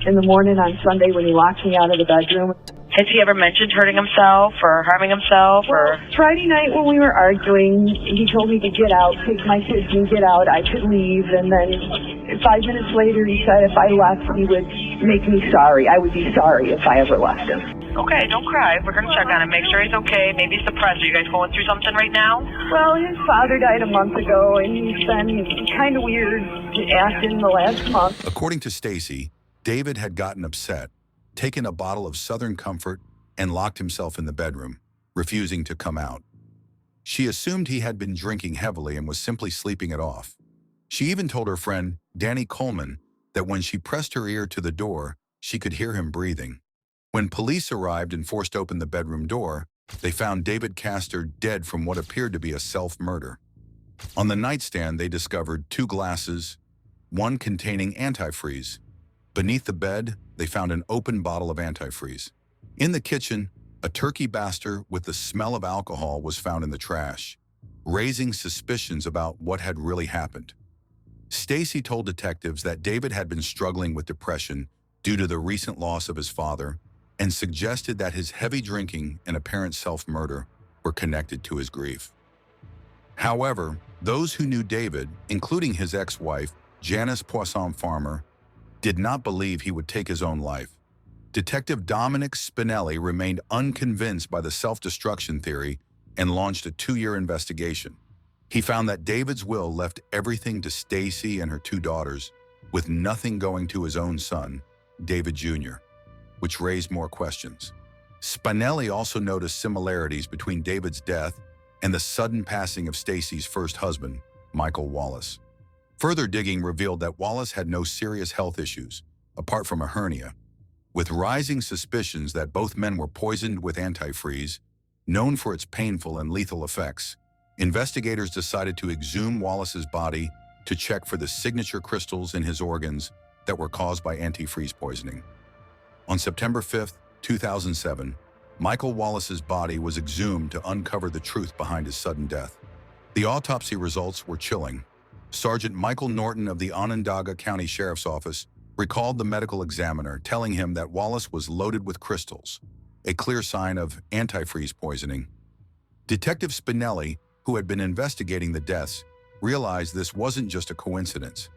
in the morning on Sunday when he locked me out of the bedroom. Has he ever mentioned hurting himself or harming himself? Or Friday night when we were arguing, he told me to get out, take my kids and get out. I could leave. And then 5 minutes later, he said if I left, he would make me sorry. I would be sorry if I ever left him. okay, don't cry. We're going to check on him, make sure he's okay. Maybe he's depressed. Are you guys going through something right now? Well, his father died a month ago, and he's been kind of weird acting the last month. According to Stacy, David had gotten upset, taken a bottle of Southern Comfort, and locked himself in the bedroom, refusing to come out. She assumed he had been drinking heavily and was simply sleeping it off. She even told her friend, Danny Coleman, that when she pressed her ear to the door, she could hear him breathing. When police arrived and forced open the bedroom door, they found David Castor dead from what appeared to be a self-murder. On the nightstand, they discovered 2 glasses, one containing antifreeze. Beneath the bed, they found an open bottle of antifreeze. In the kitchen, a turkey baster with the smell of alcohol was found in the trash, raising suspicions about what had really happened. Stacy told detectives that David had been struggling with depression due to the recent loss of his father and suggested that his heavy drinking and apparent self-murder were connected to his grief. However, those who knew David, including his ex-wife, Janice Poisson Farmer, did not believe he would take his own life. Detective Dominic Spinelli remained unconvinced by the self-destruction theory and launched a 2-year investigation. He found that David's will left everything to Stacy and her 2 daughters, with nothing going to his own son, David Jr., which raised more questions. Spinelli also noticed similarities between David's death and the sudden passing of Stacy's first husband, Michael Wallace. Further digging revealed that Wallace had no serious health issues, apart from a hernia. With rising suspicions that both men were poisoned with antifreeze, known for its painful and lethal effects, investigators decided to exhume Wallace's body to check for the signature crystals in his organs that were caused by antifreeze poisoning. On September 5, 2007, Michael Wallace's body was exhumed to uncover the truth behind his sudden death. The autopsy results were chilling. Sergeant Michael Norton of the Onondaga County Sheriff's Office recalled the medical examiner telling him that Wallace was loaded with crystals, a clear sign of antifreeze poisoning. Detective Spinelli, who had been investigating the deaths, realized this wasn't just a coincidence.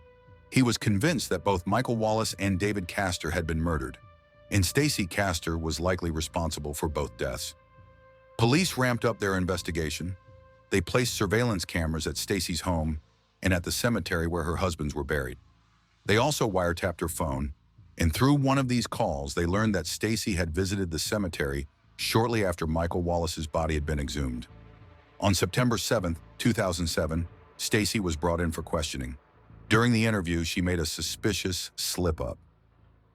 He was convinced that both Michael Wallace and David Castor had been murdered, and Stacy Castor was likely responsible for both deaths. Police ramped up their investigation. They placed surveillance cameras at Stacy's home and at the cemetery where her husbands were buried. They also wiretapped her phone, and through one of these calls, they learned that Stacy had visited the cemetery shortly after Michael Wallace's body had been exhumed. On September 7, 2007, Stacy was brought in for questioning. During the interview, she made a suspicious slip-up.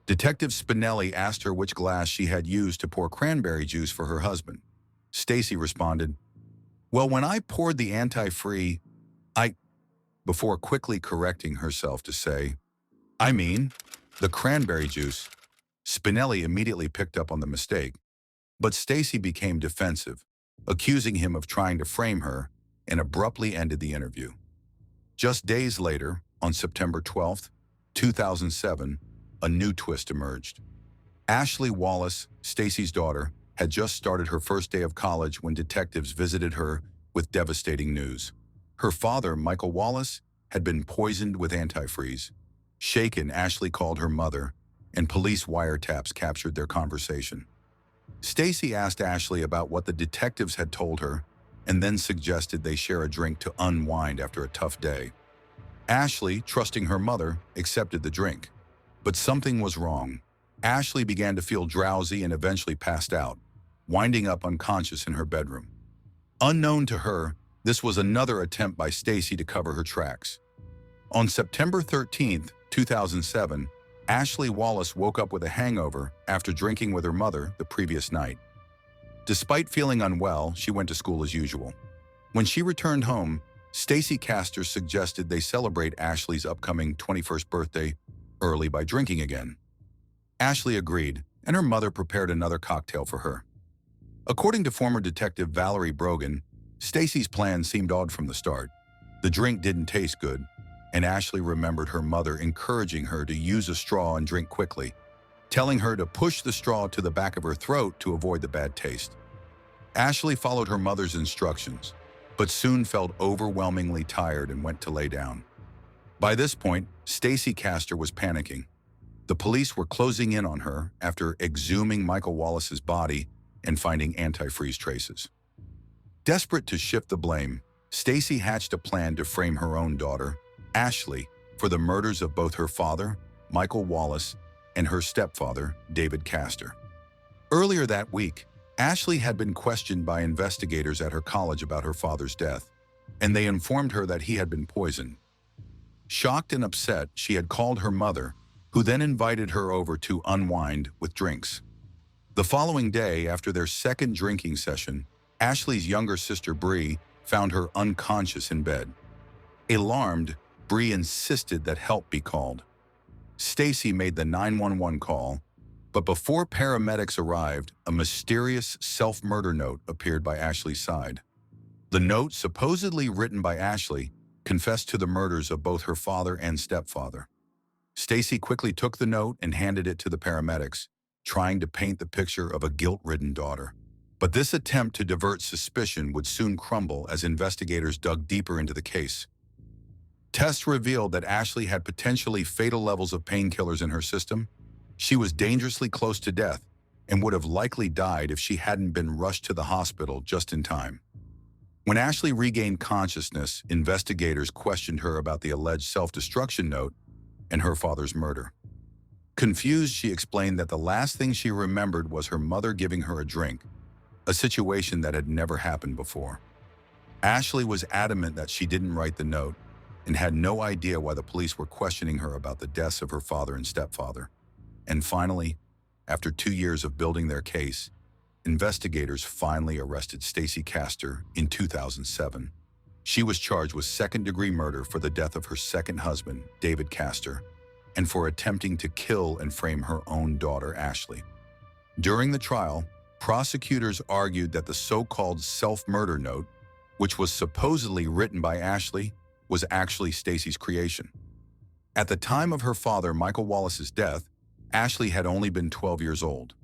Detective Spinelli asked her which glass she had used to pour cranberry juice for her husband. Stacy responded, "Well, when I poured the antifreeze, before quickly correcting herself to say, "I mean, the cranberry juice." Spinelli immediately picked up on the mistake, but Stacy became defensive, accusing him of trying to frame her, and abruptly ended the interview. Just days later, on September 12, 2007, a new twist emerged. Ashley Wallace, Stacy's daughter, had just started her first day of college when detectives visited her with devastating news. Her father, Michael Wallace, had been poisoned with antifreeze. Shaken, Ashley called her mother, and police wiretaps captured their conversation. Stacy asked Ashley about what the detectives had told her, and then suggested they share a drink to unwind after a tough day. Ashley, trusting her mother, accepted the drink. But something was wrong. Ashley began to feel drowsy and eventually passed out, winding up unconscious in her bedroom. Unknown to her, this was another attempt by Stacy to cover her tracks. On September 13, 2007, Ashley Wallace woke up with a hangover after drinking with her mother the previous night. Despite feeling unwell, she went to school as usual. When she returned home, Stacy Castor suggested they celebrate Ashley's upcoming 21st birthday early by drinking again. Ashley agreed, and her mother prepared another cocktail for her. According to former detective Valerie Brogan, Stacy's plan seemed odd from the start. The drink didn't taste good, and Ashley remembered her mother encouraging her to use a straw and drink quickly. telling her to push the straw to the back of her throat to avoid the bad taste. Ashley followed her mother's instructions, but soon felt overwhelmingly tired and went to lay down. By this point, Stacy Castor was panicking. The police were closing in on her after exhuming Michael Wallace's body and finding antifreeze traces. Desperate to shift the blame, Stacy hatched a plan to frame her own daughter, Ashley, for the murders of both her father, Michael Wallace, and her stepfather, David Castor. Earlier that week, Ashley had been questioned by investigators at her college about her father's death, and they informed her that he had been poisoned. Shocked and upset, she had called her mother, who then invited her over to unwind with drinks. The following day, after their second drinking session, Ashley's younger sister Bree found her unconscious in bed. Alarmed, Bree insisted that help be called. Stacy made the 911 call, but before paramedics arrived, a mysterious self-murder note appeared by Ashley's side. The note, supposedly written by Ashley, confessed to the murders of both her father and stepfather. Stacy quickly took the note and handed it to the paramedics, trying to paint the picture of a guilt-ridden daughter. But this attempt to divert suspicion would soon crumble as investigators dug deeper into the case. Tests revealed that Ashley had potentially fatal levels of painkillers in her system. She was dangerously close to death and would have likely died if she hadn't been rushed to the hospital just in time. When Ashley regained consciousness, investigators questioned her about the alleged self-destruction note and her father's murder. Confused, she explained that the last thing she remembered was her mother giving her a drink, a situation that had never happened before. Ashley was adamant that she didn't write the note and had no idea why the police were questioning her about the deaths of her father and stepfather. And finally, after 2 years of building their case, investigators finally arrested Stacy Castor in 2007. She was charged with second-degree murder for the death of her second husband, David Castor, and for attempting to kill and frame her own daughter, Ashley. During the trial, prosecutors argued that the so-called self-murder note, which was supposedly written by Ashley, was actually Stacy's creation. At the time of her father, Michael Wallace's death, Ashley had only been 12 years old.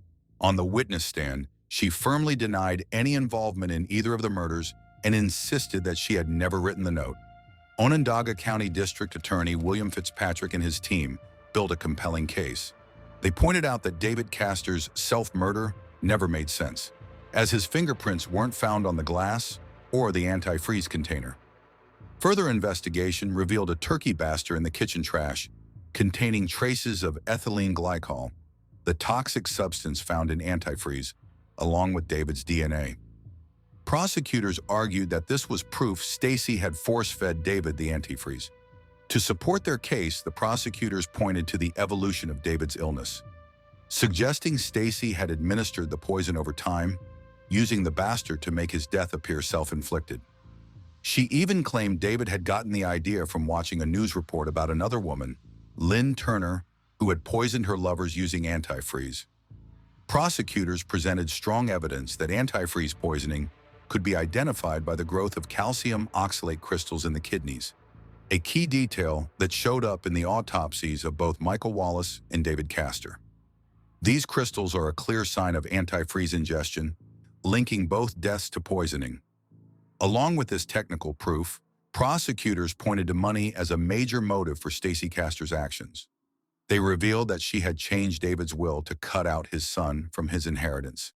On the witness stand, she firmly denied any involvement in either of the murders and insisted that she had never written the note. Onondaga County District Attorney William Fitzpatrick and his team built a compelling case. They pointed out that David Castor's self-murder never made sense, as his fingerprints weren't found on the glass or the antifreeze container. Further investigation revealed a turkey baster in the kitchen trash containing traces of ethylene glycol, the toxic substance found in antifreeze, along with David's DNA. Prosecutors argued that this was proof Stacy had force-fed David the antifreeze. To support their case, the prosecutors pointed to the evolution of David's illness, suggesting Stacy had administered the poison over time, using the bastard to make his death appear self-inflicted. She even claimed David had gotten the idea from watching a news report about another woman, Lynn Turner, who had poisoned her lovers using antifreeze. Prosecutors presented strong evidence that antifreeze poisoning could be identified by the growth of calcium oxalate crystals in the kidneys, a key detail that showed up in the autopsies of both Michael Wallace and David Castor. These crystals are a clear sign of antifreeze ingestion, linking both deaths to poisoning. Along with this technical proof, prosecutors pointed to money as a major motive for Stacy Castor's actions. They revealed that she had changed David's will to cut out his son from his inheritance,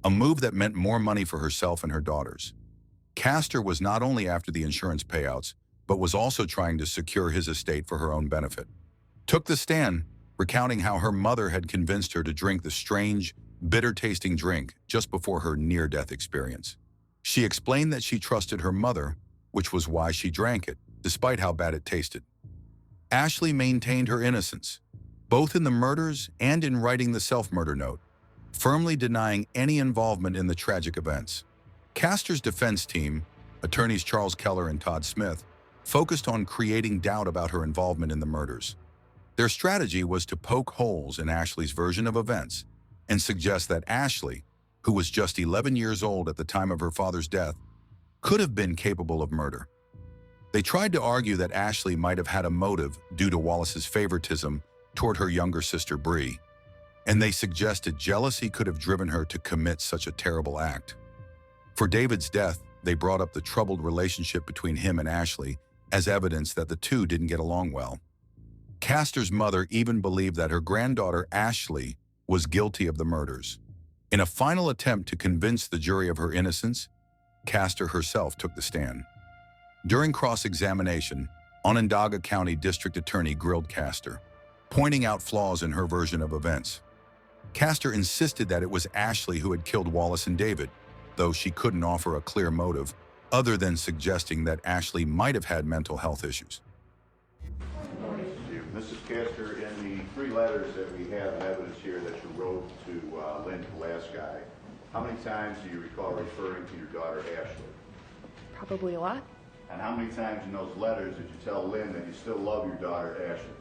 a move that meant more money for herself and her daughters. Castor was not only after the insurance payouts, but was also trying to secure his estate for her own benefit. Took the stand, recounting how her mother had convinced her to drink the strange, bitter-tasting drink just before her near-death experience. She explained that she trusted her mother, which was why she drank it, despite how bad it tasted. Ashley maintained her innocence, both in the murders and in writing the self-murder note, firmly denying any involvement in the tragic events. Castor's defense team, attorneys Charles Keller and Todd Smith, focused on creating doubt about her involvement in the murders. Their strategy was to poke holes in Ashley's version of events and suggest that Ashley, who was just 11 years old at the time of her father's death, could have been capable of murder. They tried to argue that Ashley might have had a motive due to Wallace's favoritism toward her younger sister Bree, and they suggested jealousy could have driven her to commit such a terrible act. For David's death, they brought up the troubled relationship between him and Ashley as evidence that the two didn't get along well. Castor's mother even believed that her granddaughter Ashley was guilty of the murders. In a final attempt to convince the jury of her innocence, Castor herself took the stand. During cross-examination, Onondaga County District Attorney grilled Castor, pointing out flaws in her version of events. Castor insisted that it was Ashley who had killed Wallace and David, though she couldn't offer a clear motive, other than suggesting that Ashley might have had mental health issues. Mrs. Castor, in the 3 letters that we have in evidence here that you wrote to Lynn Pulaski, how many times do you recall referring to your daughter Ashley? Probably a lot. And how many times in those letters did you tell Lynn that you still love your daughter Ashley?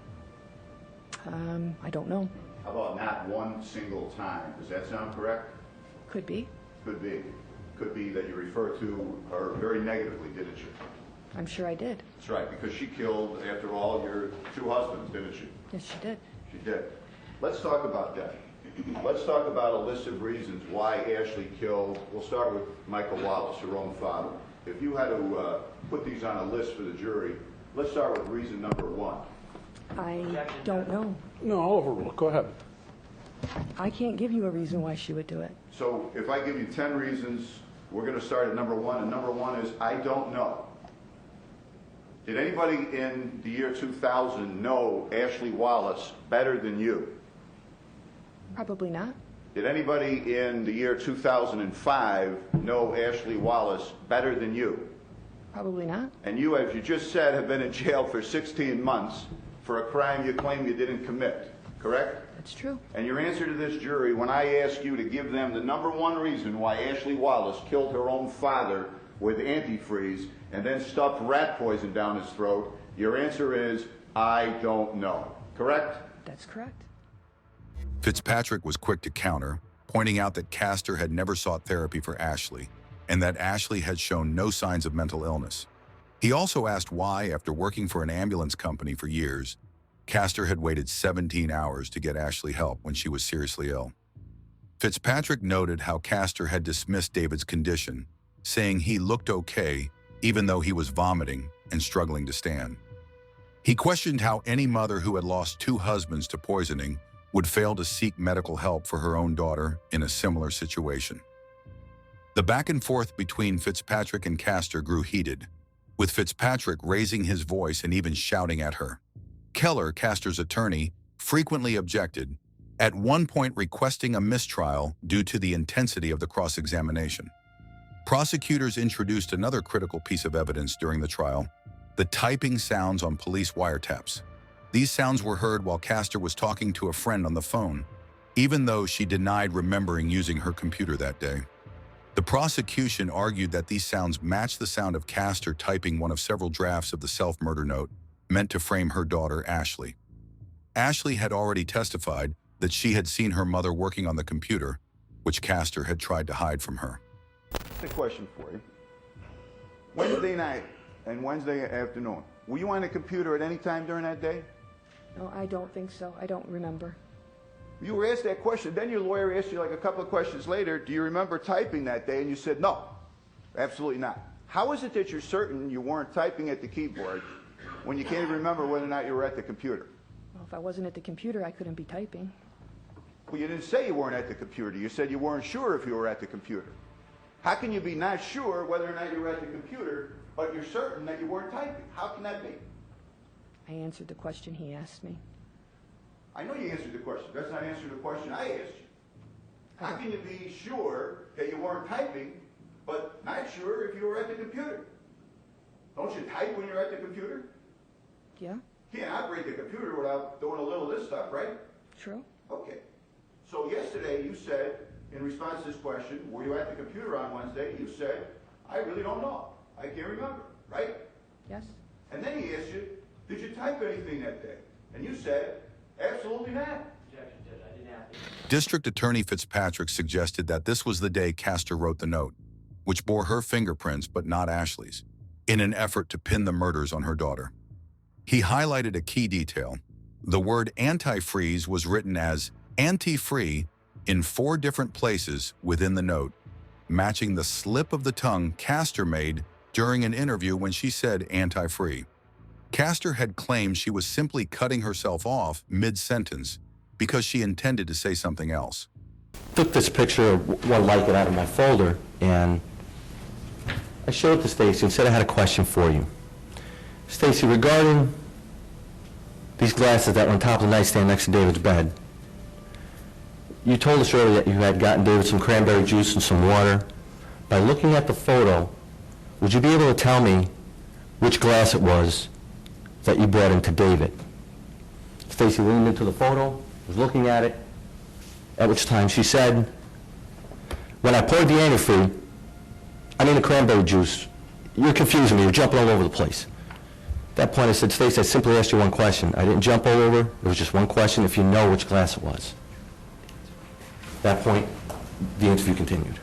I don't know. How about not one single time? Does that sound correct? Could be. Could be. Could be that you referred to her very negatively, didn't you? I'm sure I did. That's right, because she killed, after all, your 2 husbands, didn't she? Yes, she did. She did. Let's talk about that. Let's talk about a list of reasons why Ashley killed. We'll start with Michael Wallace, her own father. If you had to put these on a list for the jury, let's start with reason number 1. I don't know. No, I'll overrule. Go ahead. I can't give you a reason why she would do it. So if I give you 10 reasons, we're going to start at number 1, and number 1 is I don't know. Did anybody in the year 2000 know Ashley Wallace better than you? Probably not. Did anybody in the year 2005 know Ashley Wallace better than you? Probably not. And you, as you just said, have been in jail for 16 months for a crime you claim you didn't commit, correct? That's true. And your answer to this jury, when I ask you to give them the number 1 reason why Ashley Wallace killed her own father with antifreeze and then stuffed rat poison down his throat, your answer is, I don't know. Correct? That's correct. Fitzpatrick was quick to counter, pointing out that Castor had never sought therapy for Ashley and that Ashley had shown no signs of mental illness. He also asked why, after working for an ambulance company for years, Castor had waited 17 hours to get Ashley help when she was seriously ill. Fitzpatrick noted how Castor had dismissed David's condition, saying he looked okay even though he was vomiting and struggling to stand. He questioned how any mother who had lost 2 husbands to poisoning would fail to seek medical help for her own daughter in a similar situation. The back and forth between Fitzpatrick and Castor grew heated, with Fitzpatrick raising his voice and even shouting at her. Keller, Castor's attorney, frequently objected, at one point requesting a mistrial due to the intensity of the cross-examination. Prosecutors introduced another critical piece of evidence during the trial, the typing sounds on police wiretaps. These sounds were heard while Castor was talking to a friend on the phone, even though she denied remembering using her computer that day. The prosecution argued that these sounds matched the sound of Castor typing one of several drafts of the self-murder note meant to frame her daughter, Ashley. Ashley had already testified that she had seen her mother working on the computer, which Castor had tried to hide from her. A question for you. Wednesday night and Wednesday afternoon, were you on the computer at any time during that day? No, I don't think so. I don't remember. You were asked that question, then your lawyer asked you like a couple of questions later, do you remember typing that day? And you said, no, absolutely not. How is it that you're certain you weren't typing at the keyboard when you can't even remember whether or not you were at the computer? Well, if I wasn't at the computer, I couldn't be typing. Well, you didn't say you weren't at the computer. You said you weren't sure if you were at the computer. How can you be not sure whether or not you were at the computer, but you're certain that you weren't typing? How can that be? I answered the question he asked me. I know you answered the question. That's not answering the question I asked you. How can you be sure that you weren't typing, but not sure if you were at the computer? Don't you type when you're at the computer? Yeah. You can't operate the computer without doing a little of this stuff, right? True. Okay. So yesterday you said, in response to this question, were you at the computer on Wednesday? You said, I really don't know. I can't remember, right? Yes. And then he asked you, did you type anything that day? And you said, absolutely not. District Attorney Fitzpatrick suggested that this was the day Castor wrote the note, which bore her fingerprints but not Ashley's, in an effort to pin the murders on her daughter. He highlighted a key detail. The word antifreeze was written as Anti-free in 4 different places within the note, matching the slip of the tongue Castor made during an interview when she said anti-free. Castor had claimed she was simply cutting herself off mid-sentence because she intended to say something else. Took this picture of one like it out of my folder, and I showed it to Stacy and said I had a question for you. Stacy, regarding these glasses that were on top of the nightstand next to David's bed, you told us earlier that you had gotten David some cranberry juice and some water. By looking at the photo, would you be able to tell me which glass it was that you brought into David? Stacy leaned into the photo, was looking at it, at which time she said, when I poured the antifreeze, the cranberry juice, you're confusing me, you're jumping all over the place. At that point I said, Stacy, I simply asked you one question. I didn't jump all over, it was just one question, if you know which glass it was. At that point, the interview continued.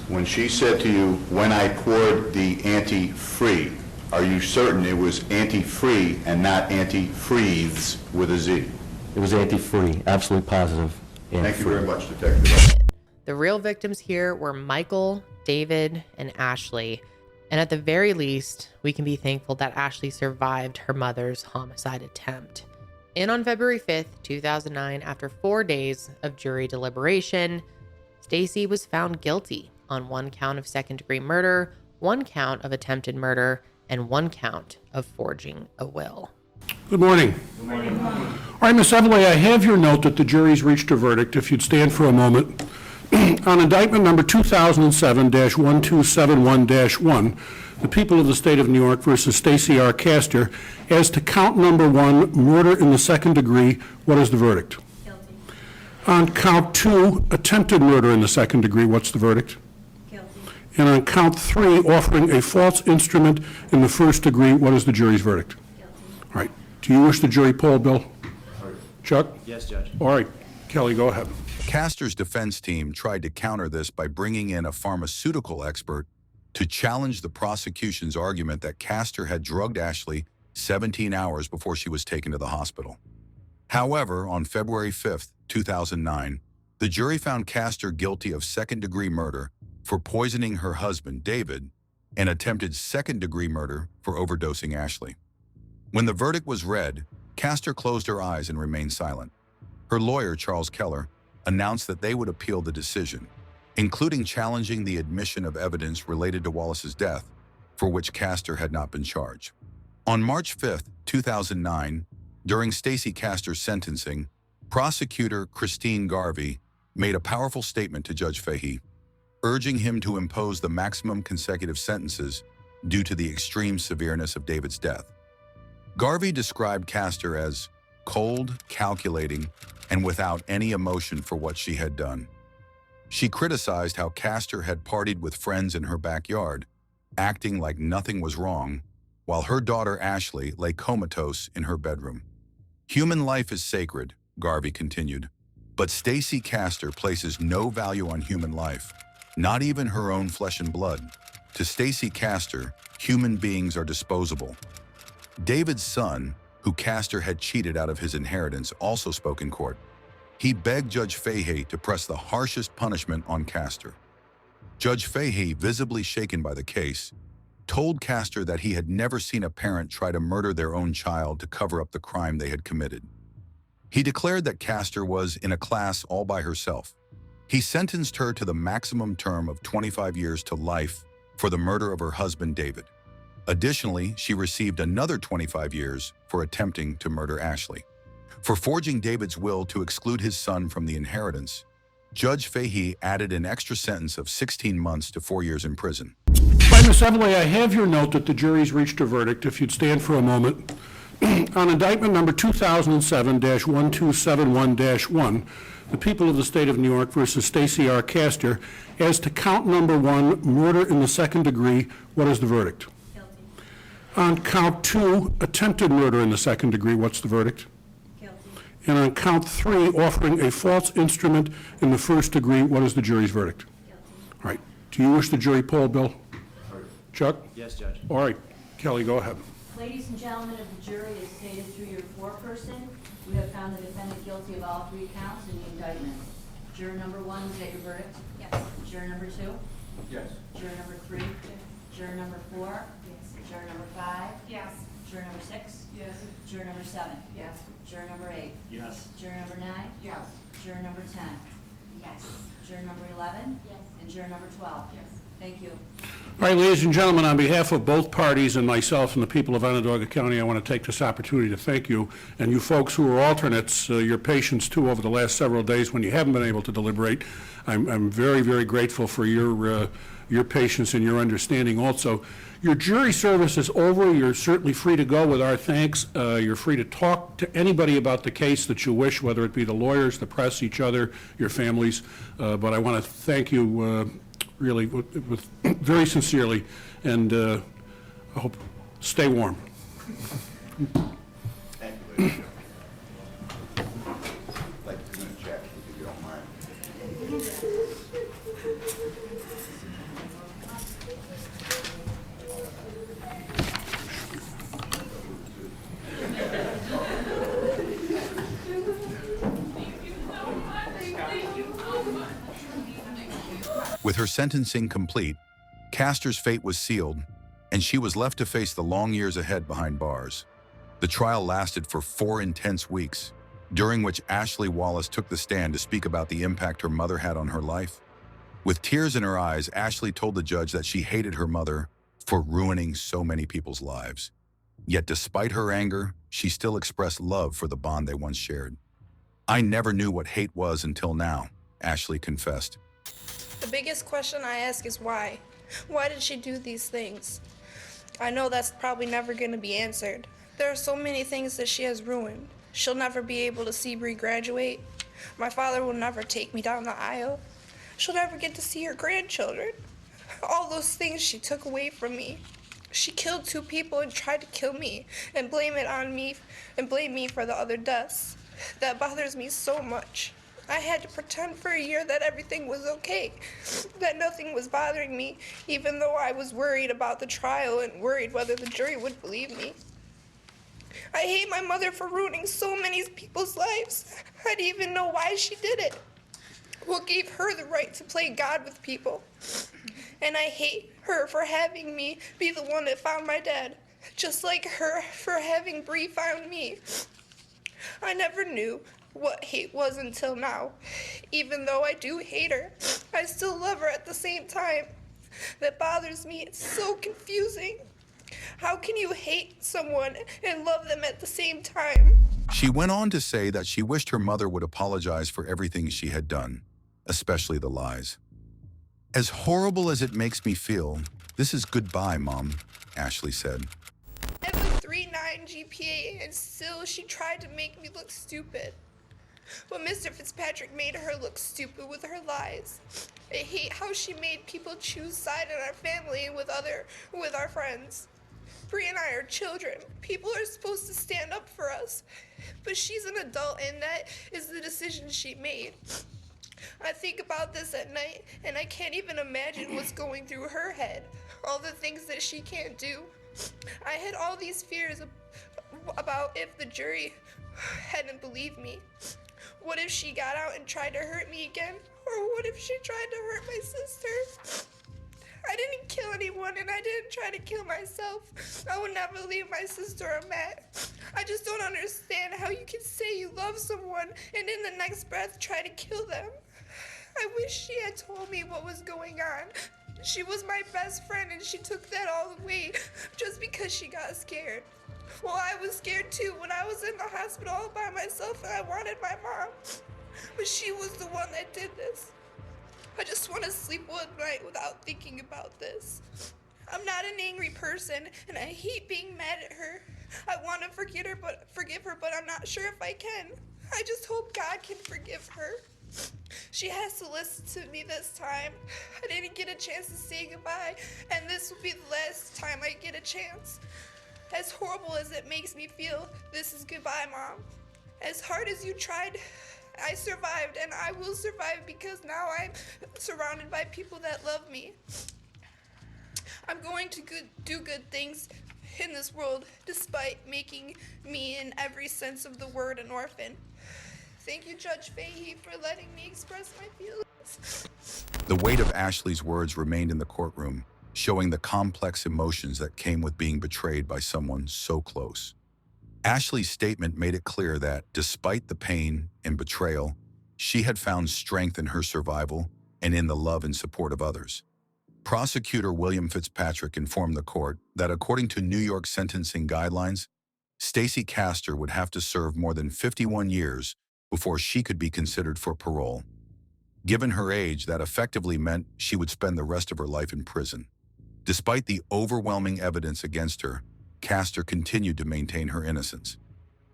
When she said to you, when I poured the anti-free, are you certain it was anti-free and not anti-freeze with a Z? It was anti-free, absolutely positive. Thank you very much, Detective. The real victims here were Michael, David, and Ashley. And at the very least, we can be thankful that Ashley survived her mother's homicide attempt. And on February 5th, 2009, after 4 days of jury deliberation, Stacy was found guilty on 1 count of second-degree murder, 1 count of attempted murder, and 1 count of forging a will. Good morning. Good morning. All right, Ms. Everly, I have your note that the jury's reached a verdict. If you'd stand for a moment. On indictment number 2007-1271-1, the people of the state of New York versus Stacy R. Castor, as to count number 1, murder in the second degree, what is the verdict? Guilty. On count 2, attempted murder in the second degree, what's the verdict? Guilty. And on count 3, offering a false instrument in the first degree, what is the jury's verdict? Guilty. All right. Do you wish the jury poll, Bill? Chuck? Yes, Judge. All right. Kelly, go ahead. Castor's defense team tried to counter this by bringing in a pharmaceutical expert to challenge the prosecution's argument that Castor had drugged Ashley 17 hours before she was taken to the hospital. However, on February 5th, 2009, the jury found Castor guilty of second-degree murder for poisoning her husband, David, and attempted second-degree murder for overdosing Ashley. When the verdict was read, Castor closed her eyes and remained silent. Her lawyer, Charles Keller, announced that they would appeal the decision, including challenging the admission of evidence related to Wallace's death, for which Castor had not been charged. On March 5th, 2009, during Stacy Castor's sentencing, prosecutor Christine Garvey made a powerful statement to Judge Fahey, urging him to impose the maximum consecutive sentences due to the extreme severeness of David's death. Garvey described Castor as cold, calculating, and without any emotion for what she had done. She criticized how Castor had partied with friends in her backyard, acting like nothing was wrong, while her daughter Ashley lay comatose in her bedroom. Human life is sacred, Garvey continued, but Stacy Castor places no value on human life, not even her own flesh and blood. To Stacy Castor, human beings are disposable. David's son, who Castor had cheated out of his inheritance, also spoke in court. He begged Judge Fahey to press the harshest punishment on Castor. Judge Fahey, visibly shaken by the case, told Castor that he had never seen a parent try to murder their own child to cover up the crime they had committed. He declared that Castor was in a class all by herself. He sentenced her to the maximum term of 25 years to life for the murder of her husband, David. Additionally, she received another 25 years for attempting to murder Ashley. For forging David's will to exclude his son from the inheritance, Judge Fahey added an extra sentence of 16 months to 4 years in prison. By Ms. Everly, I have your note that the jury's reached a verdict. If you'd stand for a moment. On indictment number 2007-1271-1, the people of the state of New York versus Stacy R. Castor, as to count number 1, murder in the second degree, what is the verdict? Guilty. On count 2, attempted murder in the second degree, what's the verdict? Guilty. And on count 3, offering a false instrument in the first degree, what is the jury's verdict? Guilty. All right. Do you wish the jury poll, Bill? Chuck? Yes, Judge. All right. Kelly, go ahead. Ladies and gentlemen of the jury, as stated through your foreperson, You have found the defendant guilty of all 3 counts in the indictment. Juror number 1, is that your verdict? Yes. Juror number 2? Yes. Juror number 3? Yes. Juror number 4? Yes. Juror number 5? Yes. Juror number 6? Yes. Juror number 7? Yes. Juror number 8? Yes. Juror number 9? Yes. Juror number 10? Yes. Juror number 11? Yes. And juror number 12? Yes. Thank you. All right, ladies and gentlemen, on behalf of both parties and myself and the people of Onondaga County, I want to take this opportunity to thank you and you folks who are alternates, your patience too over the last several days when you haven't been able to deliberate. I'm very, very grateful for your patience and your understanding also. Your jury service is over. You're certainly free to go with our thanks. You're free to talk to anybody about the case that you wish, whether it be the lawyers, the press, each other, your families. But I want to thank you really with very sincerely, and I hope stay warm. Thank you, ladies and gentlemen. I'd like to check, if you don't mind. With her sentencing complete, Castor's fate was sealed, and she was left to face the long years ahead behind bars. The trial lasted for 4 intense weeks, during which Ashley Wallace took the stand to speak about the impact her mother had on her life. With tears in her eyes, Ashley told the judge that she hated her mother for ruining so many people's lives. Yet despite her anger, she still expressed love for the bond they once shared. "I never knew what hate was until now," Ashley confessed. The biggest question I ask is why? Why did she do these things? I know that's probably never going to be answered. There are so many things that she has ruined. She'll never be able to see Bree graduate. My father will never take me down the aisle. She'll never get to see her grandchildren. All those things she took away from me. She killed 2 people and tried to kill me and blame it on me and blame me for the other deaths. That bothers me so much. I had to pretend for a year that everything was okay, that nothing was bothering me, even though I was worried about the trial and worried whether the jury would believe me. I hate my mother for ruining so many people's lives. I didn't even know why she did it. What gave her the right to play God with people? And I hate her for having me be the one that found my dad, just like her for having Bree found me. I never knew what hate was until now. Even though I do hate her, I still love her at the same time. That bothers me. It's so confusing. How can you hate someone and love them at the same time? She went on to say that she wished her mother would apologize for everything she had done, especially the lies. "As horrible as it makes me feel, this is goodbye, Mom," Ashley said. I have a 3.9 GPA and still she tried to make me look stupid. But Mr. Fitzpatrick made her look stupid with her lies. I hate how she made people choose side in our family with our friends. Bree and I are children. People are supposed to stand up for us. But she's an adult and that is the decision she made. I think about this at night and I can't even imagine what's going through her head. All the things that she can't do. I had all these fears about if the jury hadn't believed me. What if she got out and tried to hurt me again? Or what if she tried to hurt my sister? I didn't kill anyone and I didn't try to kill myself. I would never leave my sister or Matt. I just don't understand how you can say you love someone and in the next breath try to kill them. I wish she had told me what was going on. She was my best friend and she took that all away just because she got scared. Well, I was scared too when I was in the hospital all by myself and I wanted my mom. But she was the one that did this. I just want to sleep one night without thinking about this. I'm not an angry person and I hate being mad at her. I want to forgive her, but I'm not sure if I can. I just hope God can forgive her. She has to listen to me this time. I didn't get a chance to say goodbye, and this will be the last time I get a chance. As horrible as it makes me feel, this is goodbye, Mom. As hard as you tried, I survived, and I will survive because now I'm surrounded by people that love me. I'm going to do good things in this world despite making me, in every sense of the word, an orphan. Thank you, Judge Fahey, for letting me express my feelings. The weight of Ashley's words remained in the courtroom, showing the complex emotions that came with being betrayed by someone so close. Ashley's statement made it clear that, despite the pain and betrayal, she had found strength in her survival and in the love and support of others. Prosecutor William Fitzpatrick informed the court that according to New York sentencing guidelines, Stacey Castor would have to serve more than 51 years before she could be considered for parole. Given her age, that effectively meant she would spend the rest of her life in prison. Despite the overwhelming evidence against her, Castor continued to maintain her innocence.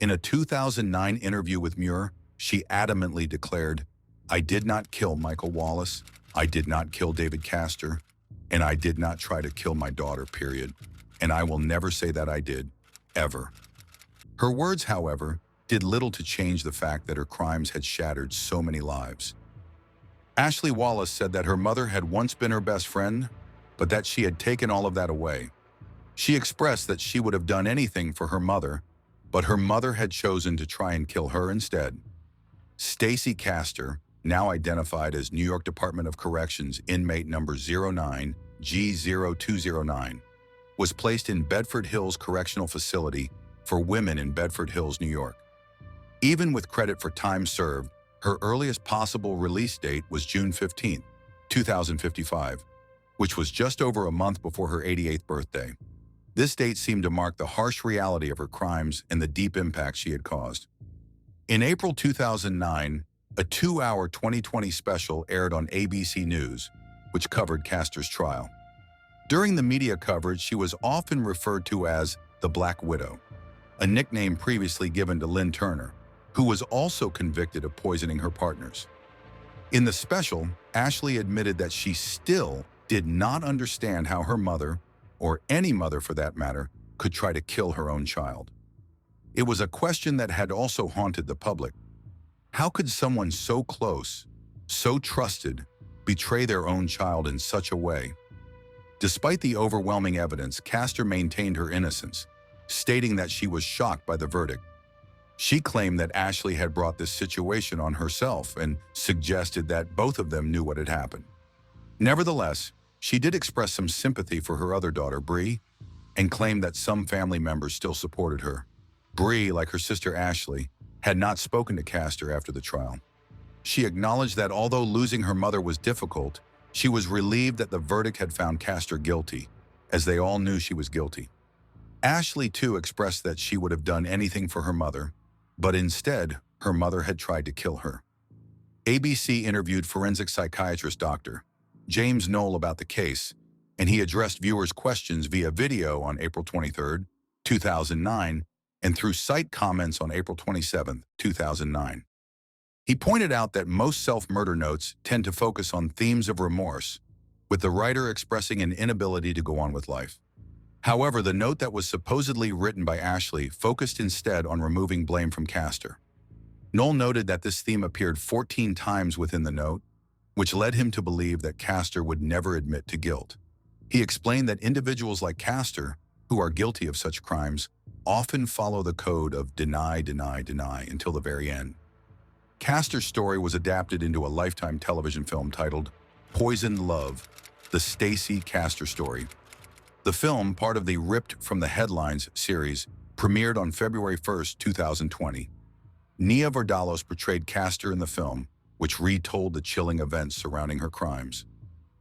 In a 2009 interview with Muir, she adamantly declared, "I did not kill Michael Wallace, I did not kill David Castor, and I did not try to kill my daughter, period. And I will never say that I did, ever." Her words, however, did little to change the fact that her crimes had shattered so many lives. Ashley Wallace said that her mother had once been her best friend, but that she had taken all of that away. She expressed that she would have done anything for her mother, but her mother had chosen to try and kill her instead. Stacey Castor, now identified as New York Department of Corrections inmate number 09G0209, was placed in Bedford Hills Correctional Facility for women in Bedford Hills, New York. Even with credit for time served, her earliest possible release date was June 15, 2055, which was just over a month before her 88th birthday. This date seemed to mark the harsh reality of her crimes and the deep impact she had caused. In April 2009, a 2-hour 2020 special aired on ABC News, which covered Castor's trial. During the media coverage, she was often referred to as the Black Widow, a nickname previously given to Lynn Turner, who was also convicted of poisoning her partners. In the special, Ashley admitted that she still did not understand how her mother, or any mother for that matter, could try to kill her own child. It was a question that had also haunted the public. How could someone so close, so trusted, betray their own child in such a way? Despite the overwhelming evidence, Castor maintained her innocence, stating that she was shocked by the verdict. She claimed that Ashley had brought this situation on herself and suggested that both of them knew what had happened. Nevertheless, she did express some sympathy for her other daughter, Bree, and claimed that some family members still supported her. Bree, like her sister Ashley, had not spoken to Castor after the trial. She acknowledged that although losing her mother was difficult, she was relieved that the verdict had found Castor guilty, as they all knew she was guilty. Ashley, too, expressed that she would have done anything for her mother, but instead, her mother had tried to kill her. ABC interviewed forensic psychiatrist Dr. James Knoll about the case, and he addressed viewers' questions via video on April 23, 2009, and through site comments on April 27, 2009. He pointed out that most self-murder notes tend to focus on themes of remorse, with the writer expressing an inability to go on with life. However, the note that was supposedly written by Ashley focused instead on removing blame from Castor. Knoll noted that this theme appeared 14 times within the note, which led him to believe that Castor would never admit to guilt. He explained that individuals like Castor, who are guilty of such crimes, often follow the code of deny, deny, deny until the very end. Castor's story was adapted into a Lifetime television film titled Poisoned Love, The Stacey Castor Story. The film, part of the Ripped from the Headlines series, premiered on February 1, 2020. Nia Vardalos portrayed Castor in the film, which retold the chilling events surrounding her crimes.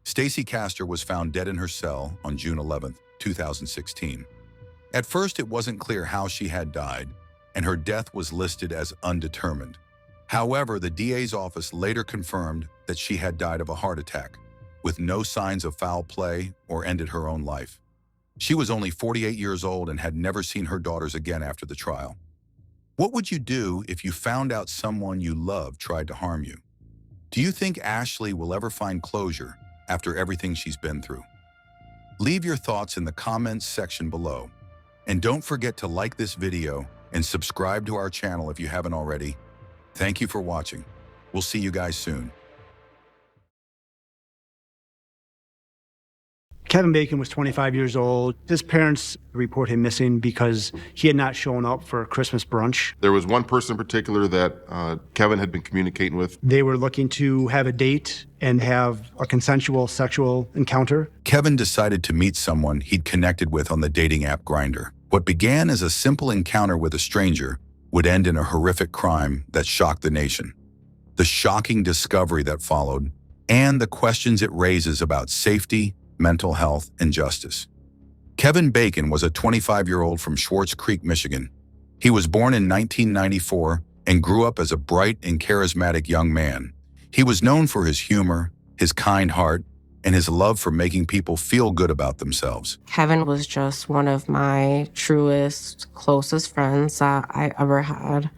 Stacey Castor was found dead in her cell on June 11, 2016. At first, it wasn't clear how she had died, and her death was listed as undetermined. However, the DA's office later confirmed that she had died of a heart attack, with no signs of foul play or ended her own life. She was only 48 years old and had never seen her daughters again after the trial. What would you do if you found out someone you loved tried to harm you? Do you think Ashley will ever find closure after everything she's been through? Leave your thoughts in the comments section below. And don't forget to like this video and subscribe to our channel if you haven't already. Thank you for watching. We'll see you guys soon. Kevin Bacon was 25 years old. His parents report him missing because he had not shown up for Christmas brunch. There was one person in particular that Kevin had been communicating with. They were looking to have a date and have a consensual sexual encounter. Kevin decided to meet someone he'd connected with on the dating app Grindr. What began as a simple encounter with a stranger would end in a horrific crime that shocked the nation. The shocking discovery that followed, and the questions it raises about safety, mental health, and justice. Kevin Bacon was a 25-year-old from Schwartz Creek, Michigan. He was born in 1994 and grew up as a bright and charismatic young man. He was known for his humor, his kind heart, and his love for making people feel good about themselves. Kevin was just one of my truest, closest friends that I ever had.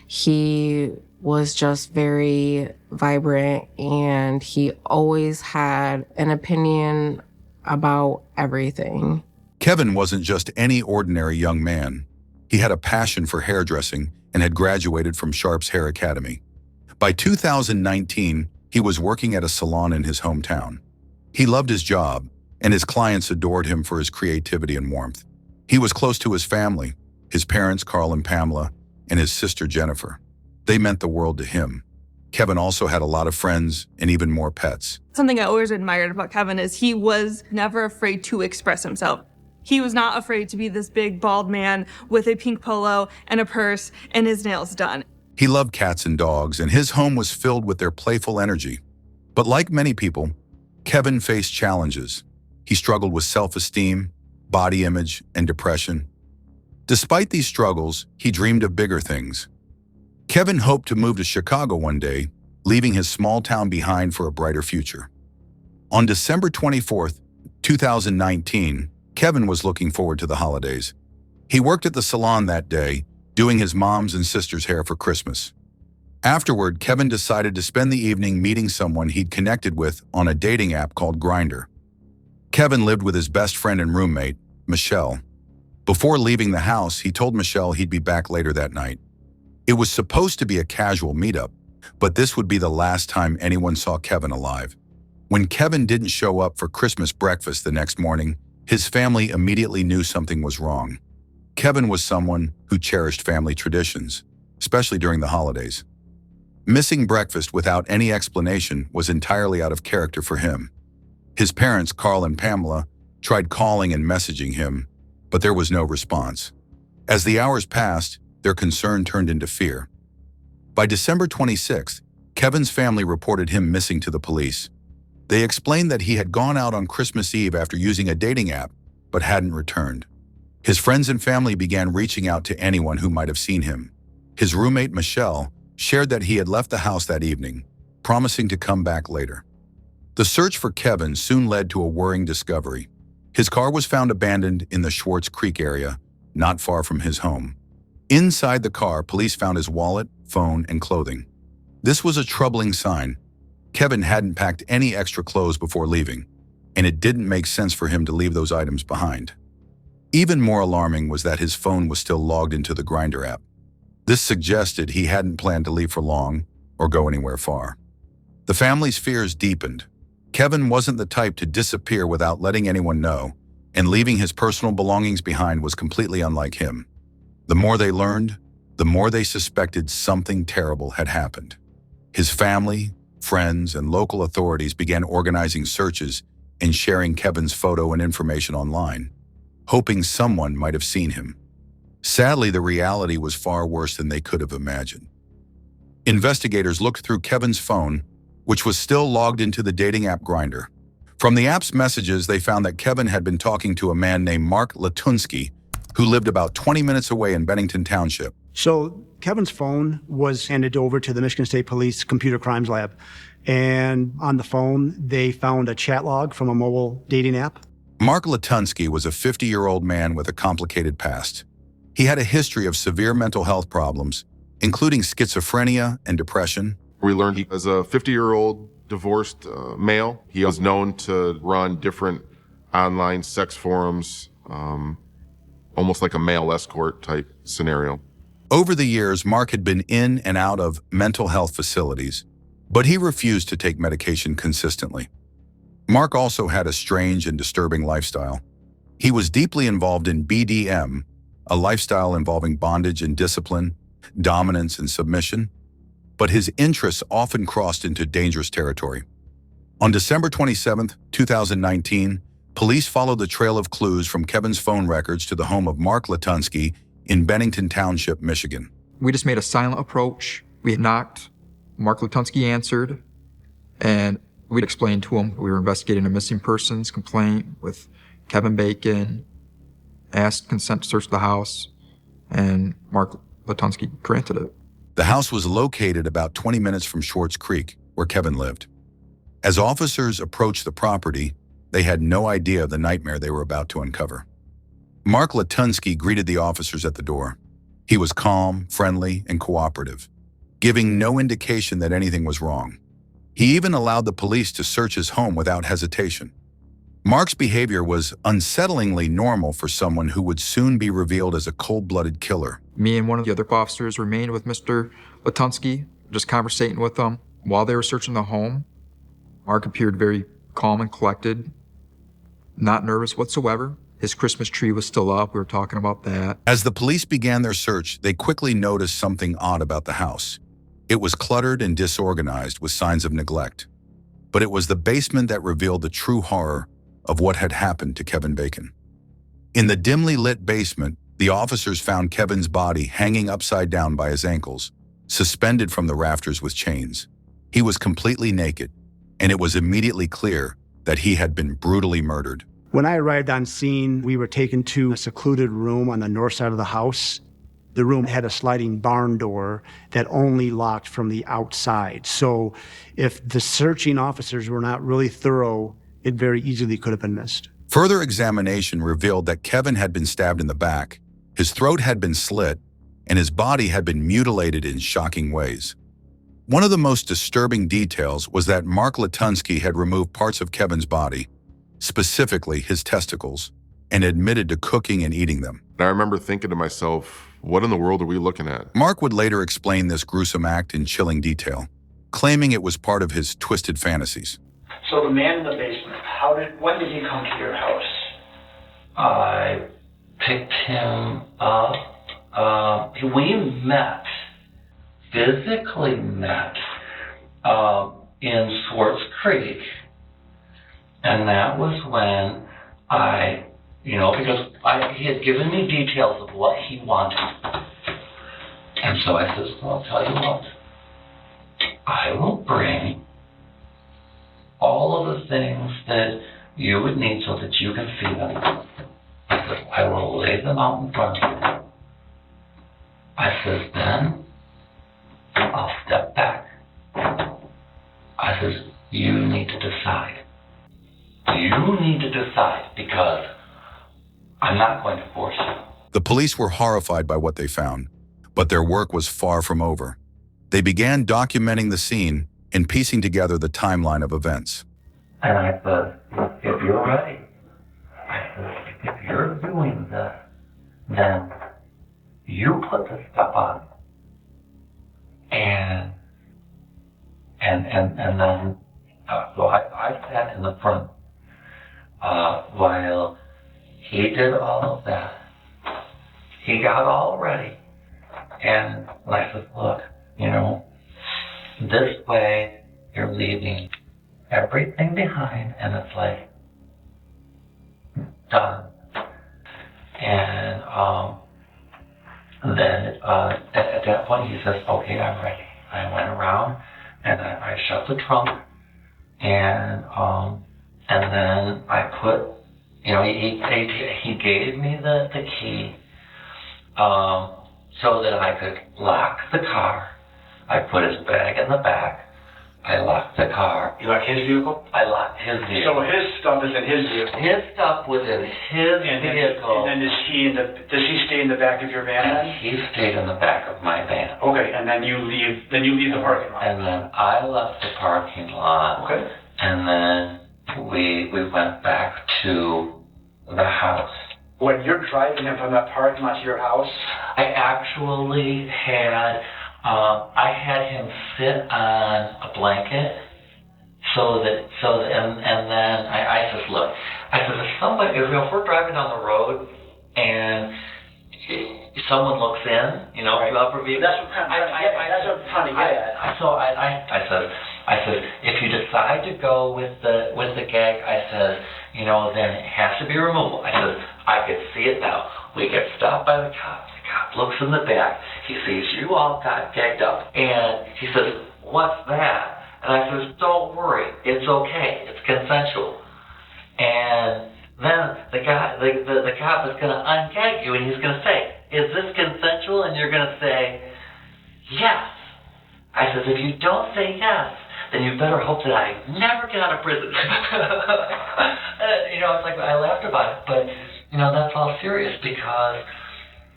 He was just very vibrant, and he always had an opinion about everything. Kevin wasn't just any ordinary young man. He had a passion for hairdressing and had graduated from Sharp's Hair Academy. By 2019, he was working at a salon in his hometown. He loved his job, and his clients adored him for his creativity and warmth. He was close to his family, his parents, Carl and Pamela, and his sister, Jennifer. They meant the world to him. Kevin also had a lot of friends and even more pets. Something I always admired about Kevin is he was never afraid to express himself. He was not afraid to be this big, bald man with a pink polo and a purse and his nails done. He loved cats and dogs, and his home was filled with their playful energy. But like many people, Kevin faced challenges. He struggled with self-esteem, body image, and depression. Despite these struggles, he dreamed of bigger things. Kevin hoped to move to Chicago one day, leaving his small town behind for a brighter future. On December 24th, 2019, Kevin was looking forward to the holidays. He worked at the salon that day, doing his mom's and sister's hair for Christmas. Afterward, Kevin decided to spend the evening meeting someone he'd connected with on a dating app called Grindr. Kevin lived with his best friend and roommate, Michelle. Before leaving the house, he told Michelle he'd be back later that night. It was supposed to be a casual meetup, but this would be the last time anyone saw Kevin alive. When Kevin didn't show up for Christmas breakfast the next morning, his family immediately knew something was wrong. Kevin was someone who cherished family traditions, especially during the holidays. Missing breakfast without any explanation was entirely out of character for him. His parents, Carl and Pamela, tried calling and messaging him, but there was no response. As the hours passed, their concern turned into fear. By December 26th, Kevin's family reported him missing to the police. They explained that he had gone out on Christmas Eve after using a dating app, but hadn't returned. His friends and family began reaching out to anyone who might have seen him. His roommate, Michelle, shared that he had left the house that evening, promising to come back later. The search for Kevin soon led to a worrying discovery. His car was found abandoned in the Schwartz Creek area, not far from his home. Inside the car, police found his wallet, phone, and clothing. This was a troubling sign. Kevin hadn't packed any extra clothes before leaving, and it didn't make sense for him to leave those items behind. Even more alarming was that his phone was still logged into the Grindr app. This suggested he hadn't planned to leave for long or go anywhere far. The family's fears deepened. Kevin wasn't the type to disappear without letting anyone know, and leaving his personal belongings behind was completely unlike him. The more they learned, the more they suspected something terrible had happened. His family, friends, and local authorities began organizing searches and sharing Kevin's photo and information online, hoping someone might have seen him. Sadly, the reality was far worse than they could have imagined. Investigators looked through Kevin's phone, which was still logged into the dating app Grindr. From the app's messages, they found that Kevin had been talking to a man named Mark Latunsky, who lived about 20 minutes away in Bennington Township. So Kevin's phone was handed over to the Michigan State Police Computer Crimes Lab. And on the phone, they found a chat log from a mobile dating app. Mark Latunsky was a 50-year-old man with a complicated past. He had a history of severe mental health problems, including schizophrenia and depression. We learned he was a 50-year-old divorced male. He was known to run different online sex forums, almost like a male escort type scenario. Over the years, Mark had been in and out of mental health facilities, but he refused to take medication consistently. Mark also had a strange and disturbing lifestyle. He was deeply involved in BDM, a lifestyle involving bondage and discipline, dominance and submission, but his interests often crossed into dangerous territory. On December 27, 2019, police followed the trail of clues from Kevin's phone records to the home of Mark Latunsky in Bennington Township, Michigan. We just made a silent approach. We had knocked. Mark Latunsky answered, and we'd explained to him we were investigating a missing persons complaint with Kevin Bacon, asked consent to search the house, and Mark Latunsky granted it. The house was located about 20 minutes from Schwartz Creek, where Kevin lived. As officers approached the property, they had no idea of the nightmare they were about to uncover. Mark Latunsky greeted the officers at the door. He was calm, friendly, and cooperative, giving no indication that anything was wrong. He even allowed the police to search his home without hesitation. Mark's behavior was unsettlingly normal for someone who would soon be revealed as a cold-blooded killer. Me and one of the other officers remained with Mr. Latunsky, just conversating with him. While they were searching the home, Mark appeared very calm and collected, not nervous whatsoever. His Christmas tree was still up. We were talking about that. As the police began their search, they quickly noticed something odd about the house. It was cluttered and disorganized with signs of neglect. But it was the basement that revealed the true horror of what had happened to Kevin Bacon. In the dimly lit basement, the officers found Kevin's body hanging upside down by his ankles, suspended from the rafters with chains. He was completely naked, and it was immediately clear that he had been brutally murdered. When I arrived on scene, we were taken to a secluded room on the north side of the house. The room had a sliding barn door that only locked from the outside. So if the searching officers were not really thorough, it very easily could have been missed. Further examination revealed that Kevin had been stabbed in the back, his throat had been slit, and his body had been mutilated in shocking ways. One of the most disturbing details was that Mark Latunsky had removed parts of Kevin's body, specifically his testicles, and admitted to cooking and eating them. I remember thinking to myself, what in the world are we looking at? Mark would later explain this gruesome act in chilling detail, claiming it was part of his twisted fantasies. So the man in the basement, when did he come to your house? I picked him up. We met, physically met, in Schwartz Creek. And that was when because he had given me details of what he wanted. And so I said, well, I'll tell you what, I will bring all of the things that you would need so that you can feed them. I said, I will lay them out in front of you. I says, then I'll step back. I says, you need to decide. You need to decide because I'm not going to force you. The police were horrified by what they found, but their work was far from over. They began documenting the scene and piecing together the timeline of events. And I said, if you're ready, I said, if you're doing this, then you put the stuff on. And then, so I sat in the front while he did all of that. He got all ready. And I said, look, this way you're leaving everything behind, and it's like, done. And then at that point he says, okay, I'm ready. I went around and I shut the trunk, and then I put, he gave me the key so that I could lock the car. I put his bag in the back. I locked the car. You locked his vehicle? I locked his vehicle. So his stuff is in his vehicle? His stuff was in his vehicle. And then does he stay in the back of your van then? He stayed in the back of my van. Okay, and then you leave the parking lot. And then I left the parking lot. Okay. And then we went back to the house. When you're driving him from that parking lot to your house? I actually had him sit on a blanket, and then I says, look, I says, if we're driving down the road and someone looks in, you know, Right. to upper view. That's what I'm trying to get at. So I said, if you decide to go with the gag, I said, you know, then it has to be removable. I said, I could see it now. We get stopped by the cop. The cop looks in the back. He sees you all got gagged up, and he says, what's that? And I says, don't worry, it's okay, it's consensual. And then the cop is going to ungag you, and he's going to say, is this consensual? And you're going to say, yes. I says, if you don't say yes, then you better hope that I never get out of prison. You know, it's like I laughed about it, but, you know, that's all serious because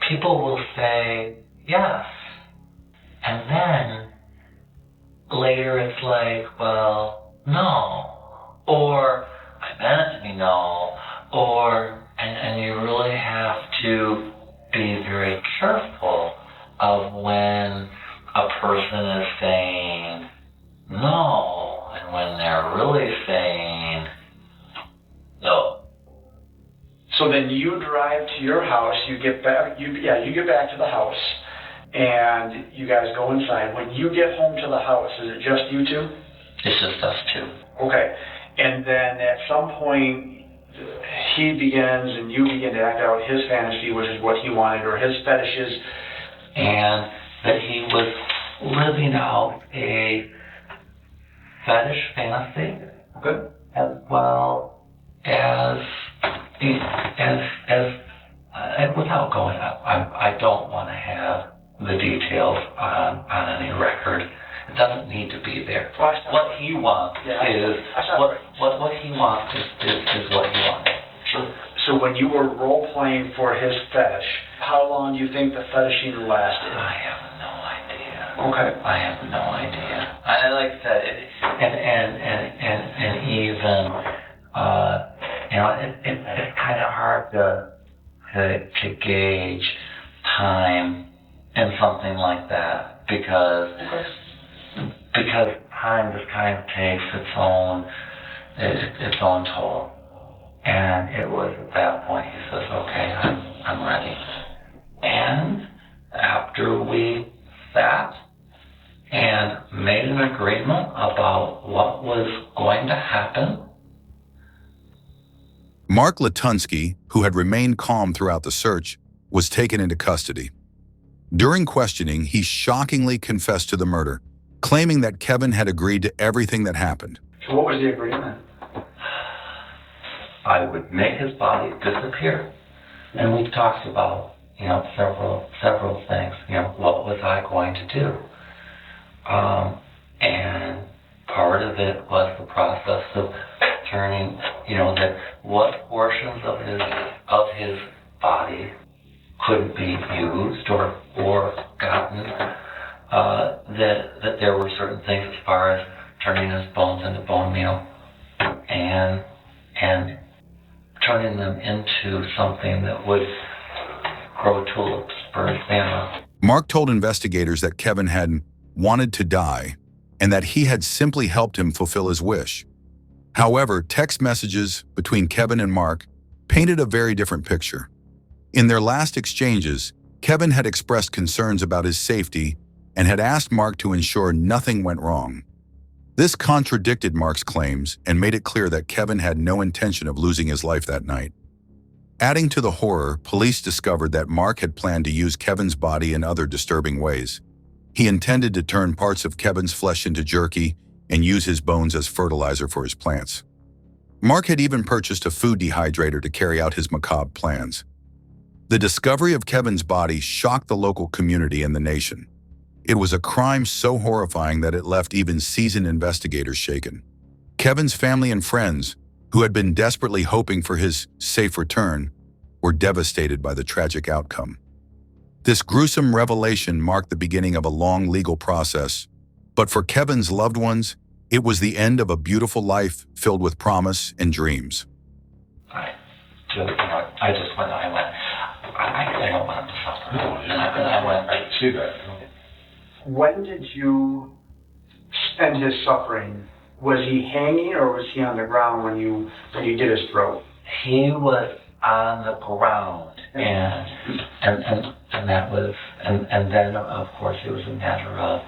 people will say yes. And then later it's like, well, no. Or I meant it to be no. Or, and you really have to be very careful of when a person is saying no and when they're really saying no. So then you drive to your house, you get back to the house, and you guys go inside. When you get home to the house, is it just you two? It's just us two. Okay. And then at some point, he begins and you begin to act out his fantasy, which is what he wanted, or his fetishes. And that he was living out a fetish fantasy, good, as well as without going up. I don't want to have the details on any record. It doesn't need to be there. What he wants is what he wants is what he wants. So when you were role playing for his fetish, how long do you think the fetishing lasted? I have no idea. Okay. I have no idea. I like I said, and even you know, it's kind of hard to gauge time in something like that because time just kind of takes its own toll. And it was at that point he says, okay, I'm ready. And after we sat and made an agreement about what was going to happen. Mark Latunsky, who had remained calm throughout the search, was taken into custody. During questioning, he shockingly confessed to the murder, claiming that Kevin had agreed to everything that happened. So what was the agreement? I would make his body disappear. And we talked about, you know, several things. You know, what was I going to do? And part of it was the process of turning, you know, that what portions of his body couldn't be used or gotten. That there were certain things as far as turning his bones into bone meal and turning them into something that would grow tulips, for example. Mark told investigators that Kevin had wanted to die and that he had simply helped him fulfill his wish. However, text messages between Kevin and Mark painted a very different picture. In their last exchanges, Kevin had expressed concerns about his safety and had asked Mark to ensure nothing went wrong. This contradicted Mark's claims and made it clear that Kevin had no intention of losing his life that night. Adding to the horror, police discovered that Mark had planned to use Kevin's body in other disturbing ways. He intended to turn parts of Kevin's flesh into jerky and use his bones as fertilizer for his plants. Mark had even purchased a food dehydrator to carry out his macabre plans. The discovery of Kevin's body shocked the local community and the nation. It was a crime so horrifying that it left even seasoned investigators shaken. Kevin's family and friends, who had been desperately hoping for his safe return, were devastated by the tragic outcome. This gruesome revelation marked the beginning of a long legal process, but for Kevin's loved ones, it was the end of a beautiful life filled with promise and dreams. I don't want him to suffer. I see that. When did you end his suffering? Was he hanging or was he on the ground when you did his throat? He was on the ground, and that was, and then of course it was a matter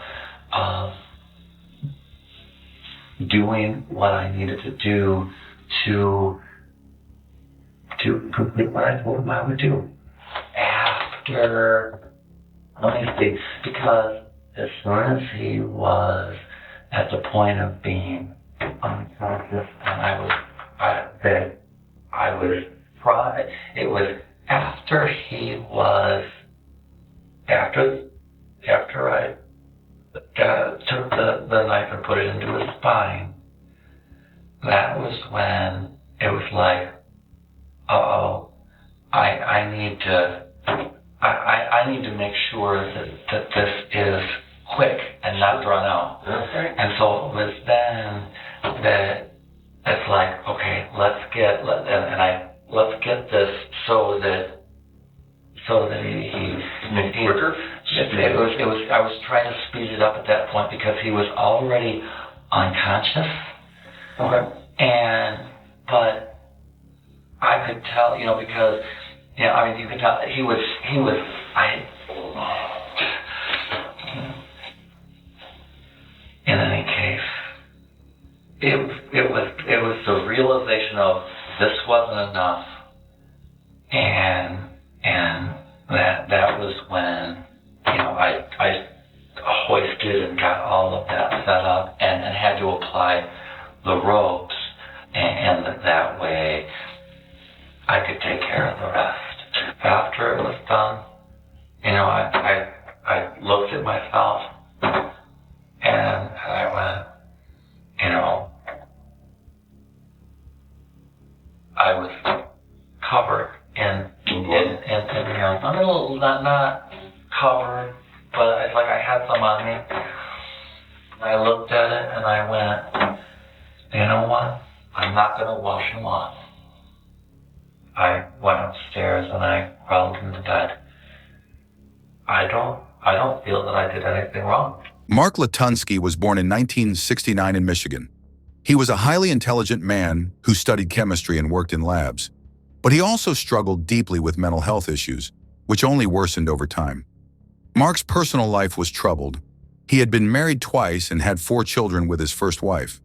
of doing what I needed to do to complete what I told him I would do. After, let me see, because as soon as he was at the point of being unconscious, and I was fried. It was after I took the knife and put it into his spine. That was when it was like, uh-oh, I need to make sure that this is quick and not drawn out. Okay. And so it was then that it's like, okay, let's get this so that he quicker. I was trying to speed it up at that point because he was already unconscious. Okay. But I could tell, because you could tell he was in any case, it was the realization of this wasn't enough, and that was when I hoisted and got all of that set up and had to apply the ropes, and that way I could take care of the rest. After it was done, I looked at myself and I went, I was covered in a little, not covered, but it's like I had some on me. I looked at it and I went, you know what? I'm not going to wash him off. I went upstairs and I crawled into bed. I don't feel that I did anything wrong. Mark Latunsky was born in 1969 in Michigan. He was a highly intelligent man who studied chemistry and worked in labs. But he also struggled deeply with mental health issues, which only worsened over time. Mark's personal life was troubled. He had been married twice and had 4 children with his first wife.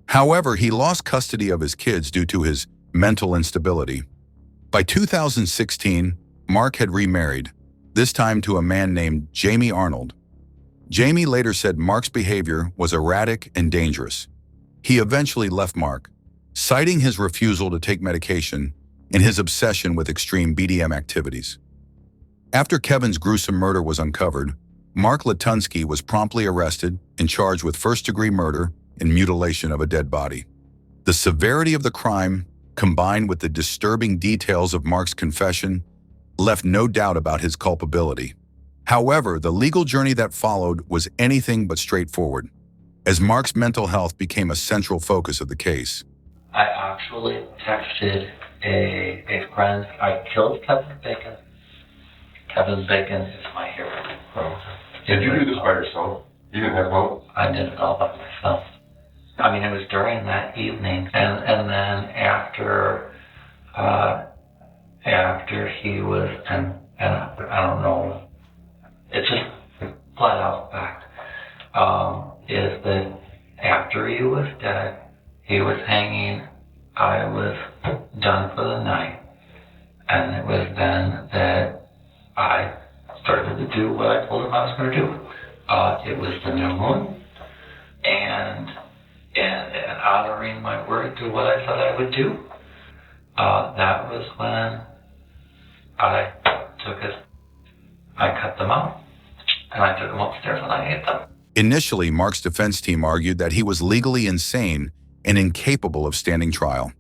However, he lost custody of his kids due to his mental instability. By 2016, Mark had remarried, this time to a man named Jamie Arnold. Jamie later said Mark's behavior was erratic and dangerous. He eventually left Mark, citing his refusal to take medication and his obsession with extreme BDM activities. After Kevin's gruesome murder was uncovered, Mark Latunsky was promptly arrested and charged with first-degree murder and mutilation of a dead body. The severity of the crime, combined with the disturbing details of Mark's confession, left no doubt about his culpability. However, the legal journey that followed was anything but straightforward, as Mark's mental health became a central focus of the case. I actually texted a friend. I killed Kevin Bacon. Kevin Bacon is my hero. Did you do this by yourself? You didn't have help? I did it all by myself. I mean, it was during that evening, and then after he was, and I don't know, it's just flat out fact, is that after he was dead, he was hanging, I was done for the night, and it was then that I started to do what I told him I was going to do. It was the new moon, and honoring my word to what I said I would do. That was when I cut them out, and I took them upstairs and I ate them. Initially, Mark's defense team argued that he was legally insane and incapable of standing trial.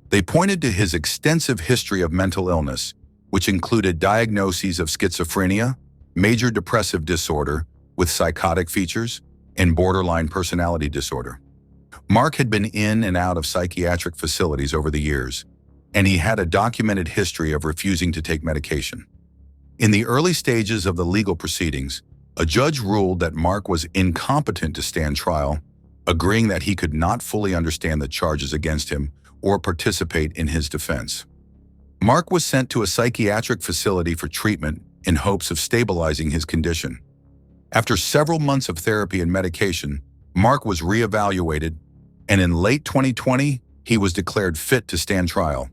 They pointed to his extensive history of mental illness, which included diagnoses of schizophrenia, major depressive disorder with psychotic features, and borderline personality disorder. Mark had been in and out of psychiatric facilities over the years, and he had a documented history of refusing to take medication. In the early stages of the legal proceedings, a judge ruled that Mark was incompetent to stand trial, agreeing that he could not fully understand the charges against him or participate in his defense. Mark was sent to a psychiatric facility for treatment in hopes of stabilizing his condition. After several months of therapy and medication, Mark was reevaluated, and in late 2020, he was declared fit to stand trial.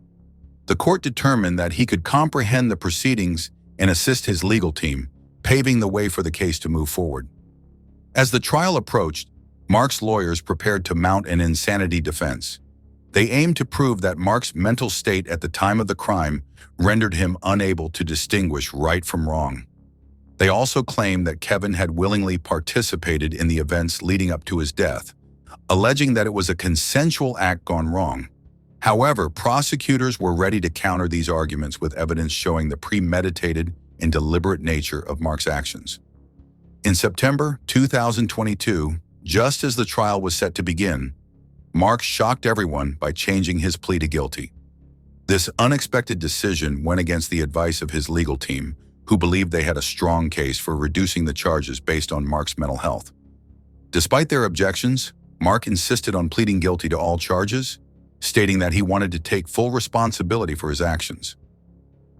The court determined that he could comprehend the proceedings and assist his legal team, paving the way for the case to move forward. As the trial approached, Mark's lawyers prepared to mount an insanity defense. They aimed to prove that Mark's mental state at the time of the crime rendered him unable to distinguish right from wrong. They also claimed that Kevin had willingly participated in the events leading up to his death, alleging that it was a consensual act gone wrong. However, prosecutors were ready to counter these arguments with evidence showing the premeditated and deliberate nature of Mark's actions. In September 2022, just as the trial was set to begin, Mark shocked everyone by changing his plea to guilty. This unexpected decision went against the advice of his legal team, who believed they had a strong case for reducing the charges based on Mark's mental health. Despite their objections, Mark insisted on pleading guilty to all charges, stating that he wanted to take full responsibility for his actions.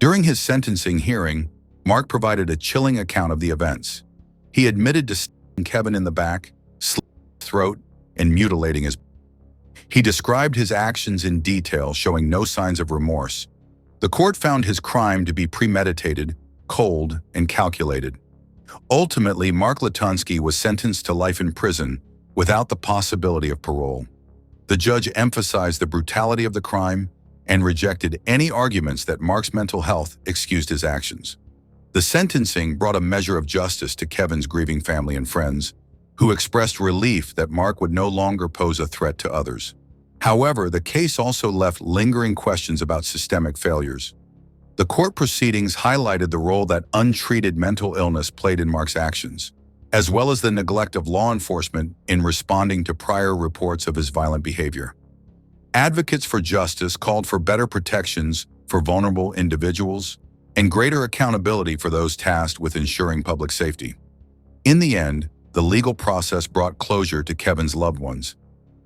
During his sentencing hearing, Mark provided a chilling account of the events. He admitted to stabbing Kevin in the back, slitting his throat, and mutilating his body. He described his actions in detail, showing no signs of remorse. The court found his crime to be premeditated, cold, and calculated. Ultimately, Mark Lutunsky was sentenced to life in prison without the possibility of parole. The judge emphasized the brutality of the crime and rejected any arguments that Mark's mental health excused his actions. The sentencing brought a measure of justice to Kevin's grieving family and friends, who expressed relief that Mark would no longer pose a threat to others. However, the case also left lingering questions about systemic failures. The court proceedings highlighted the role that untreated mental illness played in Mark's actions, as well as the neglect of law enforcement in responding to prior reports of his violent behavior. Advocates for justice called for better protections for vulnerable individuals and greater accountability for those tasked with ensuring public safety. In the end, the legal process brought closure to Kevin's loved ones,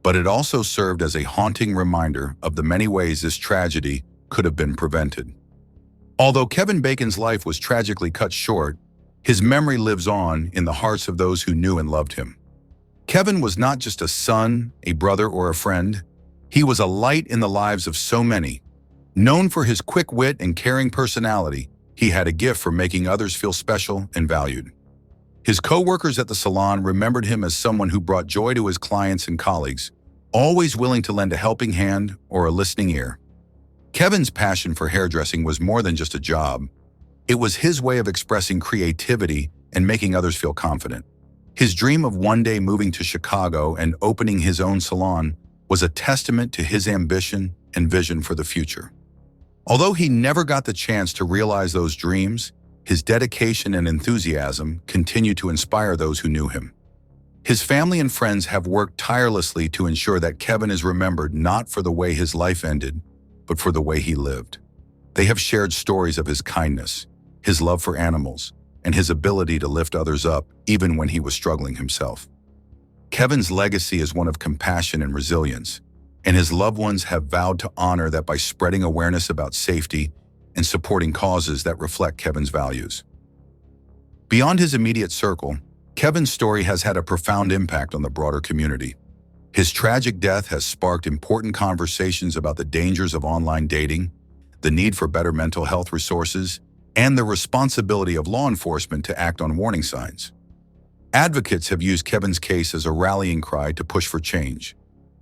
but it also served as a haunting reminder of the many ways this tragedy could have been prevented. Although Kevin Bacon's life was tragically cut short, his memory lives on in the hearts of those who knew and loved him. Kevin was not just a son, a brother, or a friend. He was a light in the lives of so many. Known for his quick wit and caring personality, he had a gift for making others feel special and valued. His co-workers at the salon remembered him as someone who brought joy to his clients and colleagues, always willing to lend a helping hand or a listening ear. Kevin's passion for hairdressing was more than just a job. It was his way of expressing creativity and making others feel confident. His dream of one day moving to Chicago and opening his own salon was a testament to his ambition and vision for the future. Although he never got the chance to realize those dreams, his dedication and enthusiasm continue to inspire those who knew him. His family and friends have worked tirelessly to ensure that Kevin is remembered not for the way his life ended, but for the way he lived. They have shared stories of his kindness, his love for animals, and his ability to lift others up even when he was struggling himself. Kevin's legacy is one of compassion and resilience, and his loved ones have vowed to honor that by spreading awareness about safety and supporting causes that reflect Kevin's values. Beyond his immediate circle, Kevin's story has had a profound impact on the broader community. His tragic death has sparked important conversations about the dangers of online dating, the need for better mental health resources, and the responsibility of law enforcement to act on warning signs. Advocates have used Kevin's case as a rallying cry to push for change,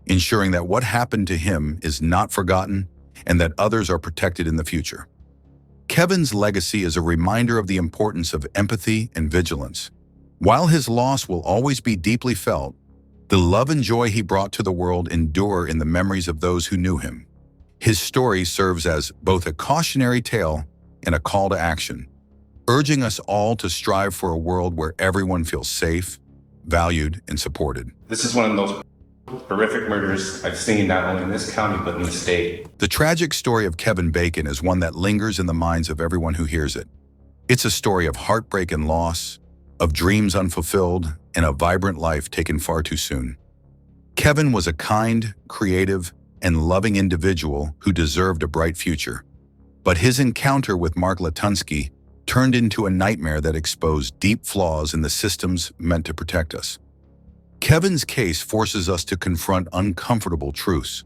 ensuring that what happened to him is not forgotten and that others are protected in the future. Kevin's legacy is a reminder of the importance of empathy and vigilance. While his loss will always be deeply felt, the love and joy he brought to the world endure in the memories of those who knew him. His story serves as both a cautionary tale and a call to action, urging us all to strive for a world where everyone feels safe, valued, and supported. This is one of those horrific murders I've seen not only in this county but in the state. The tragic story of Kevin Bacon is one that lingers in the minds of everyone who hears it. It's a story of heartbreak and loss, of dreams unfulfilled, and a vibrant life taken far too soon. Kevin was a kind, creative, and loving individual who deserved a bright future. But his encounter with Mark Latunsky turned into a nightmare that exposed deep flaws in the systems meant to protect us. Kevin's case forces us to confront uncomfortable truths.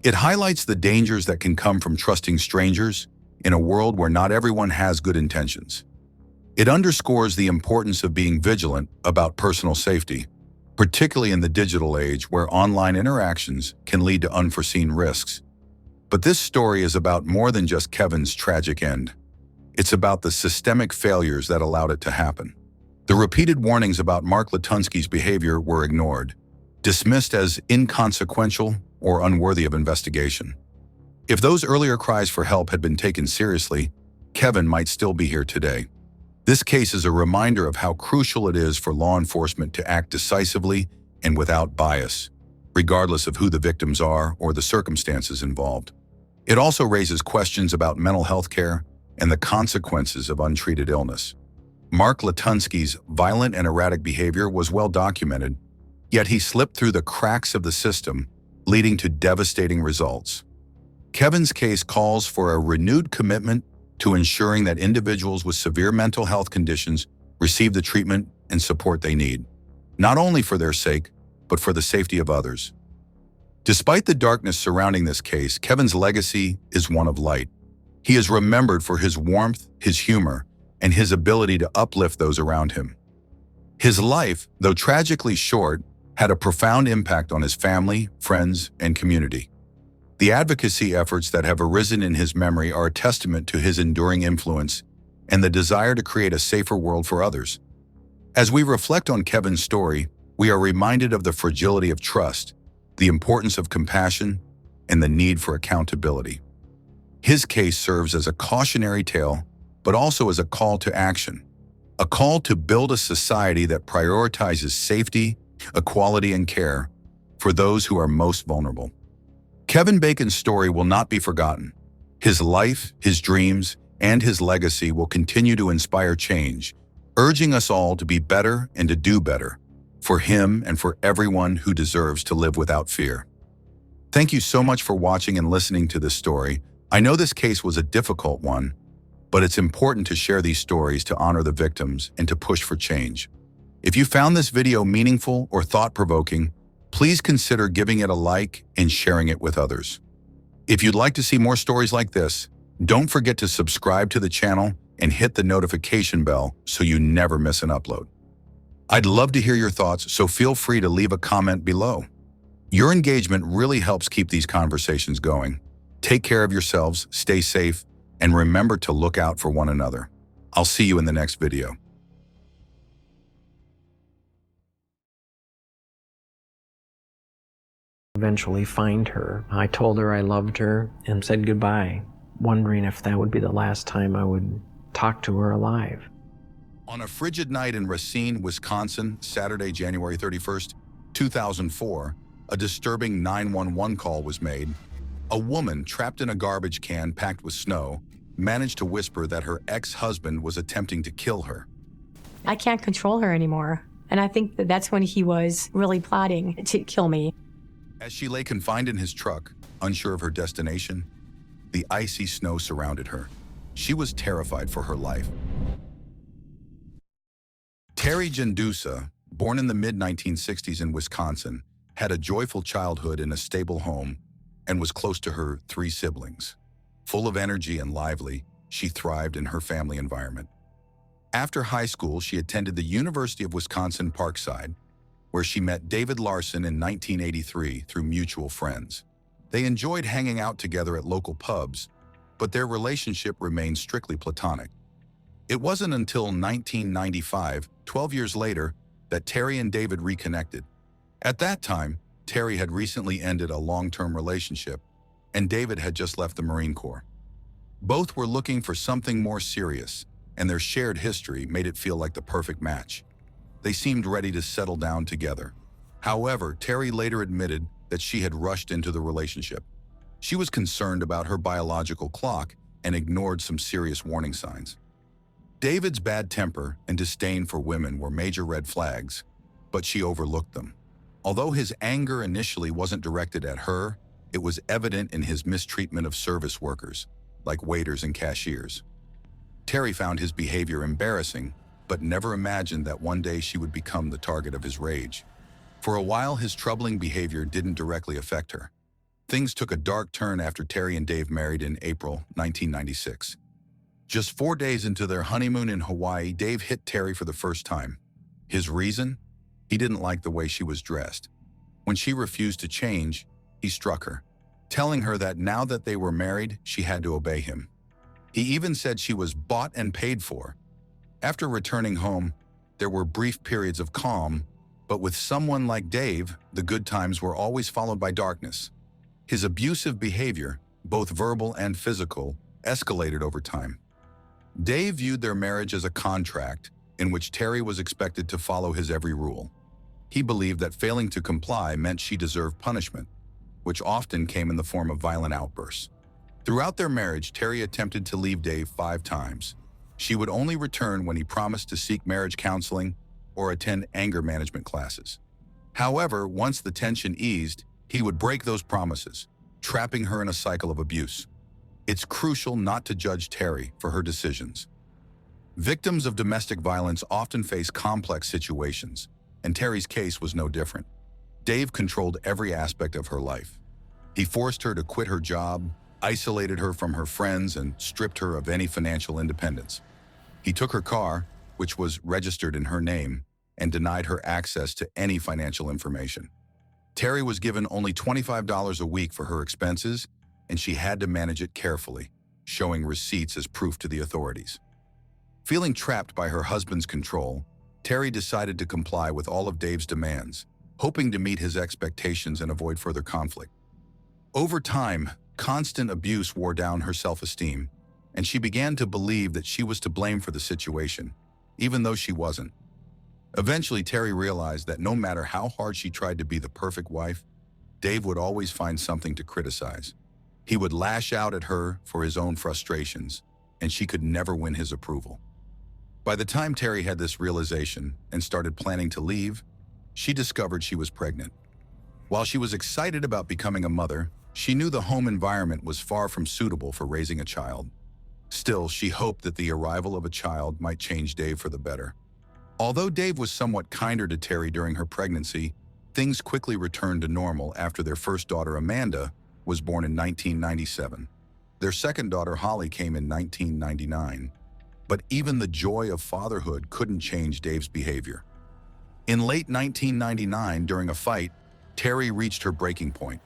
It highlights the dangers that can come from trusting strangers in a world where not everyone has good intentions. It underscores the importance of being vigilant about personal safety, particularly in the digital age where online interactions can lead to unforeseen risks. But this story is about more than just Kevin's tragic end. It's about the systemic failures that allowed it to happen. The repeated warnings about Mark Latunsky's behavior were ignored, dismissed as inconsequential or unworthy of investigation. If those earlier cries for help had been taken seriously, Kevin might still be here today. This case is a reminder of how crucial it is for law enforcement to act decisively and without bias, regardless of who the victims are or the circumstances involved. It also raises questions about mental health care and the consequences of untreated illness. Mark Latunsky's violent and erratic behavior was well documented, yet he slipped through the cracks of the system, leading to devastating results. Kevin's case calls for a renewed commitment to ensuring that individuals with severe mental health conditions receive the treatment and support they need, not only for their sake, but for the safety of others. Despite the darkness surrounding this case, Kevin's legacy is one of light. He is remembered for his warmth, his humor, and his ability to uplift those around him. His life, though tragically short, had a profound impact on his family, friends, and community. The advocacy efforts that have arisen in his memory are a testament to his enduring influence and the desire to create a safer world for others. As we reflect on Kevin's story, we are reminded of the fragility of trust, the importance of compassion, and the need for accountability. His case serves as a cautionary tale, but also as a call to action, a call to build a society that prioritizes safety, equality, and care for those who are most vulnerable. Kevin Bacon's story will not be forgotten. His life, his dreams, and his legacy will continue to inspire change, urging us all to be better and to do better, for him and for everyone who deserves to live without fear. Thank you so much for watching and listening to this story. I know this case was a difficult one, but it's important to share these stories to honor the victims and to push for change. If you found this video meaningful or thought-provoking, please consider giving it a like and sharing it with others. If you'd like to see more stories like this, don't forget to subscribe to the channel and hit the notification bell so you never miss an upload. I'd love to hear your thoughts, so feel free to leave a comment below. Your engagement really helps keep these conversations going. Take care of yourselves, stay safe, and remember to look out for one another. I'll see you in the next video. Eventually find her. I told her I loved her and said goodbye, wondering if that would be the last time I would talk to her alive. On a frigid night in Racine, Wisconsin, Saturday, January 31st, 2004, a disturbing 911 call was made. A woman trapped in a garbage can packed with snow managed to whisper that her ex-husband was attempting to kill her. I can't control her anymore, and I think that's when he was really plotting to kill me. As she lay confined in his truck, unsure of her destination, the icy snow surrounded her. She was terrified for her life. Terry Gendusa, born in the mid-1960s in Wisconsin, had a joyful childhood in a stable home and was close to her 3 siblings. Full of energy and lively, she thrived in her family environment. After high school, she attended the University of Wisconsin-Parkside, where she met David Larson in 1983 through mutual friends. They enjoyed hanging out together at local pubs, but their relationship remained strictly platonic. It wasn't until 1995, 12 years later, that Terry and David reconnected. At that time, Terry had recently ended a long-term relationship, and David had just left the Marine Corps. Both were looking for something more serious, and their shared history made it feel like the perfect match. They seemed ready to settle down together. However, Terry later admitted that she had rushed into the relationship. She was concerned about her biological clock and ignored some serious warning signs. David's bad temper and disdain for women were major red flags, but she overlooked them. Although his anger initially wasn't directed at her, it was evident in his mistreatment of service workers, like waiters and cashiers. Terry found his behavior embarrassing, but never imagined that one day she would become the target of his rage. For a while, his troubling behavior didn't directly affect her. Things took a dark turn after Terry and Dave married in April 1996. Just 4 days into their honeymoon in Hawaii, Dave hit Terry for the first time. His reason? He didn't like the way she was dressed. When she refused to change, he struck her, telling her that now that they were married, she had to obey him. He even said she was bought and paid for. After returning home, there were brief periods of calm, but with someone like Dave, the good times were always followed by darkness. His abusive behavior, both verbal and physical, escalated over time. Dave viewed their marriage as a contract in which Terry was expected to follow his every rule. He believed that failing to comply meant she deserved punishment, which often came in the form of violent outbursts. Throughout their marriage, Terry attempted to leave Dave 5 times. She would only return when he promised to seek marriage counseling or attend anger management classes. However, once the tension eased, he would break those promises, trapping her in a cycle of abuse. It's crucial not to judge Terry for her decisions. Victims of domestic violence often face complex situations, and Terry's case was no different. Dave controlled every aspect of her life. He forced her to quit her job, isolated her from her friends, and stripped her of any financial independence. He took her car, which was registered in her name, and denied her access to any financial information. Terry was given only $25 a week for her expenses, and she had to manage it carefully, showing receipts as proof to the authorities. Feeling trapped by her husband's control, Terry decided to comply with all of Dave's demands, hoping to meet his expectations and avoid further conflict. Over time, constant abuse wore down her self-esteem, and she began to believe that she was to blame for the situation, even though she wasn't. Eventually, Terry realized that no matter how hard she tried to be the perfect wife, Dave would always find something to criticize. He would lash out at her for his own frustrations, and she could never win his approval. By the time Terry had this realization and started planning to leave, she discovered she was pregnant. While she was excited about becoming a mother, she knew the home environment was far from suitable for raising a child. Still, she hoped that the arrival of a child might change Dave for the better. Although Dave was somewhat kinder to Terry during her pregnancy, things quickly returned to normal after their first daughter, Amanda, was born in 1997. Their second daughter, Holly, came in 1999. But even the joy of fatherhood couldn't change Dave's behavior. In late 1999, during a fight, Terry reached her breaking point.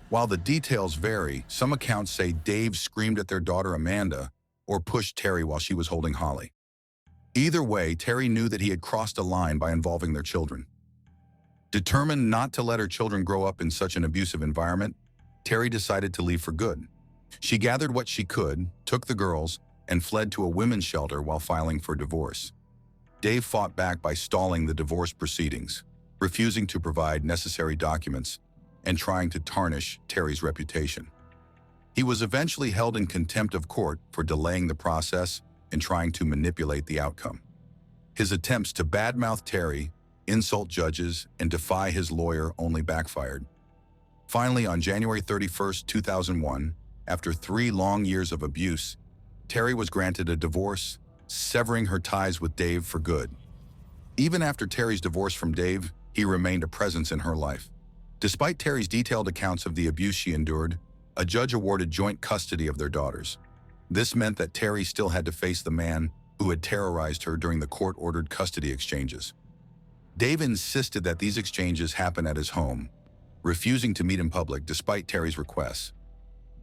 While the details vary, some accounts say Dave screamed at their daughter Amanda or pushed Terry while she was holding Holly. Either way, Terry knew that he had crossed a line by involving their children. Determined not to let her children grow up in such an abusive environment, Terry decided to leave for good. She gathered what she could, took the girls, and fled to a women's shelter while filing for divorce. Dave fought back by stalling the divorce proceedings, refusing to provide necessary documents, and trying to tarnish Terry's reputation. He was eventually held in contempt of court for delaying the process and trying to manipulate the outcome. His attempts to badmouth Terry, insult judges, and defy his lawyer only backfired. Finally, on January 31, 2001, after 3 long years of abuse, Terry was granted a divorce, severing her ties with Dave for good. Even after Terry's divorce from Dave, he remained a presence in her life. Despite Terry's detailed accounts of the abuse she endured, a judge awarded joint custody of their daughters. This meant that Terry still had to face the man who had terrorized her during the court-ordered custody exchanges. Dave insisted that these exchanges happen at his home, refusing to meet in public despite Terry's requests.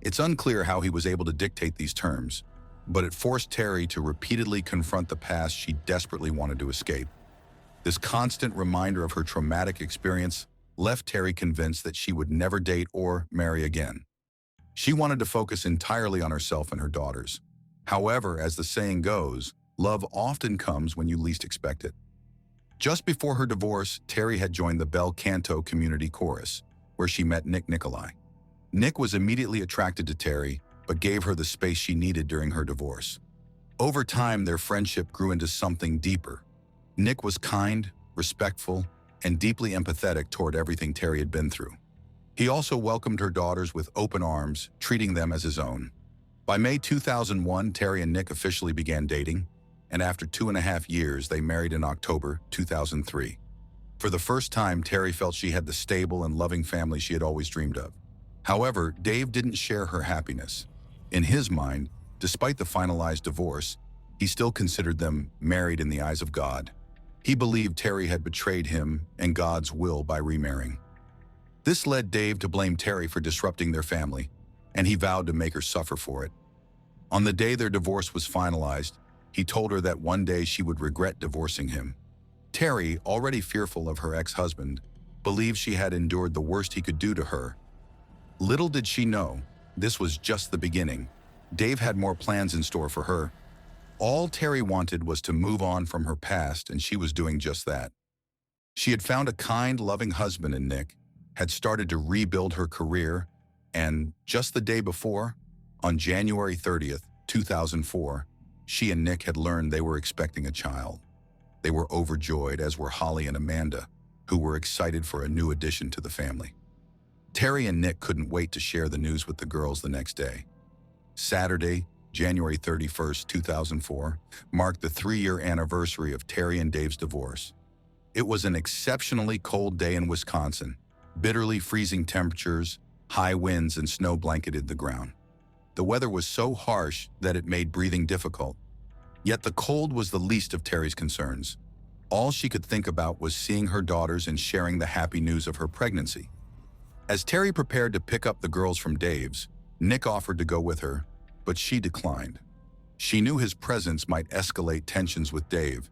It's unclear how he was able to dictate these terms, but it forced Terry to repeatedly confront the past she desperately wanted to escape. This constant reminder of her traumatic experience left Terry convinced that she would never date or marry again. She wanted to focus entirely on herself and her daughters. However, as the saying goes, love often comes when you least expect it. Just before her divorce, Terry had joined the Bel Canto Community Chorus, where she met Nick Nicolai. Nick was immediately attracted to Terry, but gave her the space she needed during her divorce. Over time, their friendship grew into something deeper. Nick was kind, respectful, and deeply empathetic toward everything Terry had been through. He also welcomed her daughters with open arms, treating them as his own. By May 2001, Terry and Nick officially began dating, and after 2.5 years, they married in October 2003. For the first time, Terry felt she had the stable and loving family she had always dreamed of. However, Dave didn't share her happiness. In his mind, despite the finalized divorce, he still considered them married in the eyes of God. He believed Terry had betrayed him and God's will by remarrying. This led Dave to blame Terry for disrupting their family, and he vowed to make her suffer for it. On the day their divorce was finalized, he told her that one day she would regret divorcing him. Terry, already fearful of her ex-husband, believed she had endured the worst he could do to her. Little did she know, this was just the beginning. Dave had more plans in store for her. All Terry wanted was to move on from her past, and she was doing just that. She had found a kind, loving husband in Nick, had started to rebuild her career, and just the day before, on January 30th, 2004, she and Nick had learned they were expecting a child. They were overjoyed, as were Holly and Amanda, who were excited for a new addition to the family. Terry and Nick couldn't wait to share the news with the girls the next day. Saturday, January 31st, 2004, marked the 3-year anniversary of Terry and Dave's divorce. It was an exceptionally cold day in Wisconsin. Bitterly freezing temperatures, high winds, and snow blanketed the ground. The weather was so harsh that it made breathing difficult. Yet the cold was the least of Terry's concerns. All she could think about was seeing her daughters and sharing the happy news of her pregnancy. As Terry prepared to pick up the girls from Dave's, Nick offered to go with her, but she declined. She knew his presence might escalate tensions with Dave,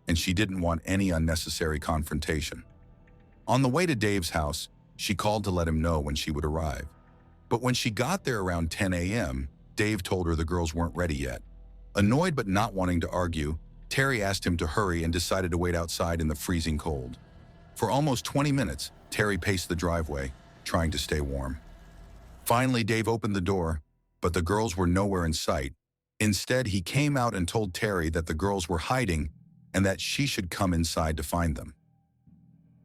and she didn't want any unnecessary confrontation. On the way to Dave's house, she called to let him know when she would arrive. But when she got there around 10 a.m., Dave told her the girls weren't ready yet. Annoyed but not wanting to argue, Terry asked him to hurry and decided to wait outside in the freezing cold. For almost 20 minutes, Terry paced the driveway, trying to stay warm. Finally, Dave opened the door, but the girls were nowhere in sight. Instead, he came out and told Terry that the girls were hiding and that she should come inside to find them.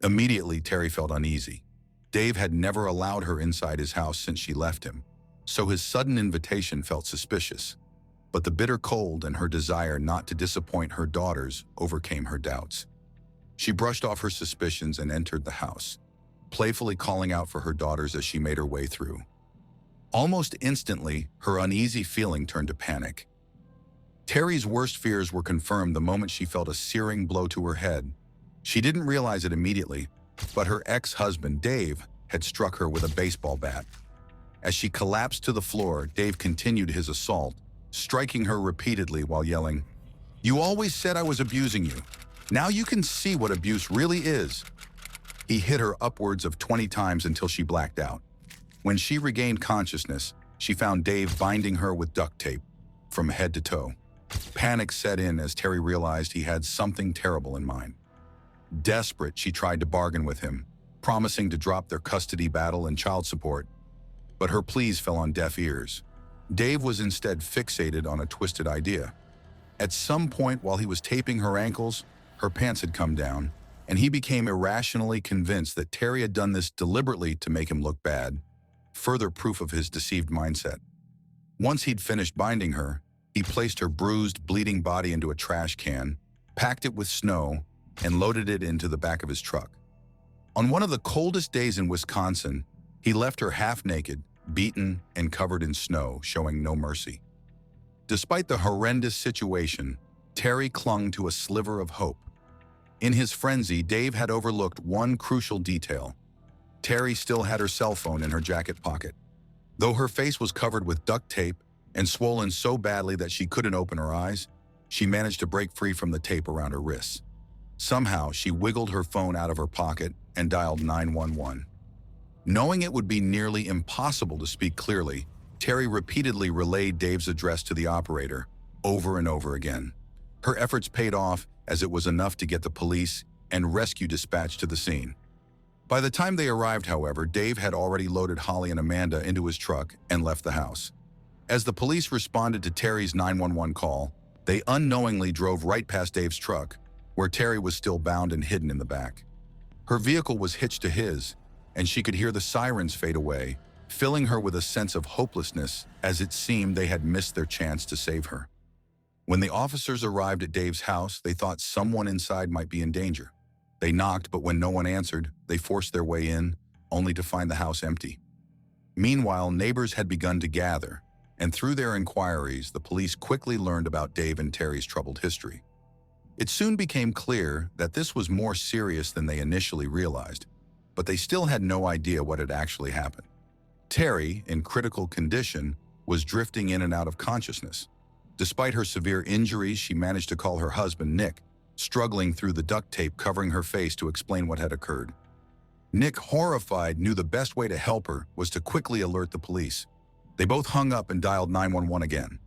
Immediately, Terry felt uneasy. Dave had never allowed her inside his house since she left him, so his sudden invitation felt suspicious. But the bitter cold and her desire not to disappoint her daughters overcame her doubts. She brushed off her suspicions and entered the house, playfully calling out for her daughters as she made her way through. Almost instantly, her uneasy feeling turned to panic. Terry's worst fears were confirmed the moment she felt a searing blow to her head. She didn't realize it immediately, but her ex-husband, Dave, had struck her with a baseball bat. As she collapsed to the floor, Dave continued his assault, striking her repeatedly while yelling, "You always said I was abusing you. Now you can see what abuse really is." He hit her upwards of 20 times until she blacked out. When she regained consciousness, she found Dave binding her with duct tape from head to toe. Panic set in as Terry realized he had something terrible in mind. Desperate, she tried to bargain with him, promising to drop their custody battle and child support. But her pleas fell on deaf ears. Dave was instead fixated on a twisted idea. At some point while he was taping her ankles, her pants had come down, and he became irrationally convinced that Terry had done this deliberately to make him look bad, further proof of his deceived mindset. Once he'd finished binding her, he placed her bruised, bleeding body into a trash can, packed it with snow, and loaded it into the back of his truck. On one of the coldest days in Wisconsin, he left her half-naked, beaten, and covered in snow, showing no mercy. Despite the horrendous situation, Terry clung to a sliver of hope. In his frenzy, Dave had overlooked one crucial detail. Terry still had her cell phone in her jacket pocket. Though her face was covered with duct tape and swollen so badly that she couldn't open her eyes, she managed to break free from the tape around her wrists. Somehow, she wiggled her phone out of her pocket and dialed 911. Knowing it would be nearly impossible to speak clearly, Terry repeatedly relayed Dave's address to the operator, over and over again. Her efforts paid off, as it was enough to get the police and rescue dispatch to the scene. By the time they arrived, however, Dave had already loaded Holly and Amanda into his truck and left the house. As the police responded to Terry's 911 call, they unknowingly drove right past Dave's truck, where Terry was still bound and hidden in the back. Her vehicle was hitched to his, and she could hear the sirens fade away, filling her with a sense of hopelessness as it seemed they had missed their chance to save her. When the officers arrived at Dave's house, they thought someone inside might be in danger. They knocked, but when no one answered, they forced their way in, only to find the house empty. Meanwhile, neighbors had begun to gather, and through their inquiries, the police quickly learned about Dave and Terry's troubled history. It soon became clear that this was more serious than they initially realized, but they still had no idea what had actually happened. Terry, in critical condition, was drifting in and out of consciousness. Despite her severe injuries, she managed to call her husband, Nick, struggling through the duct tape covering her face to explain what had occurred. Nick, horrified, knew the best way to help her was to quickly alert the police. They both hung up and dialed 911 again.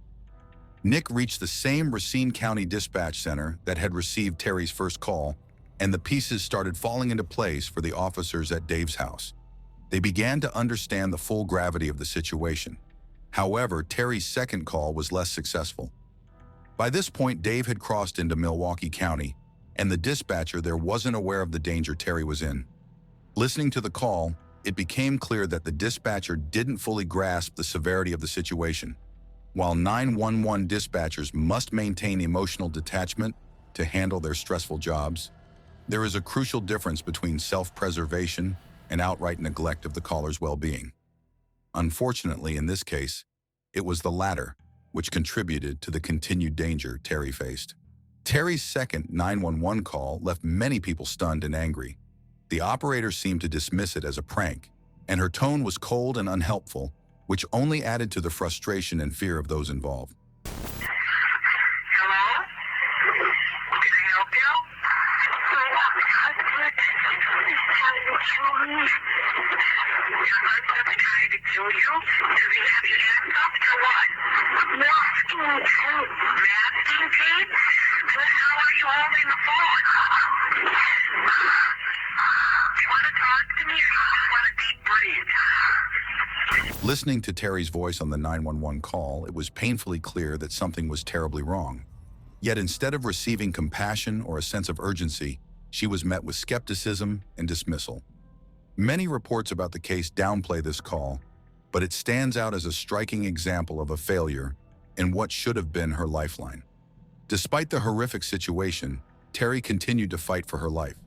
Nick reached the same Racine County dispatch center that had received Terry's first call, and the pieces started falling into place for the officers at Dave's house. They began to understand the full gravity of the situation. However, Terry's second call was less successful. By this point, Dave had crossed into Milwaukee County, and the dispatcher there wasn't aware of the danger Terry was in. Listening to the call, it became clear that the dispatcher didn't fully grasp the severity of the situation. While 911 dispatchers must maintain emotional detachment to handle their stressful jobs, there is a crucial difference between self-preservation and outright neglect of the caller's well-being. Unfortunately, in this case, it was the latter, which contributed to the continued danger Terry faced. Terry's second 911 call left many people stunned and angry. The operator seemed to dismiss it as a prank, and her tone was cold and unhelpful, which only added to the frustration and fear of those involved. Listening to Terry's voice on the 911 call, it was painfully clear that something was terribly wrong. Yet instead of receiving compassion or a sense of urgency, she was met with skepticism and dismissal. Many reports about the case downplay this call, but it stands out as a striking example of a failure in what should have been her lifeline. Despite the horrific situation, Terry continued to fight for her life.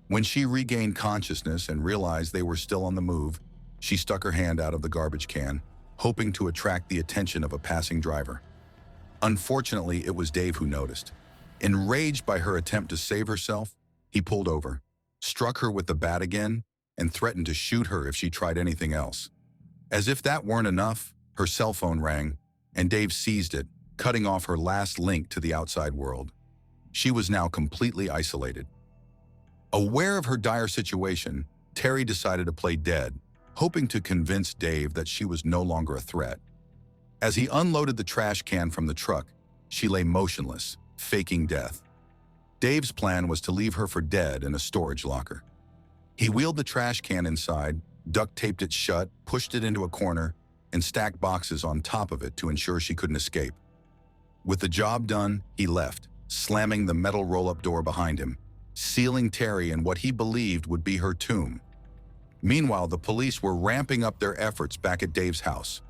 When she regained consciousness and realized they were still on the move, she stuck her hand out of the garbage can, hoping to attract the attention of a passing driver. Unfortunately, it was Dave who noticed. Enraged by her attempt to save herself, he pulled over, struck her with the bat again, and threatened to shoot her if she tried anything else. As if that weren't enough, her cell phone rang, and Dave seized it, cutting off her last link to the outside world. She was now completely isolated. Aware of her dire situation, Terry decided to play dead, hoping to convince Dave that she was no longer a threat. As he unloaded the trash can from the truck, she lay motionless, faking death. Dave's plan was to leave her for dead in a storage locker. He wheeled the trash can inside, duct taped it shut, pushed it into a corner, and stacked boxes on top of it to ensure she couldn't escape. With the job done, he left, slamming the metal roll-up door behind him, sealing Terry in what he believed would be her tomb. Meanwhile, the police were ramping up their efforts back at Dave's house.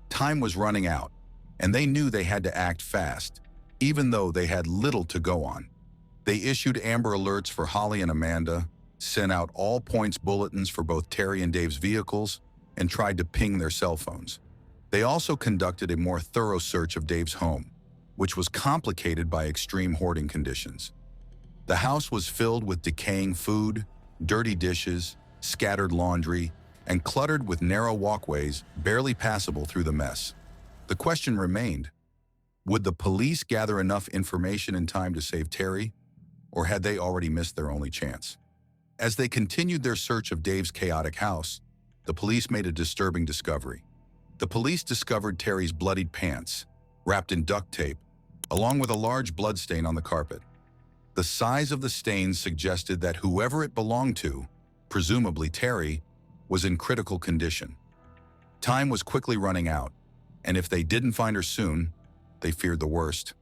Time was running out, and they knew they had to act fast, even though they had little to go on. They issued Amber Alerts for Holly and Amanda, sent out all points bulletins for both Terry and Dave's vehicles, and tried to ping their cell phones. They also conducted a more thorough search of Dave's home, which was complicated by extreme hoarding conditions. The house was filled with decaying food, dirty dishes, scattered laundry, and cluttered with narrow walkways barely passable through the mess. The question remained, would the police gather enough information in time to save Terry, or had they already missed their only chance? As they continued their search of Dave's chaotic house, the police made a disturbing discovery. The police discovered Terry's bloodied pants, wrapped in duct tape, along with a large bloodstain on the carpet. The size of the stains suggested that whoever it belonged to, presumably Terry, was in critical condition. Time was quickly running out, and if they didn't find her soon, they feared the worst.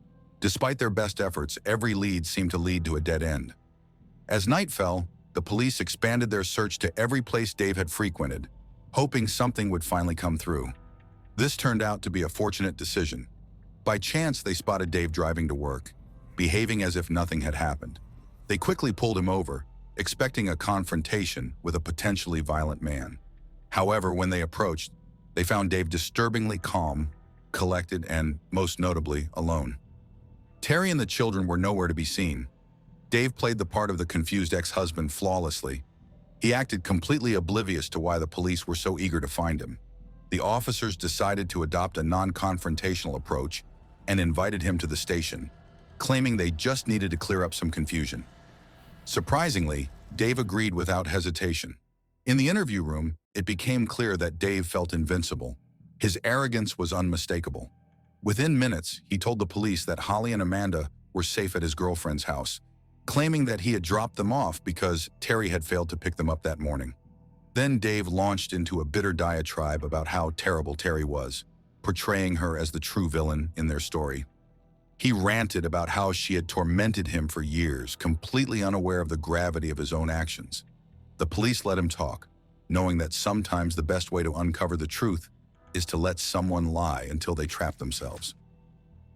Despite their best efforts, every lead seemed to lead to a dead end. As night fell, the police expanded their search to every place Dave had frequented, hoping something would finally come through. This turned out to be a fortunate decision. By chance, they spotted Dave driving to work, behaving as if nothing had happened. They quickly pulled him over, expecting a confrontation with a potentially violent man. However, when they approached, they found Dave disturbingly calm, collected, and, most notably, alone. Terry and the children were nowhere to be seen. Dave played the part of the confused ex-husband flawlessly. He acted completely oblivious to why the police were so eager to find him. The officers decided to adopt a non-confrontational approach and invited him to the station, claiming they just needed to clear up some confusion. Surprisingly, Dave agreed without hesitation. In the interview room, it became clear that Dave felt invincible. His arrogance was unmistakable. Within minutes, he told the police that Holly and Amanda were safe at his girlfriend's house, claiming that he had dropped them off because Terry had failed to pick them up that morning. Then Dave launched into a bitter diatribe about how terrible Terry was, portraying her as the true villain in their story. He ranted about how she had tormented him for years, completely unaware of the gravity of his own actions. The police let him talk, knowing that sometimes the best way to uncover the truth is to let someone lie until they trap themselves.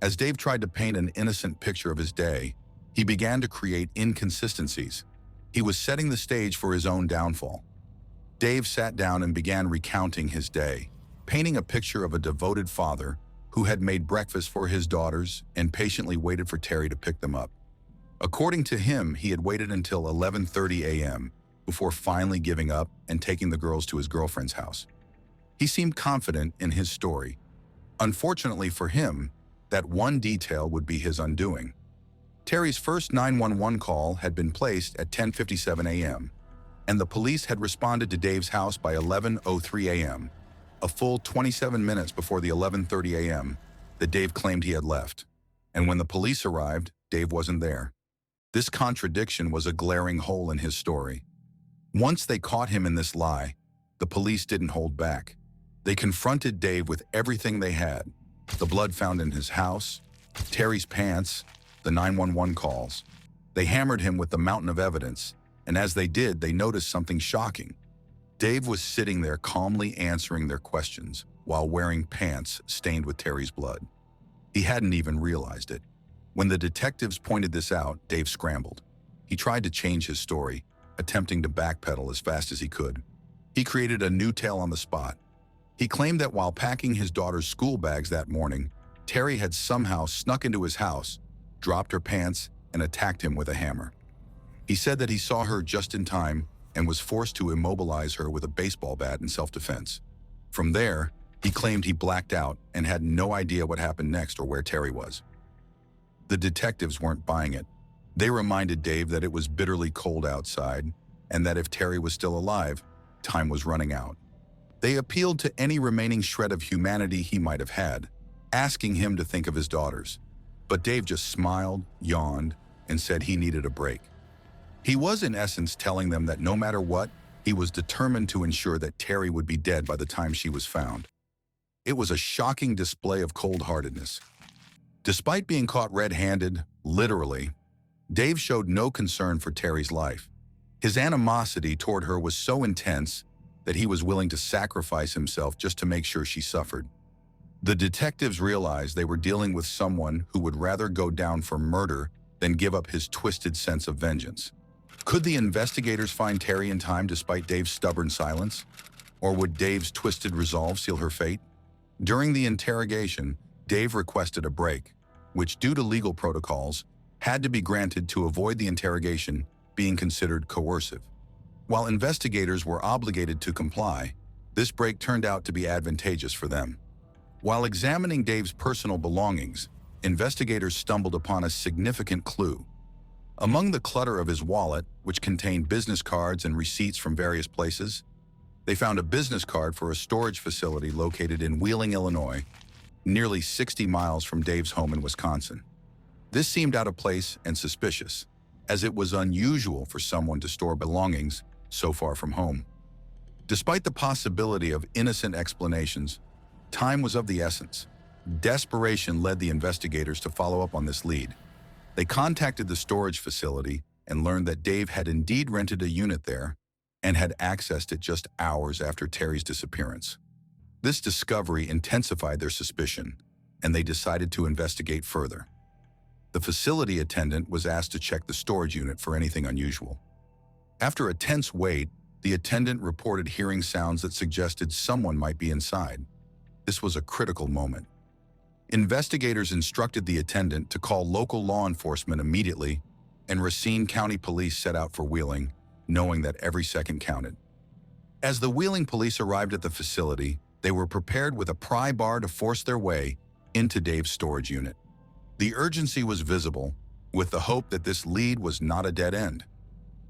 As Dave tried to paint an innocent picture of his day, he began to create inconsistencies. He was setting the stage for his own downfall. Dave sat down and began recounting his day, painting a picture of a devoted father who had made breakfast for his daughters and patiently waited for Terry to pick them up. According to him, he had waited until 11:30 a.m. before finally giving up and taking the girls to his girlfriend's house. He seemed confident in his story. Unfortunately for him, that one detail would be his undoing. Terry's first 911 call had been placed at 10:57 a.m., and the police had responded to Dave's house by 11:03 a.m., a full 27 minutes before the 11:30 a.m. that Dave claimed he had left. And when the police arrived, Dave wasn't there. This contradiction was a glaring hole in his story. Once they caught him in this lie, the police didn't hold back. They confronted Dave with everything they had: the blood found in his house, Terry's pants, the 911 calls. They hammered him with the mountain of evidence, and as they did, they noticed something shocking. Dave was sitting there calmly answering their questions while wearing pants stained with Terry's blood. He hadn't even realized it. When the detectives pointed this out, Dave scrambled. He tried to change his story, attempting to backpedal as fast as he could. He created a new tale on the spot. He claimed that while packing his daughter's school bags that morning, Terry had somehow snuck into his house, dropped her pants, and attacked him with a hammer. He said that he saw her just in time and was forced to immobilize her with a baseball bat in self-defense. From there, he claimed he blacked out and had no idea what happened next or where Terry was. The detectives weren't buying it. They reminded Dave that it was bitterly cold outside and that if Terry was still alive, time was running out. They appealed to any remaining shred of humanity he might have had, asking him to think of his daughters. But Dave just smiled, yawned, and said he needed a break. He was in essence telling them that no matter what, he was determined to ensure that Terry would be dead by the time she was found. It was a shocking display of cold-heartedness. Despite being caught red-handed, literally, Dave showed no concern for Terry's life. His animosity toward her was so intense that he was willing to sacrifice himself just to make sure she suffered. The detectives realized they were dealing with someone who would rather go down for murder than give up his twisted sense of vengeance. Could the investigators find Terry in time despite Dave's stubborn silence? Or would Dave's twisted resolve seal her fate? During the interrogation, Dave requested a break, which due to legal protocols, had to be granted to avoid the interrogation being considered coercive. While investigators were obligated to comply, this break turned out to be advantageous for them. While examining Dave's personal belongings, investigators stumbled upon a significant clue. Among the clutter of his wallet, which contained business cards and receipts from various places, they found a business card for a storage facility located in Wheeling, Illinois, nearly 60 miles from Dave's home in Wisconsin. This seemed out of place and suspicious, as it was unusual for someone to store belongings so far from home. Despite the possibility of innocent explanations, time was of the essence. Desperation led the investigators to follow up on this lead. They contacted the storage facility and learned that Dave had indeed rented a unit there and had accessed it just hours after Terry's disappearance. This discovery intensified their suspicion, and they decided to investigate further. The facility attendant was asked to check the storage unit for anything unusual. After a tense wait, the attendant reported hearing sounds that suggested someone might be inside. This was a critical moment. Investigators instructed the attendant to call local law enforcement immediately, and Racine County Police set out for Wheeling, knowing that every second counted. As the Wheeling police arrived at the facility, they were prepared with a pry bar to force their way into Dave's storage unit. The urgency was visible, with the hope that this lead was not a dead end.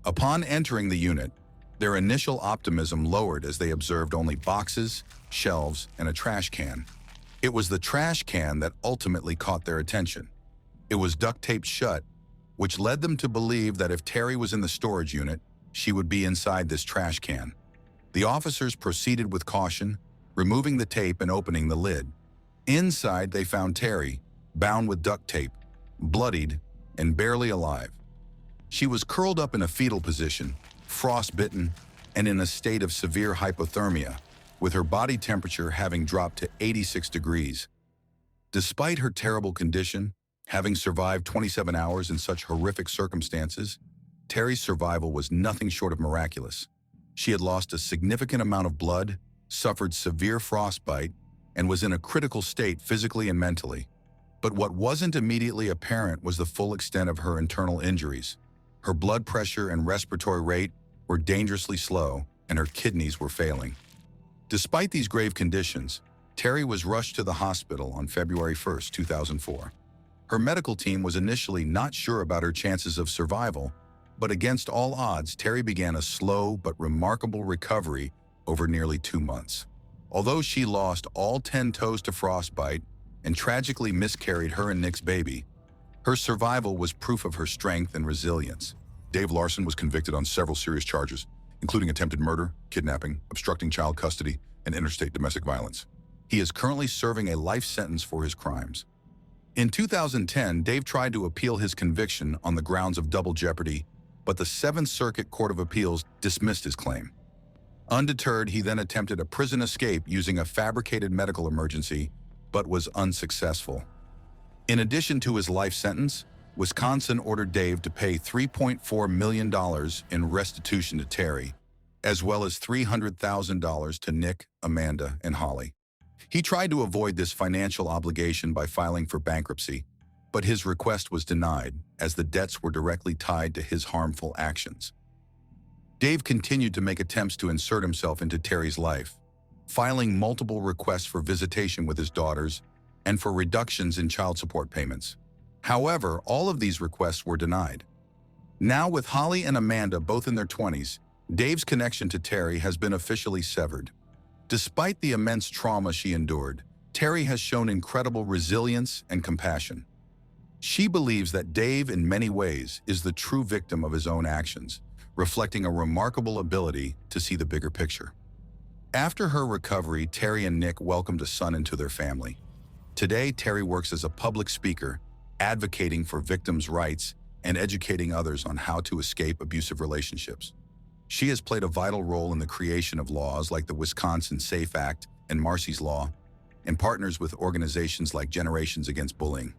Upon entering the unit, their initial optimism lowered as they observed only boxes, shelves, and a trash can. It was the trash can that ultimately caught their attention. It was duct-taped shut, which led them to believe that if Terry was in the storage unit, she would be inside this trash can. The officers proceeded with caution, removing the tape and opening the lid. Inside, they found Terry, bound with duct tape, bloodied, and barely alive. She was curled up in a fetal position, frostbitten, and in a state of severe hypothermia, with her body temperature having dropped to 86 degrees. Despite her terrible condition, having survived 27 hours in such horrific circumstances, Terry's survival was nothing short of miraculous. She had lost a significant amount of blood, suffered severe frostbite, and was in a critical state physically and mentally. But what wasn't immediately apparent was the full extent of her internal injuries. Her blood pressure and respiratory rate were dangerously slow, and her kidneys were failing. Despite these grave conditions, Terry was rushed to the hospital on February 1, 2004. Her medical team was initially not sure about her chances of survival, but against all odds, Terry began a slow but remarkable recovery over nearly 2 months. Although she lost all 10 toes to frostbite and tragically miscarried her and Nick's baby, her survival was proof of her strength and resilience. Dave Larson was convicted on several serious charges, including attempted murder, kidnapping, obstructing child custody, and interstate domestic violence. He is currently serving a life sentence for his crimes. In 2010, Dave tried to appeal his conviction on the grounds of double jeopardy, but the Seventh Circuit Court of Appeals dismissed his claim. Undeterred, he then attempted a prison escape using a fabricated medical emergency, but was unsuccessful. In addition to his life sentence, Wisconsin ordered Dave to pay $3.4 million in restitution to Terry, as well as $300,000 to Nick, Amanda, and Holly. He tried to avoid this financial obligation by filing for bankruptcy, but his request was denied as the debts were directly tied to his harmful actions. Dave continued to make attempts to insert himself into Terry's life, filing multiple requests for visitation with his daughters and for reductions in child support payments. However, all of these requests were denied. Now, with Holly and Amanda both in their 20s, Dave's connection to Terry has been officially severed. Despite the immense trauma she endured, Terry has shown incredible resilience and compassion. She believes that Dave, in many ways, is the true victim of his own actions, reflecting a remarkable ability to see the bigger picture. After her recovery, Terry and Nick welcomed a son into their family. Today, Terry works as a public speaker, advocating for victims' rights and educating others on how to escape abusive relationships. She has played a vital role in the creation of laws like the Wisconsin SAFE Act and Marcy's Law, and partners with organizations like Generations Against Bullying.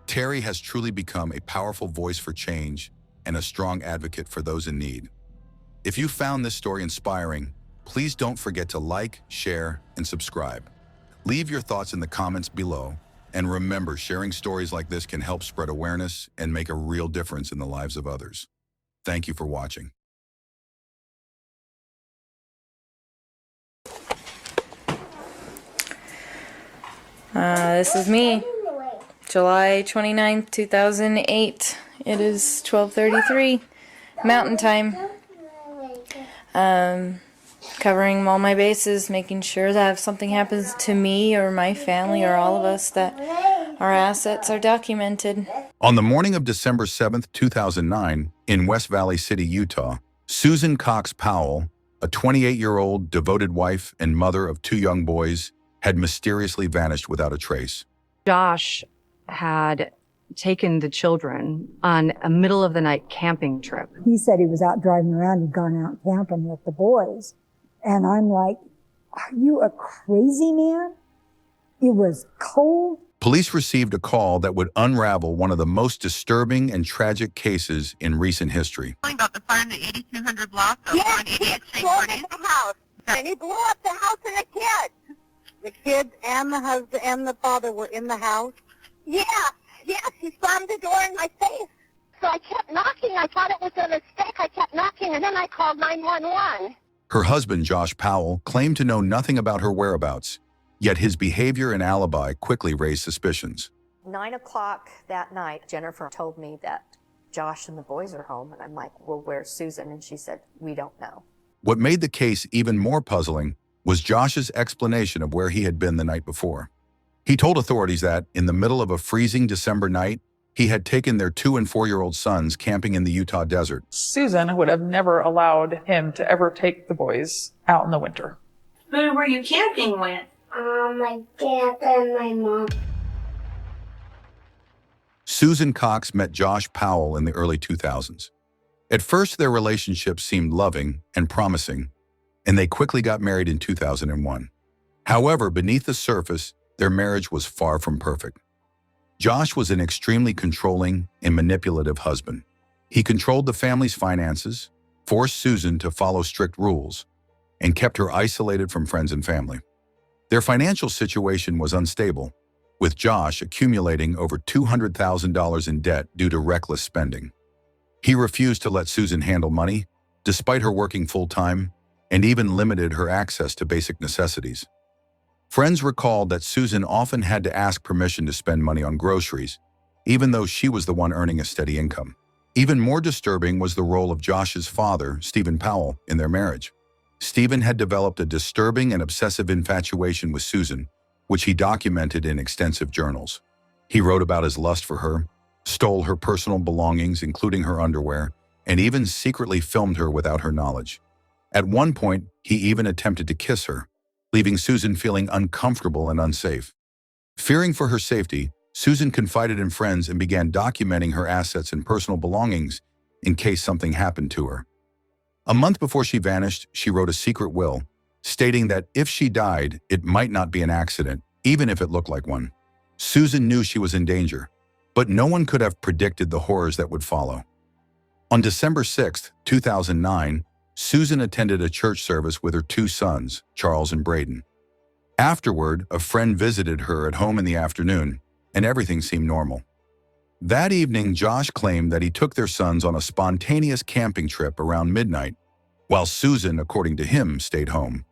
Terry has truly become a powerful voice for change and a strong advocate for those in need. If you found this story inspiring, please don't forget to like, share, and subscribe. Leave your thoughts in the comments below, and remember, sharing stories like this can help spread awareness and make a real difference in the lives of others. Thank you for watching. This is me, July 29th, 2008. It is 12:33 Mountain Time. Covering all my bases, making sure that if something happens to me or my family or all of us, that our assets are documented. On the morning of December 7th, 2009, in West Valley City, Utah, Susan Cox Powell, a 28-year-old devoted wife and mother of 2 young boys, had mysteriously vanished without a trace. Josh had taken the children on a middle of the night camping trip. He said he was out driving around, he'd gone out camping with the boys. And I'm like, are you a crazy man? It was cold. Police received a call that would unravel one of the most disturbing and tragic cases in recent history. About the fire in the 8200 block on 88th Street. The house, and he blew up the house and the kids. The kids and the husband and the father were in the house? Yeah, he slammed the door in my face. So I kept knocking. I thought it was a mistake. I kept knocking, and then I called 911. Her husband, Josh Powell, claimed to know nothing about her whereabouts, yet his behavior and alibi quickly raised suspicions. 9 o'clock that night, Jennifer told me that Josh and the boys are home, and I'm like, well, where's Susan? And she said, we don't know. What made the case even more puzzling was Josh's explanation of where he had been the night before. He told authorities that, in the middle of a freezing December night, he had taken their 2- and 4-year-old sons camping in the Utah desert. Susan would have never allowed him to ever take the boys out in the winter. Who were you camping with? My dad and my mom. Susan Cox met Josh Powell in the early 2000s. At first, their relationship seemed loving and promising, and they quickly got married in 2001. However, beneath the surface, their marriage was far from perfect. Josh was an extremely controlling and manipulative husband. He controlled the family's finances, forced Susan to follow strict rules, and kept her isolated from friends and family. Their financial situation was unstable, with Josh accumulating over $200,000 in debt due to reckless spending. He refused to let Susan handle money, despite her working full-time, and even limited her access to basic necessities. Friends recalled that Susan often had to ask permission to spend money on groceries, even though she was the one earning a steady income. Even more disturbing was the role of Josh's father, Stephen Powell, in their marriage. Stephen had developed a disturbing and obsessive infatuation with Susan, which he documented in extensive journals. He wrote about his lust for her, stole her personal belongings, including her underwear, and even secretly filmed her without her knowledge. At one point, he even attempted to kiss her, leaving Susan feeling uncomfortable and unsafe. Fearing for her safety, Susan confided in friends and began documenting her assets and personal belongings in case something happened to her. A month before she vanished, she wrote a secret will, stating that if she died, it might not be an accident, even if it looked like one. Susan knew she was in danger, but no one could have predicted the horrors that would follow. On December 6, 2009, Susan attended a church service with her 2 sons, Charles and Braden. Afterward, a friend visited her at home in the afternoon, and everything seemed normal. That evening, Josh claimed that he took their sons on a spontaneous camping trip around midnight, while Susan, according to him, stayed home.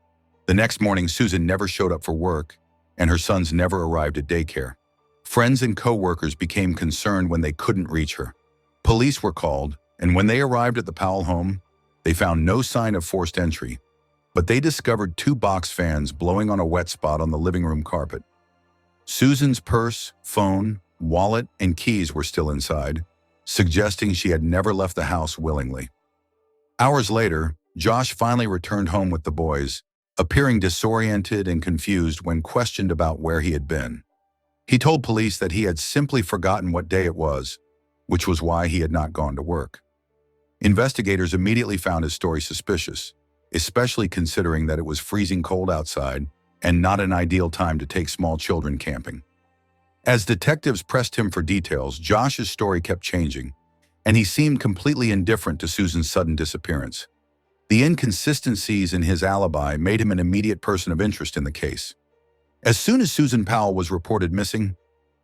The next morning, Susan never showed up for work, and her sons never arrived at daycare. Friends and co-workers became concerned when they couldn't reach her. Police were called, and when they arrived at the Powell home, they found no sign of forced entry, but they discovered 2 box fans blowing on a wet spot on the living room carpet. Susan's purse, phone, wallet, and keys were still inside, suggesting she had never left the house willingly. Hours later, Josh finally returned home with the boys, appearing disoriented and confused when questioned about where he had been. He told police that he had simply forgotten what day it was, which was why he had not gone to work. Investigators immediately found his story suspicious, especially considering that it was freezing cold outside and not an ideal time to take small children camping. As detectives pressed him for details, Josh's story kept changing, and he seemed completely indifferent to Susan's sudden disappearance. The inconsistencies in his alibi made him an immediate person of interest in the case. As soon as Susan Powell was reported missing,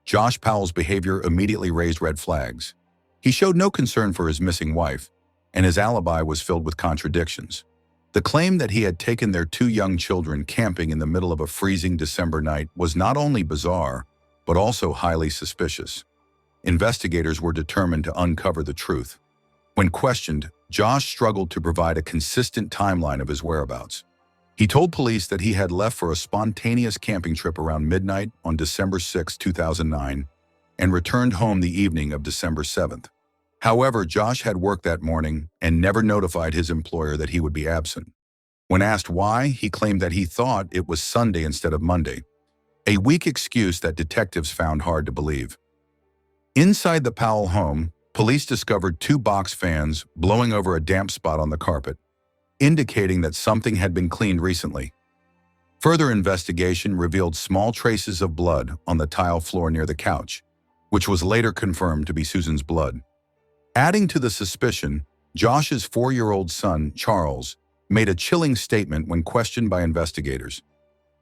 Josh Powell's behavior immediately raised red flags. He showed no concern for his missing wife, and his alibi was filled with contradictions. The claim that he had taken their 2 young children camping in the middle of a freezing December night was not only bizarre, but also highly suspicious. Investigators were determined to uncover the truth. When questioned, Josh struggled to provide a consistent timeline of his whereabouts. He told police that he had left for a spontaneous camping trip around midnight on December 6, 2009, and returned home the evening of December 7th. However, Josh had work that morning and never notified his employer that he would be absent. When asked why, he claimed that he thought it was Sunday instead of Monday, a weak excuse that detectives found hard to believe. Inside the Powell home, police discovered 2 box fans blowing over a damp spot on the carpet, indicating that something had been cleaned recently. Further investigation revealed small traces of blood on the tile floor near the couch, which was later confirmed to be Susan's blood. Adding to the suspicion, Josh's 4-year-old son, Charles, made a chilling statement when questioned by investigators.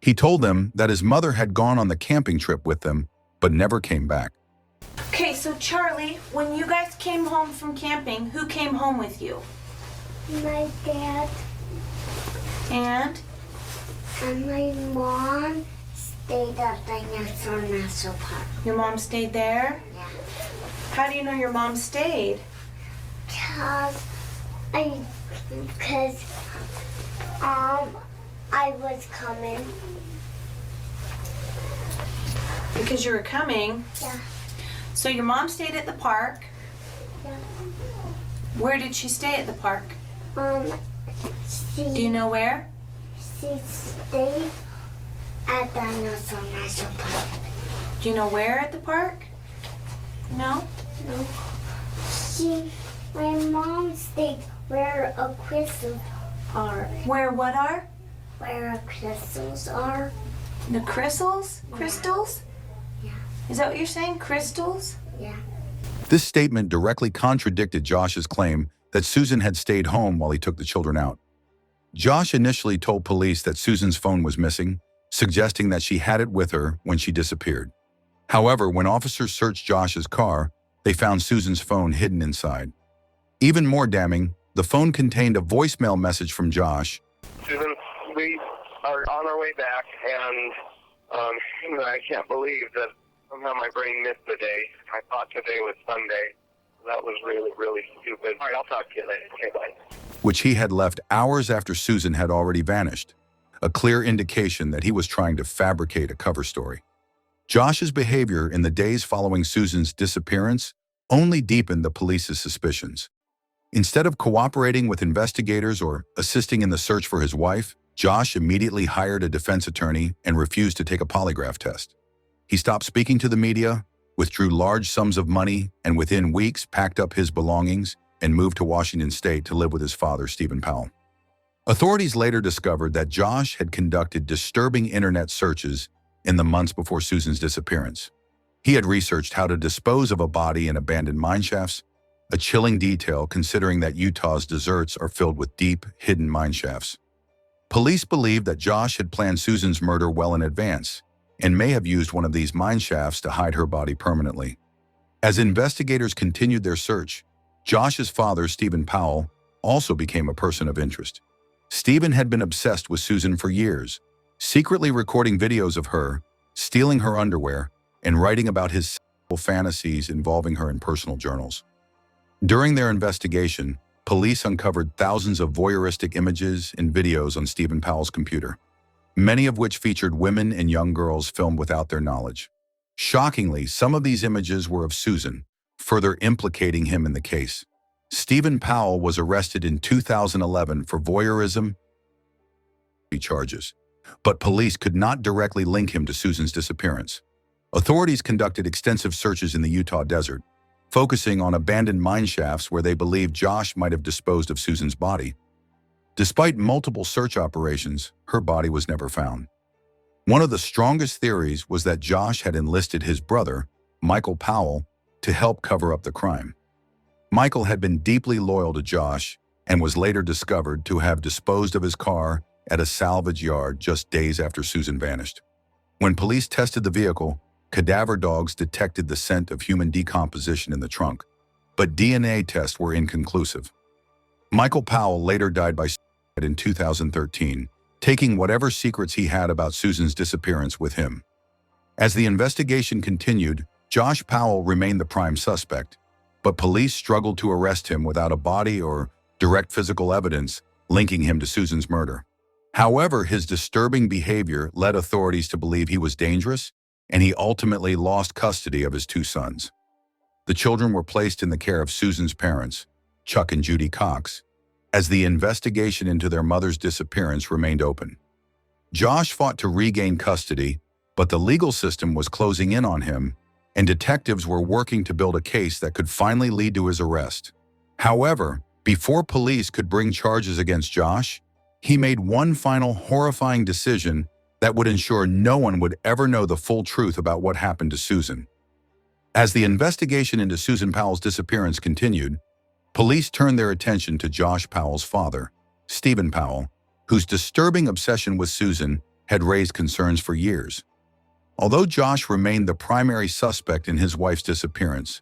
He told them that his mother had gone on the camping trip with them, but never came back. Okay, so Charlie, when you guys came home from camping, who came home with you? My dad. And? And my mom stayed at Dinosaur National Park. Your mom stayed there? Yeah. How do you know your mom stayed? Because I was coming. Because you were coming? Yeah. So your mom stayed at the park? Yeah. Where did she stay at the park? Do you know where? She stayed at Dinosaur National Park. Do you know where at the park? No? No. My mom stayed where a crystals are. Where what are? Where crystals are. The crystals? Yeah. Crystals? Yeah. Is that what you're saying? Crystals? Yeah. This statement directly contradicted Josh's claim that Susan had stayed home while he took the children out. Josh initially told police that Susan's phone was missing, suggesting that she had it with her when she disappeared. However, when officers searched Josh's car, they found Susan's phone hidden inside. Even more damning, the phone contained a voicemail message from Josh. Susan, we are on our way back, and I can't believe that somehow my brain missed the day. I thought today was Sunday. That was really, really stupid. All right, I'll talk to you later. Okay, bye. Which he had left hours after Susan had already vanished, a clear indication that he was trying to fabricate a cover story. Josh's behavior in the days following Susan's disappearance only deepened the police's suspicions. Instead of cooperating with investigators or assisting in the search for his wife, Josh immediately hired a defense attorney and refused to take a polygraph test. He stopped speaking to the media, withdrew large sums of money, and within weeks packed up his belongings and moved to Washington State to live with his father, Stephen Powell. Authorities later discovered that Josh had conducted disturbing internet searches in the months before Susan's disappearance. He had researched how to dispose of a body in abandoned mineshafts, a chilling detail considering that Utah's deserts are filled with deep, hidden mineshafts. Police believe that Josh had planned Susan's murder well in advance and may have used one of these mineshafts to hide her body permanently. As investigators continued their search, Josh's father, Stephen Powell, also became a person of interest. Stephen had been obsessed with Susan for years, secretly recording videos of her, stealing her underwear, and writing about his sexual fantasies involving her in personal journals. During their investigation, police uncovered thousands of voyeuristic images and videos on Stephen Powell's computer, many of which featured women and young girls filmed without their knowledge. Shockingly, some of these images were of Susan, further implicating him in the case. Stephen Powell was arrested in 2011 for voyeurism charges, but police could not directly link him to Susan's disappearance. Authorities conducted extensive searches in the Utah desert, focusing on abandoned mineshafts where they believed Josh might have disposed of Susan's body. Despite multiple search operations, her body was never found. One of the strongest theories was that Josh had enlisted his brother, Michael Powell, to help cover up the crime. Michael had been deeply loyal to Josh and was later discovered to have disposed of his car at a salvage yard just days after Susan vanished. When police tested the vehicle, cadaver dogs detected the scent of human decomposition in the trunk, but DNA tests were inconclusive. Michael Powell later died by suicide in 2013, taking whatever secrets he had about Susan's disappearance with him. As the investigation continued, Josh Powell remained the prime suspect, but police struggled to arrest him without a body or direct physical evidence linking him to Susan's murder. However, his disturbing behavior led authorities to believe he was dangerous, and he ultimately lost custody of his 2 sons. The children were placed in the care of Susan's parents, Chuck and Judy Cox, as the investigation into their mother's disappearance remained open. Josh fought to regain custody, but the legal system was closing in on him, and detectives were working to build a case that could finally lead to his arrest. However, before police could bring charges against Josh, he made one final horrifying decision that would ensure no one would ever know the full truth about what happened to Susan. As the investigation into Susan Powell's disappearance continued, police turned their attention to Josh Powell's father, Stephen Powell, whose disturbing obsession with Susan had raised concerns for years. Although Josh remained the primary suspect in his wife's disappearance,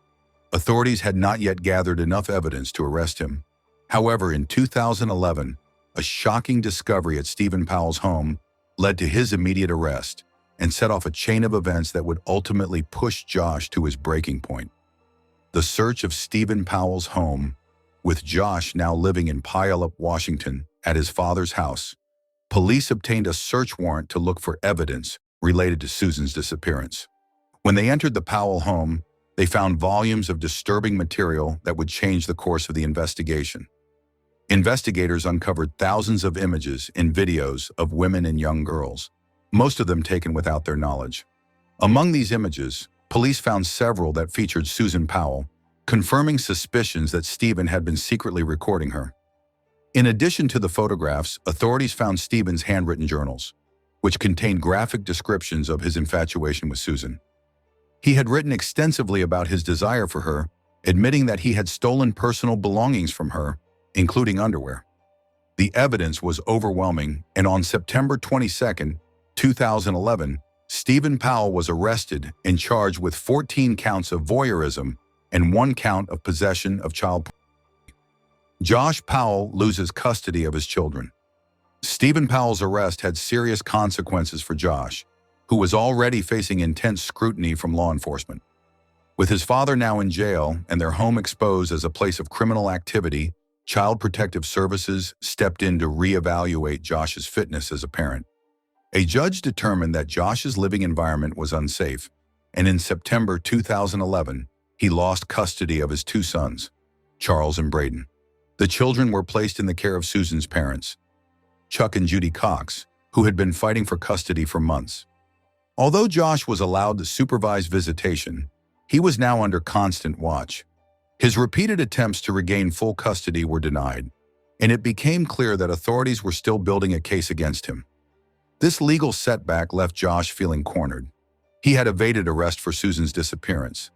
authorities had not yet gathered enough evidence to arrest him. However, in 2011, a shocking discovery at Stephen Powell's home led to his immediate arrest and set off a chain of events that would ultimately push Josh to his breaking point. The search of Stephen Powell's home, with Josh now living in Puyallup, Washington, at his father's house, police obtained a search warrant to look for evidence related to Susan's disappearance. When they entered the Powell home, they found volumes of disturbing material that would change the course of the investigation. Investigators uncovered thousands of images and videos of women and young girls, most of them taken without their knowledge. Among these images, police found several that featured Susan Powell, confirming suspicions that Stephen had been secretly recording her. In addition to the photographs, authorities found Stephen's handwritten journals, which contained graphic descriptions of his infatuation with Susan. He had written extensively about his desire for her, admitting that he had stolen personal belongings from her, including underwear. The evidence was overwhelming, and on September 22, 2011, Stephen Powell was arrested and charged with 14 counts of voyeurism and 1 count of possession of child pornography. Josh Powell loses custody of his children. Stephen Powell's arrest had serious consequences for Josh, who was already facing intense scrutiny from law enforcement. With his father now in jail and their home exposed as a place of criminal activity, Child Protective Services stepped in to reevaluate Josh's fitness as a parent. A judge determined that Josh's living environment was unsafe, and in September 2011, he lost custody of his 2 sons, Charles and Braden. The children were placed in the care of Susan's parents, Chuck and Judy Cox, who had been fighting for custody for months. Although Josh was allowed to supervise visitation, he was now under constant watch. His repeated attempts to regain full custody were denied, and it became clear that authorities were still building a case against him. This legal setback left Josh feeling cornered. He had evaded arrest for Susan's disappearance,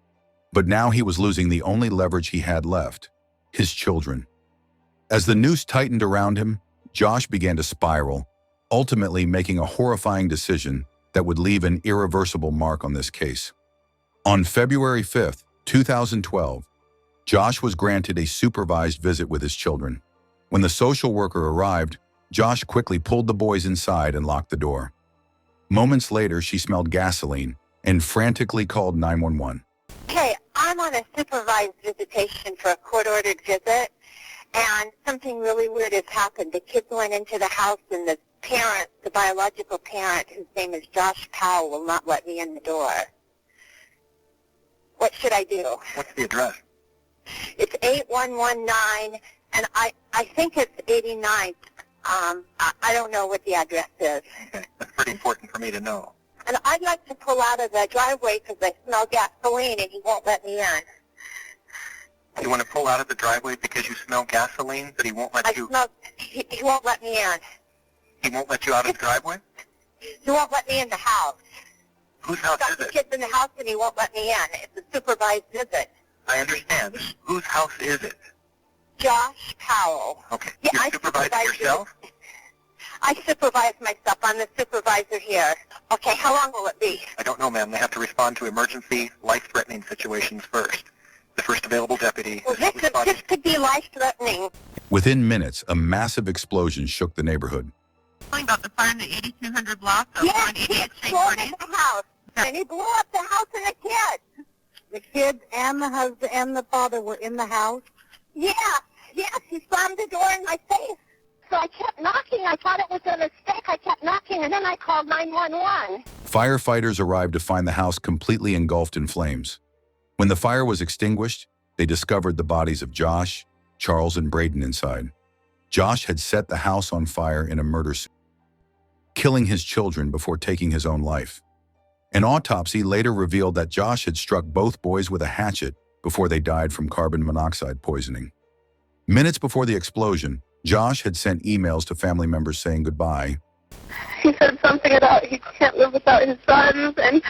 but now he was losing the only leverage he had left, his children. As the noose tightened around him, Josh began to spiral, ultimately making a horrifying decision that would leave an irreversible mark on this case. On February 5, 2012, Josh was granted a supervised visit with his children. When the social worker arrived, Josh quickly pulled the boys inside and locked the door. Moments later, she smelled gasoline and frantically called 911. Okay, I'm on a supervised visitation for a court-ordered visit, and something really weird has happened. The kids went into the house, and the parent, the biological parent, whose name is Josh Powell, will not let me in the door. What should I do? What's the address? It's 8119, and I think it's 89th. I don't know what the address is. That's pretty important for me to know. And I'd like to pull out of the driveway because I smell gasoline and he won't let me in. You want to pull out of the driveway because you smell gasoline, but he won't let you... He won't let me in. He won't let you out of the driveway? He won't let me in the house. Whose house is Got the it? kids in the house and he won't let me in. It's a supervised visit. I understand. Whose house is it? Josh Powell. Okay. Yeah, You're supervising yourself? I supervise myself. I'm the supervisor here. Okay, how long will it be? I don't know, ma'am. They have to respond to emergency, life-threatening situations first. The first available deputy... Well, this could be life-threatening. Within minutes, a massive explosion shook the neighborhood. About the fire in the 8200 block of 188th Street Party. The house, and he blew up the house and the kids. The kids and the husband and the father were in the house? Yes, he slammed the door in my face. So I kept knocking. I thought it was a mistake. I kept knocking, and then I called 911. Firefighters arrived to find the house completely engulfed in flames. When the fire was extinguished, they discovered the bodies of Josh, Charles, and Braden inside. Josh had set the house on fire in a murder scene, killing his children before taking his own life. An autopsy later revealed that Josh had struck both boys with a hatchet before they died from carbon monoxide poisoning. Minutes before the explosion, Josh had sent emails to family members saying goodbye. He said something about he can't live without his sons, and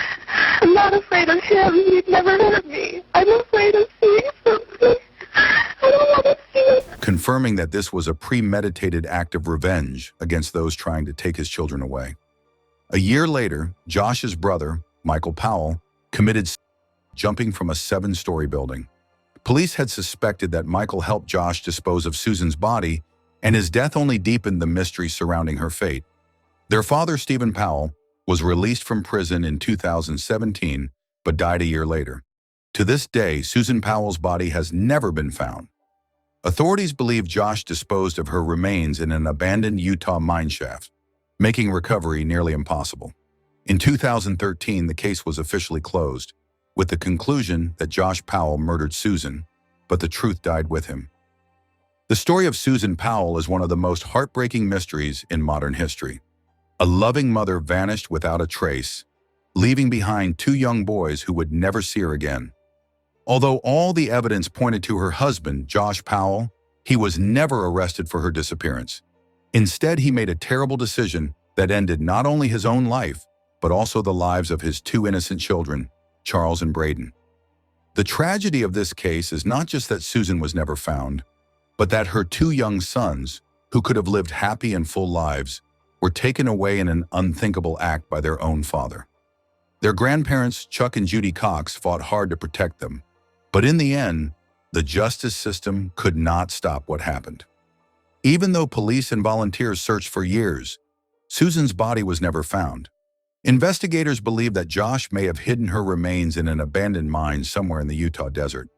I'm not afraid of him. He'd never hurt me. I'm afraid of seeing something. I don't want to see it. Confirming that this was a premeditated act of revenge against those trying to take his children away. A year later, Josh's brother, Michael Powell, committed jumping from a 7-story building. Police had suspected that Michael helped Josh dispose of Susan's body, and his death only deepened the mystery surrounding her fate. Their father, Stephen Powell, was released from prison in 2017, but died a year later. To this day, Susan Powell's body has never been found. Authorities believe Josh disposed of her remains in an abandoned Utah mine shaft, making recovery nearly impossible. In 2013, the case was officially closed, with the conclusion that Josh Powell murdered Susan, but the truth died with him. The story of Susan Powell is one of the most heartbreaking mysteries in modern history. A loving mother vanished without a trace, leaving behind 2 young boys who would never see her again. Although all the evidence pointed to her husband, Josh Powell, he was never arrested for her disappearance. Instead, he made a terrible decision that ended not only his own life, but also the lives of his 2 innocent children, Charles and Braden. The tragedy of this case is not just that Susan was never found, but that her 2 young sons, who could have lived happy and full lives, were taken away in an unthinkable act by their own father. Their grandparents, Chuck and Judy Cox, fought hard to protect them, but in the end, the justice system could not stop what happened. Even though police and volunteers searched for years, Susan's body was never found. Investigators believe that Josh may have hidden her remains in an abandoned mine somewhere in the Utah desert,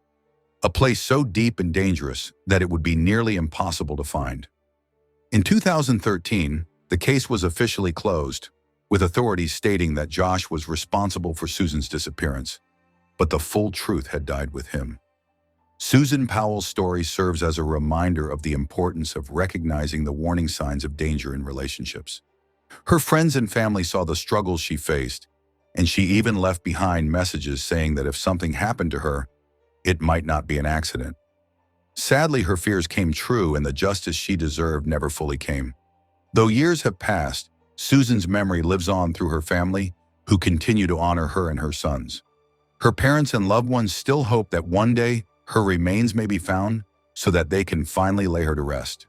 a place so deep and dangerous that it would be nearly impossible to find. In 2013, the case was officially closed, with authorities stating that Josh was responsible for Susan's disappearance, but the full truth had died with him. Susan Powell's story serves as a reminder of the importance of recognizing the warning signs of danger in relationships. Her friends and family saw the struggles she faced, and she even left behind messages saying that if something happened to her, it might not be an accident. Sadly, her fears came true, and the justice she deserved never fully came. Though years have passed, Susan's memory lives on through her family, who continue to honor her and her sons. Her parents and loved ones still hope that one day her remains may be found so that they can finally lay her to rest.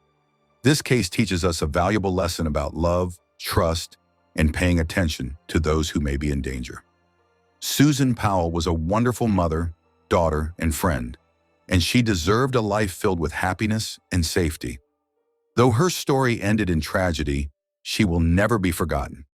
This case teaches us a valuable lesson about love, trust, and paying attention to those who may be in danger. Susan Powell was a wonderful mother, daughter, and friend, and she deserved a life filled with happiness and safety. Though her story ended in tragedy, she will never be forgotten.